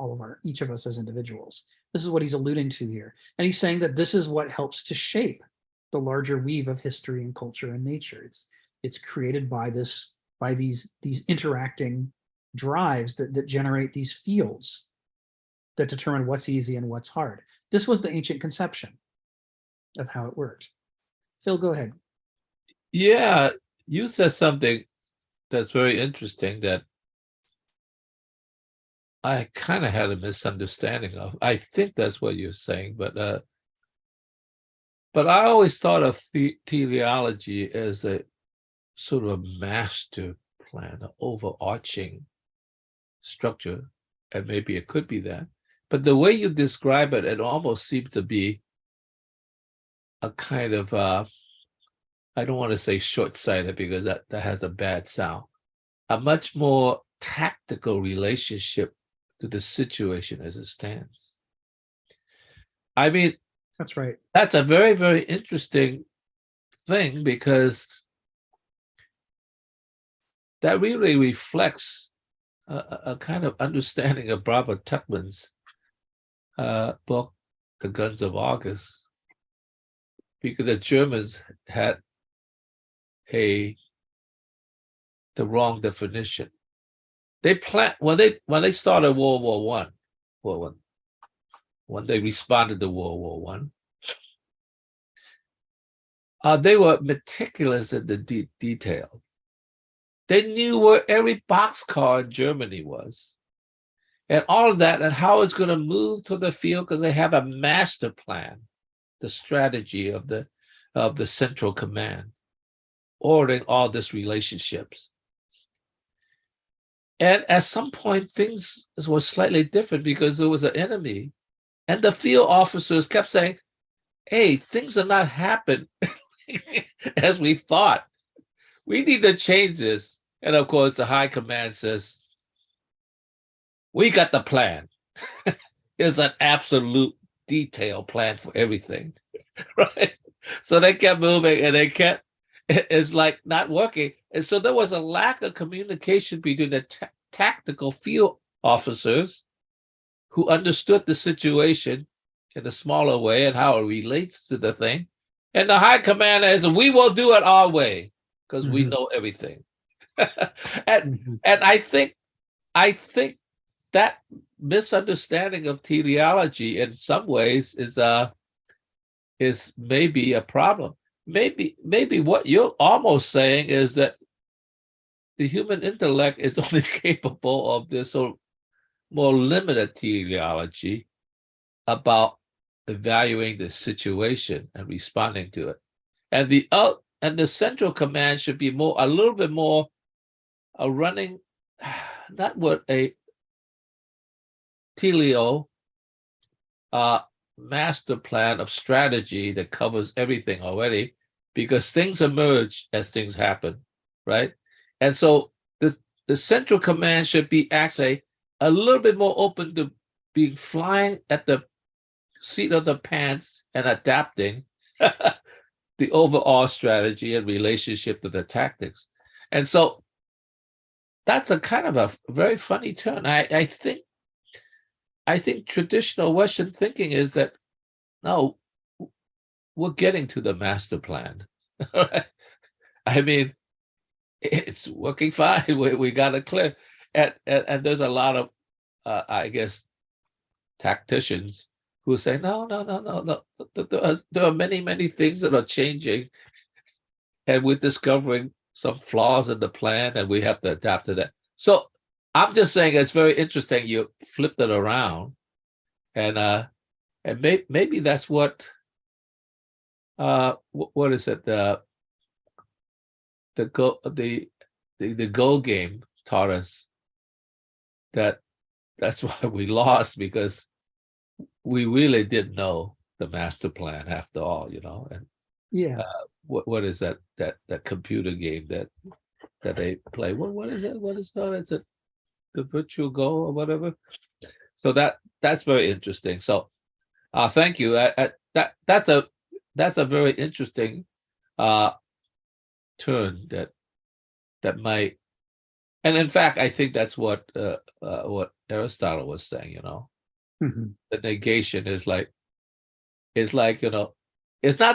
each of us as individuals. This is what he's alluding to here. And he's saying that this is what helps to shape the larger weave of history and culture and nature. It's created by these interacting drives that generate these fields that determine what's easy and what's hard. This was the ancient conception of how it worked. Phil, go ahead. Yeah, you said something that's very interesting that I kind of had a misunderstanding of. I think that's what you're saying, but I always thought of teleology as a sort of a master plan, an overarching structure, and maybe it could be that. But the way you describe it, it almost seemed to be a kind of, I don't want to say short-sighted because that has a bad sound, a much more tactical relationship to the situation as it stands. I mean, that's right. That's a very, very interesting thing, because that really reflects a kind of understanding of Barbara Tuchman's book, The Guns of August, because the Germans had the wrong definition. When they started World War I, when they responded to World War I, they were meticulous in the detail. They knew where every boxcar in Germany was, and all of that, and how it's going to move to the field, because they have a master plan, the strategy of the central command, ordering all these relationships. And at some point, things were slightly different because there was an enemy, and the field officers kept saying, "Hey, things are not happening as we thought. We need to change this." And of course, the high command says, "We got the plan." It's an absolute detailed plan for everything, right? So they kept moving, and it's like not working. And so there was a lack of communication between the tactical field officers who understood the situation in a smaller way and how it relates to the thing. And the high commander is, "We will do it our way because we know everything." And I think that misunderstanding of teleology in some ways is maybe a problem. Maybe what you're almost saying is that the human intellect is only capable of this sort of more limited teleology about evaluating the situation and responding to it. And the central command should be a little bit more a running, not what a teleo master plan of strategy that covers everything already, because things emerge as things happen, right? And so the central command should be actually a little bit more open to being flying at the seat of the pants and adapting the overall strategy and relationship to the tactics. And so that's a kind of a very funny turn. I think traditional Western thinking is that, no, we're getting to the master plan. I mean, it's working fine. We got it clear. And there's a lot of, I guess, tacticians who say, no. There are many things that are changing. And we're discovering some flaws in the plan, and we have to adapt to that. So I'm just saying it's very interesting you flipped it around. And maybe that's what is it? The Go game taught us that's why we lost, because we really didn't know the master plan after all, and Yeah. what is that computer game that they play? What is it? What is that? Is it the virtual Go or whatever? So that's very interesting. So thank you. That's a very interesting turn that might, and in fact I think that's what Aristotle was saying, Mhm. The negation is like it's not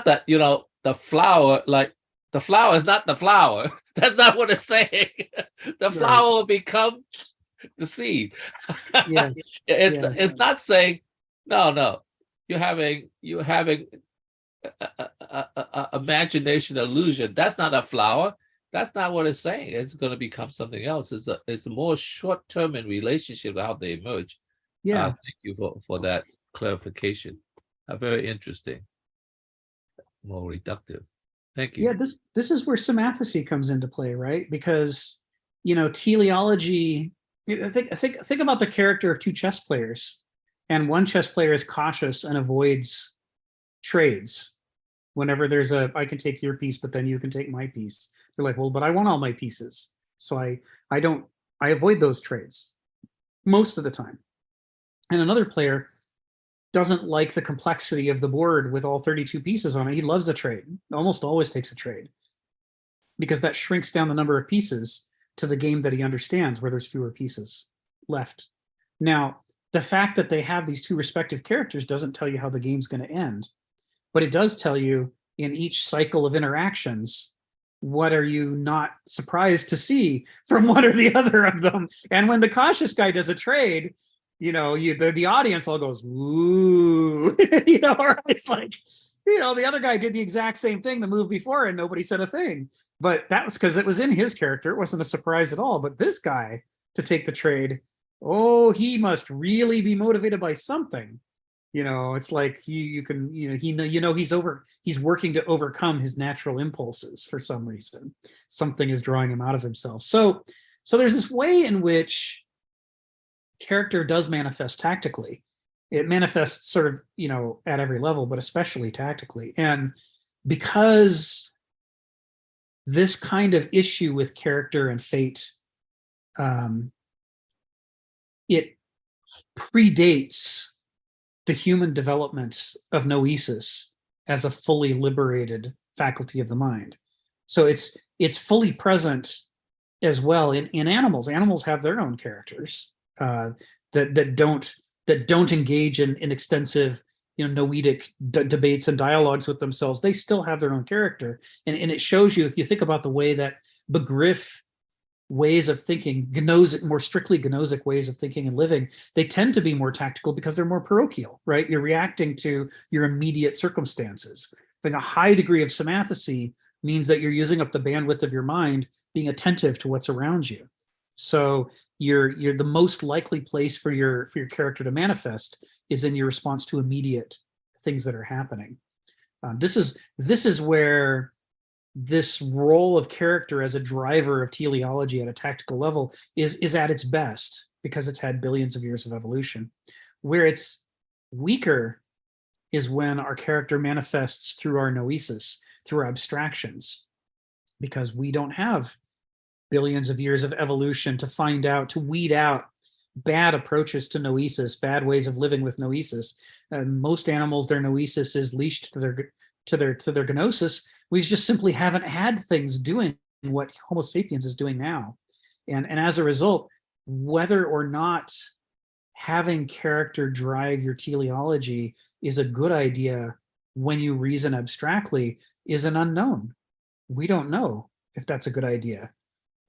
that the flower, like the flower is not the flower. That's not what it's saying. The flower will become the seed. Yes. It's not saying no. You're having a imagination illusion. That's not a flower. That's not what it's saying. It's going to become something else. It's a more short term in relationship to how they emerge. Yeah. Thank you for that clarification. Very interesting. More reductive. Thank you. Yeah, this is where semathecy comes into play, right? Because teleology. Think about the character of two chess players, and one chess player is cautious and avoids trades. Whenever there's I can take your piece, but then you can take my piece. They're like, well, but I want all my pieces, so I avoid those trades most of the time. And another player doesn't like the complexity of the board with all 32 pieces on it. He loves a trade, almost always takes a trade, because that shrinks down the number of pieces to the game that he understands, where there's fewer pieces left. Now, the fact that they have these two respective characters doesn't tell you how the game's going to end, but it does tell you in each cycle of interactions, what are you not surprised to see from one or the other of them? And when the cautious guy does a trade, the audience all goes, ooh, or it's like, the other guy did the exact same thing the move before and nobody said a thing. But that was because it was in his character. It wasn't a surprise at all. But this guy to take the trade, he must really be motivated by something. It's like he's working to overcome his natural impulses for some reason. Something is drawing him out of himself. So there's this way in which character does manifest tactically. It manifests sort of, at every level, but especially tactically. And because this kind of issue with character and fate, it predates the human development of noesis as a fully liberated faculty of the mind. So it's fully present as well in animals. Animals have their own characters that don't engage in extensive noetic debates and dialogues with themselves. They still have their own character, and it shows you, if you think about the way that Begriff ways of thinking, more strictly Gnosic ways of thinking and living, they tend to be more tactical because they're more parochial, right? You're reacting to your immediate circumstances. Having a high degree of symathecy means that you're using up the bandwidth of your mind, being attentive to what's around you. So you're the most likely place for your character to manifest is in your response to immediate things that are happening. This is where this role of character as a driver of teleology at a tactical level is at its best, because it's had billions of years of evolution. Where it's weaker is when our character manifests through our noesis, through our abstractions, because we don't have billions of years of evolution to weed out bad approaches to noesis, bad ways of living with noesis. Most animals, their noesis is leashed to their gnosis. We just simply haven't had things doing what Homo sapiens is doing now. And as a result, whether or not having character drive your teleology is a good idea when you reason abstractly is an unknown. We don't know if that's a good idea.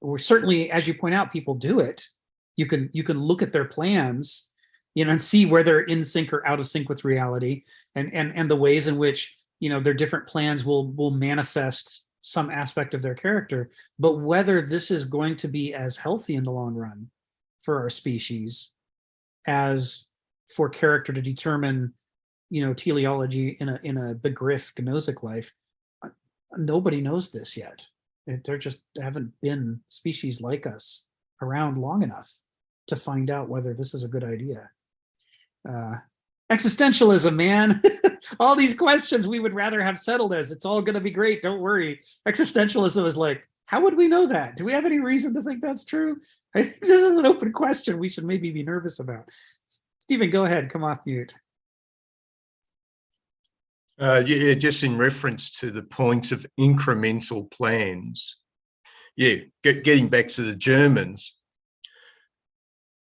Or certainly, as you point out, people do it. You can look at their plans, and see where they're in sync or out of sync with reality, and the ways in which their different plans will manifest some aspect of their character. But whether this is going to be as healthy in the long run for our species as for character to determine, teleology in a begriff gnosic life, nobody knows this yet. There just haven't been species like us around long enough to find out whether this is a good idea. Existentialism, man. All these questions we would rather have settled as it's all going to be great, don't worry. Existentialism is like, how would we know that? Do we have any reason to think that's true? I think this is an open question we should maybe be nervous about. Stephen, go ahead, come off mute. Yeah, just in reference to the point of incremental plans. Yeah, getting back to the Germans,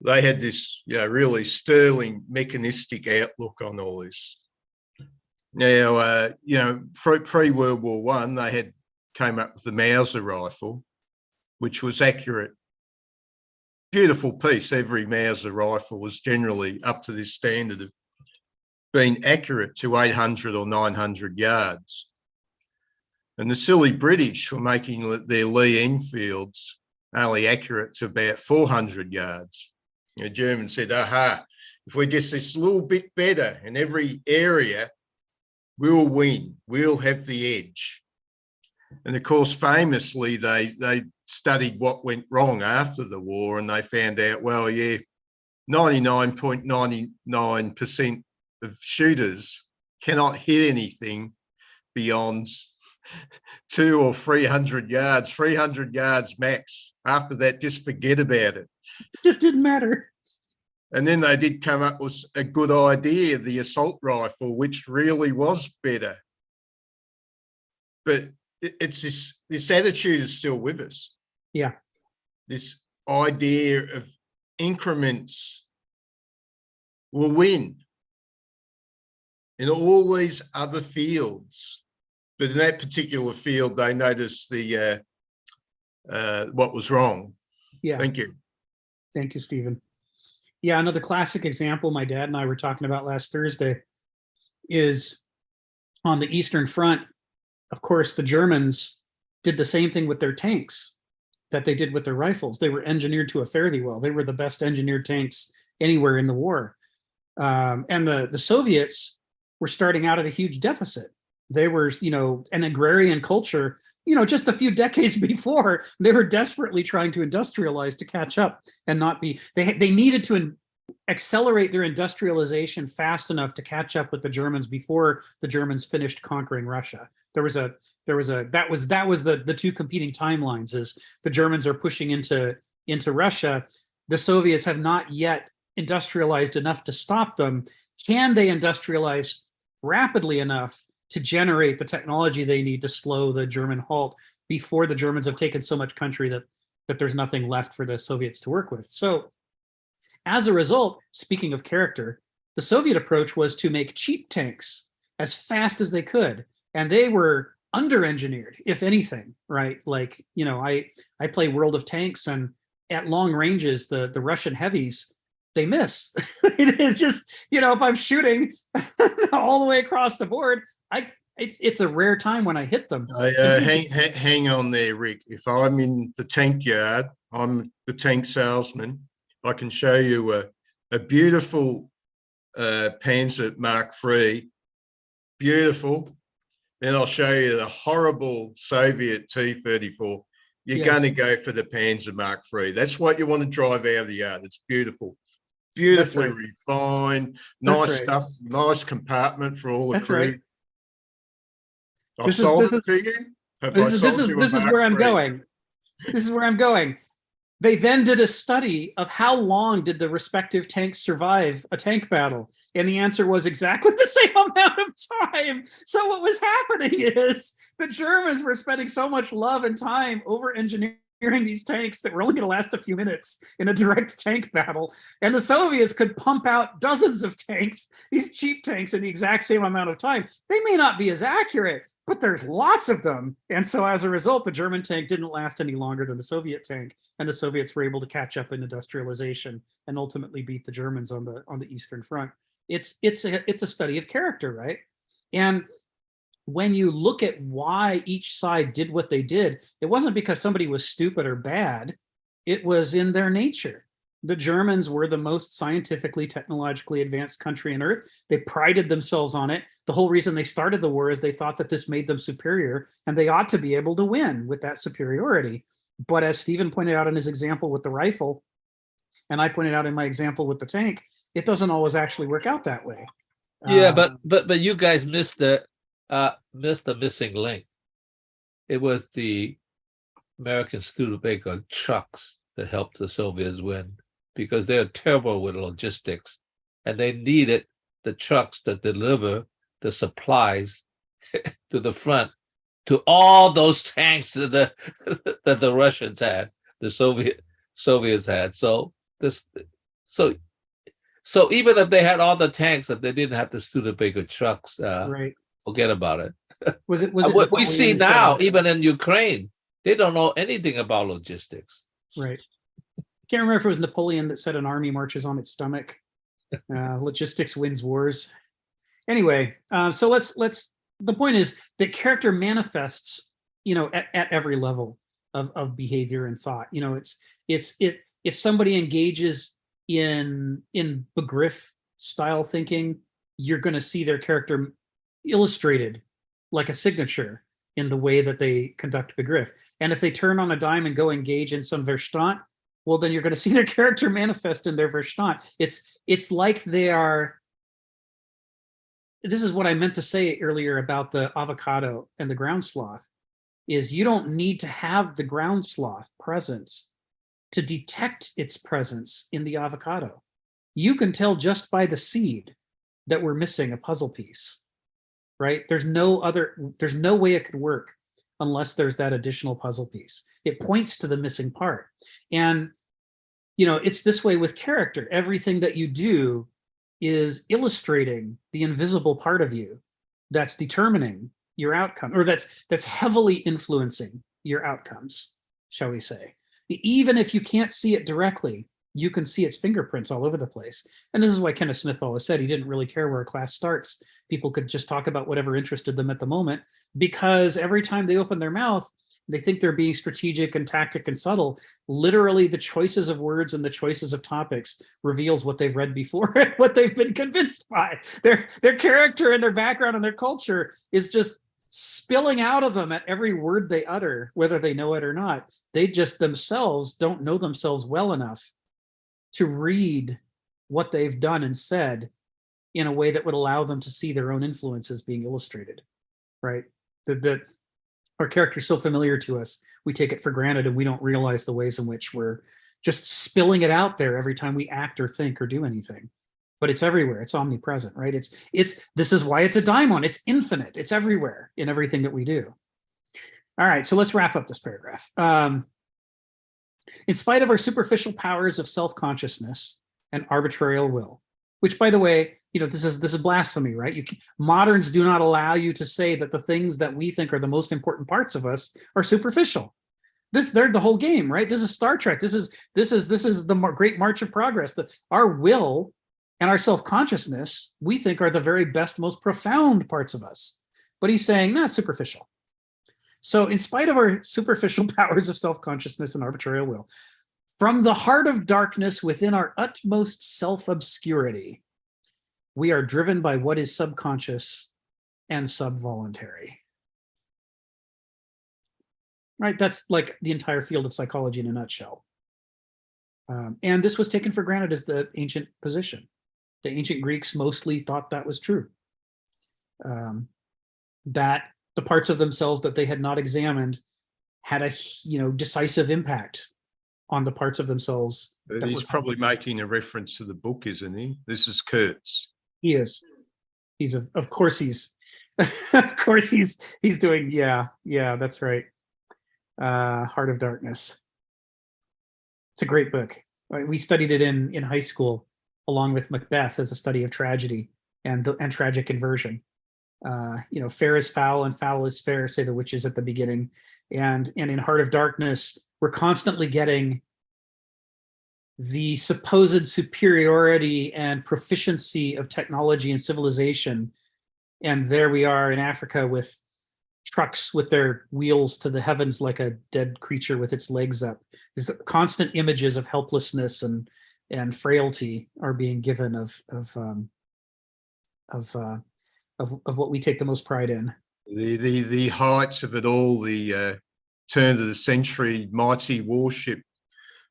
they had this really sterling mechanistic outlook on all this. Now, pre-World War One, they came up with the Mauser rifle, which was accurate. Beautiful piece. Every Mauser rifle was generally up to this standard of being accurate to 800 or 900 yards. And the silly British were making their Lee Enfields only accurate to about 400 yards. The Germans said, aha, if we just this little bit better in every area, we'll win, we'll have the edge. And of course, famously, they studied what went wrong after the war, and they found out, 99.99% of shooters cannot hit anything beyond 200 or 300 yards, 300 yards max. After that, just forget about it. Just didn't matter. And then they did come up with a good idea, the assault rifle, which really was better. But it's this attitude is still with us. Yeah. This idea of increments will win in all these other fields. But in that particular field, they noticed the what was wrong. Yeah. Thank you. Thank you, Stephen. Yeah, another classic example my dad and I were talking about last Thursday is on the Eastern Front. Of course, the Germans did the same thing with their tanks that they did with their rifles. They were engineered to a fare thee well. They were the best engineered tanks anywhere in the war. And the Soviets were starting out at a huge deficit. They were, an agrarian culture, just a few decades before, they were desperately trying to industrialize to catch up and not be, they needed to accelerate their industrialization fast enough to catch up with the Germans before the Germans finished conquering Russia. That was the two competing timelines. Is the Germans are pushing into Russia. The Soviets have not yet industrialized enough to stop them. Can they industrialize rapidly enough to generate the technology they need to slow the German halt before the Germans have taken so much country that there's nothing left for the Soviets to work with? So as a result, speaking of character, the Soviet approach was to make cheap tanks as fast as they could. And they were under-engineered, if anything, right? Like, you know, I play World of Tanks, and at long ranges, the Russian heavies, they miss. It's just, you know, if I'm shooting all the way across the board, it's a rare time when I hit them. Hang on there, Rick. If I'm in the tank yard, I'm the tank salesman. I can show you a beautiful Panzer Mark III, beautiful. Then I'll show you the horrible Soviet T-34. You're going to go for the Panzer Mark III. That's what you want to drive out of the yard. It's beautiful, beautifully refined, nice stuff, nice compartment for all the crew. I've sold it to you. This is where I'm going. This is where I'm going. They then did a study of how long did the respective tanks survive a tank battle. And the answer was exactly the same amount of time. So what was happening is the Germans were spending so much love and time over engineering these tanks that were only going to last a few minutes in a direct tank battle. And the Soviets could pump out dozens of tanks, these cheap tanks, in the exact same amount of time. They may not be as accurate, but there's lots of them. And so as a result, the German tank didn't last any longer than the Soviet tank. And the Soviets were able to catch up in industrialization and ultimately beat the Germans on the Eastern Front. It's a study of character, right? And when you look at why each side did what they did, it wasn't because somebody was stupid or bad. It was in their nature. The Germans were the most scientifically, technologically advanced country on earth. They prided themselves on it. The whole reason they started the war is they thought that this made them superior, and they ought to be able to win with that superiority. But as Stephen pointed out in his example with the rifle, and I pointed out in my example with the tank, it doesn't always actually work out that way. Yeah, but you guys missed the missing link. It was the American Studebaker trucks that helped the Soviets win, because they're terrible with logistics, and they needed the trucks that deliver the supplies to the front, to all those tanks that the Russians had, the Soviets had. So even if they had all the tanks, that they didn't have the Studebaker trucks, forget about it. Was it what we see now, even in Ukraine, they don't know anything about logistics. Right. Can't remember if it was Napoleon that said an army marches on its stomach. Logistics wins wars. Anyway, so let's. The point is that character manifests, you know, at every level of behavior and thought. You know, if somebody engages in begriff style thinking, you're going to see their character illustrated like a signature in the way that they conduct begriff. And if they turn on a dime and go engage in some Verstand, well, then you're going to see their character manifest in their Verstand. It's like they are. This is what I meant to say earlier about the avocado and the ground sloth, is you don't need to have the ground sloth present to detect its presence in the avocado. You can tell just by the seed that we're missing a puzzle piece, right? There's no way it could work unless there's that additional puzzle piece. It points to the missing part. And, you know, it's this way with character. Everything that you do is illustrating the invisible part of you that's determining your outcome, or that's heavily influencing your outcomes, shall we say. Even if you can't see it directly, you can see its fingerprints all over the place. And this is why Kenneth Smith always said he didn't really care where a class starts. People could just talk about whatever interested them at the moment, because every time they open their mouth, they think they're being strategic and tactic and subtle. Literally, the choices of words and the choices of topics reveals what they've read before, what they've been convinced by. Their character and their background and their culture is just spilling out of them at every word they utter, whether they know it or not. They just themselves don't know themselves well enough to read what they've done and said in a way that would allow them to see their own influences being illustrated, right? Our character's so familiar to us, we take it for granted, and we don't realize the ways in which we're just spilling it out there every time we act or think or do anything. But it's everywhere. It's omnipresent, right? This is why it's a daimon. It's infinite. It's everywhere in everything that we do. All right, so let's wrap up this paragraph. In spite of our superficial powers of self-consciousness and arbitrary will, which, by the way, this is blasphemy, right? Moderns do not allow you to say that the things that we think are the most important parts of us are superficial. They're the whole game, right? This is Star Trek. This is the Great March of Progress. Our will and our self-consciousness, we think, are the very best, most profound parts of us. But he's saying, no, it's superficial. So in spite of our superficial powers of self-consciousness and arbitrary will, from the heart of darkness within our utmost self-obscurity, we are driven by what is subconscious and subvoluntary. Right? That's like the entire field of psychology in a nutshell. And this was taken for granted as the ancient position. The ancient Greeks mostly thought that was true. That the parts of themselves that they had not examined had a decisive impact on the parts of themselves. But he's probably making a reference to the book, isn't he? This is Kurtz. He is. Of course he's doing, yeah, that's right. Heart of Darkness. It's a great book. We studied it in high school along with Macbeth as a study of tragedy and tragic inversion. Fair is foul and foul is fair, say the witches at the beginning. And in Heart of Darkness, we're constantly getting the supposed superiority and proficiency of technology and civilization. And there we are in Africa with trucks with their wheels to the heavens like a dead creature with its legs up. These constant images of helplessness and frailty are being given of what we take the most pride in. The heights of it all, the turn of the century mighty warship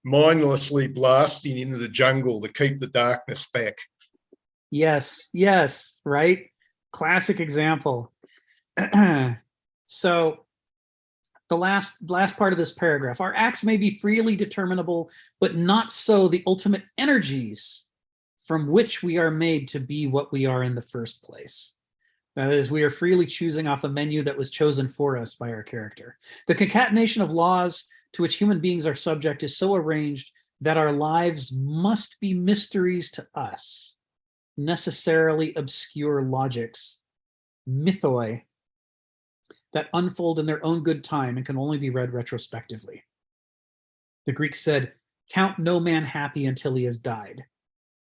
mindlessly blasting into the jungle to keep the darkness back. Yes, right? Classic example. So the last part of this paragraph, our acts may be freely determinable, but not so the ultimate energies from which we are made to be what we are in the first place. That is, we are freely choosing off a menu that was chosen for us by our character. The concatenation of laws to which human beings are subject is so arranged that our lives must be mysteries to us, necessarily obscure logics, mythoi, that unfold in their own good time and can only be read retrospectively. The Greeks said, count no man happy until he has died,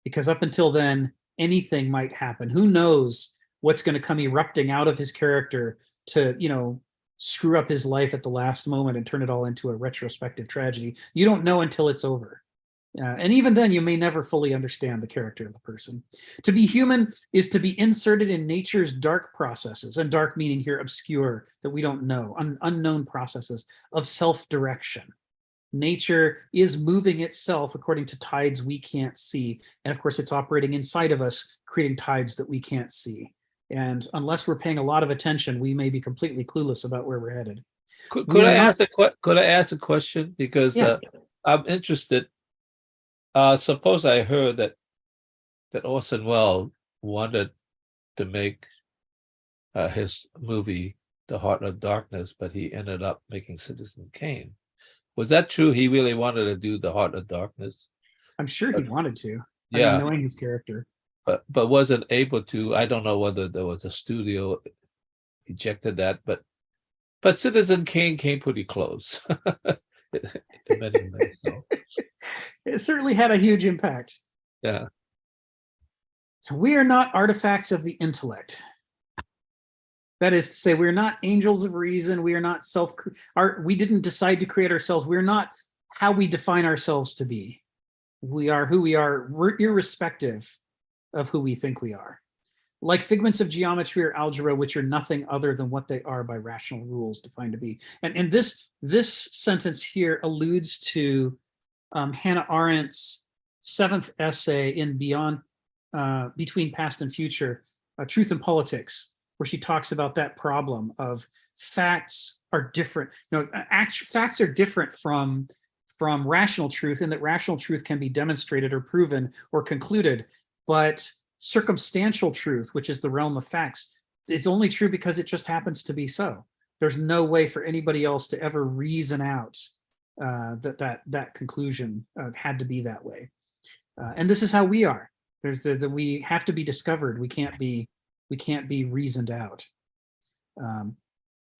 because up until then, anything might happen. Who knows what's going to come erupting out of his character to, screw up his life at the last moment and turn it all into a retrospective tragedy. You don't know until it's over. And even then, you may never fully understand the character of the person. To be human is to be inserted in nature's dark processes, and dark meaning here obscure, that we don't know, unknown processes of self-direction. Nature is moving itself according to tides we can't see. And of course, it's operating inside of us, creating tides that we can't see. And unless we're paying a lot of attention, we may be completely clueless about where we're headed. Could I ask a question? Because I'm interested. Suppose I heard that Orson Welles wanted to make his movie The Heart of Darkness, but he ended up making Citizen Kane. Was that true? He really wanted to do The Heart of Darkness? I'm sure he wanted to. Yeah, knowing his character. But wasn't able to. I don't know whether there was a studio ejected that, but Citizen Kane came pretty close. In many ways, so. It certainly had a huge impact. Yeah. So we are not artifacts of the intellect. That is to say, we're not angels of reason. We are not we didn't decide to create ourselves. We're not how we define ourselves to be. We are who we are, irrespective of who we think we are. Like figments of geometry or algebra, which are nothing other than what they are by rational rules defined to be. And this sentence here alludes to Hannah Arendt's 7th essay in Between Past and Future, Truth and Politics, where she talks about that problem of facts are different. Facts are different from rational truth, in that rational truth can be demonstrated or proven or concluded, but circumstantial truth, which is the realm of facts, is only true because it just happens to be so. There's no way for anybody else to ever reason out that conclusion had to be that way. And this is how we are. We have to be discovered. We can't be reasoned out.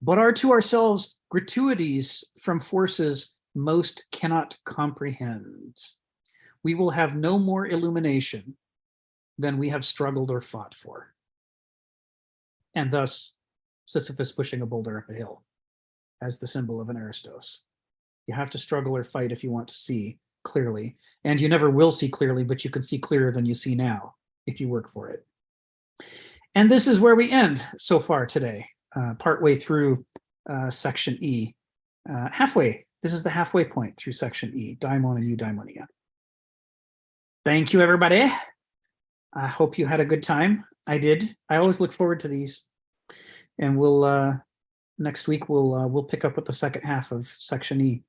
But are to ourselves gratuities from forces most cannot comprehend. We will have no more illumination than we have struggled or fought for. And thus, Sisyphus pushing a boulder up a hill as the symbol of an Aristos. You have to struggle or fight if you want to see clearly. And you never will see clearly, but you can see clearer than you see now if you work for it. And this is where we end so far today, partway through section E. Halfway, this is the halfway point through section E, daimon and eudaimonia. Thank you, everybody. I hope you had a good time. I did. I always look forward to these. And we'll next week we'll pick up with the second half of section E.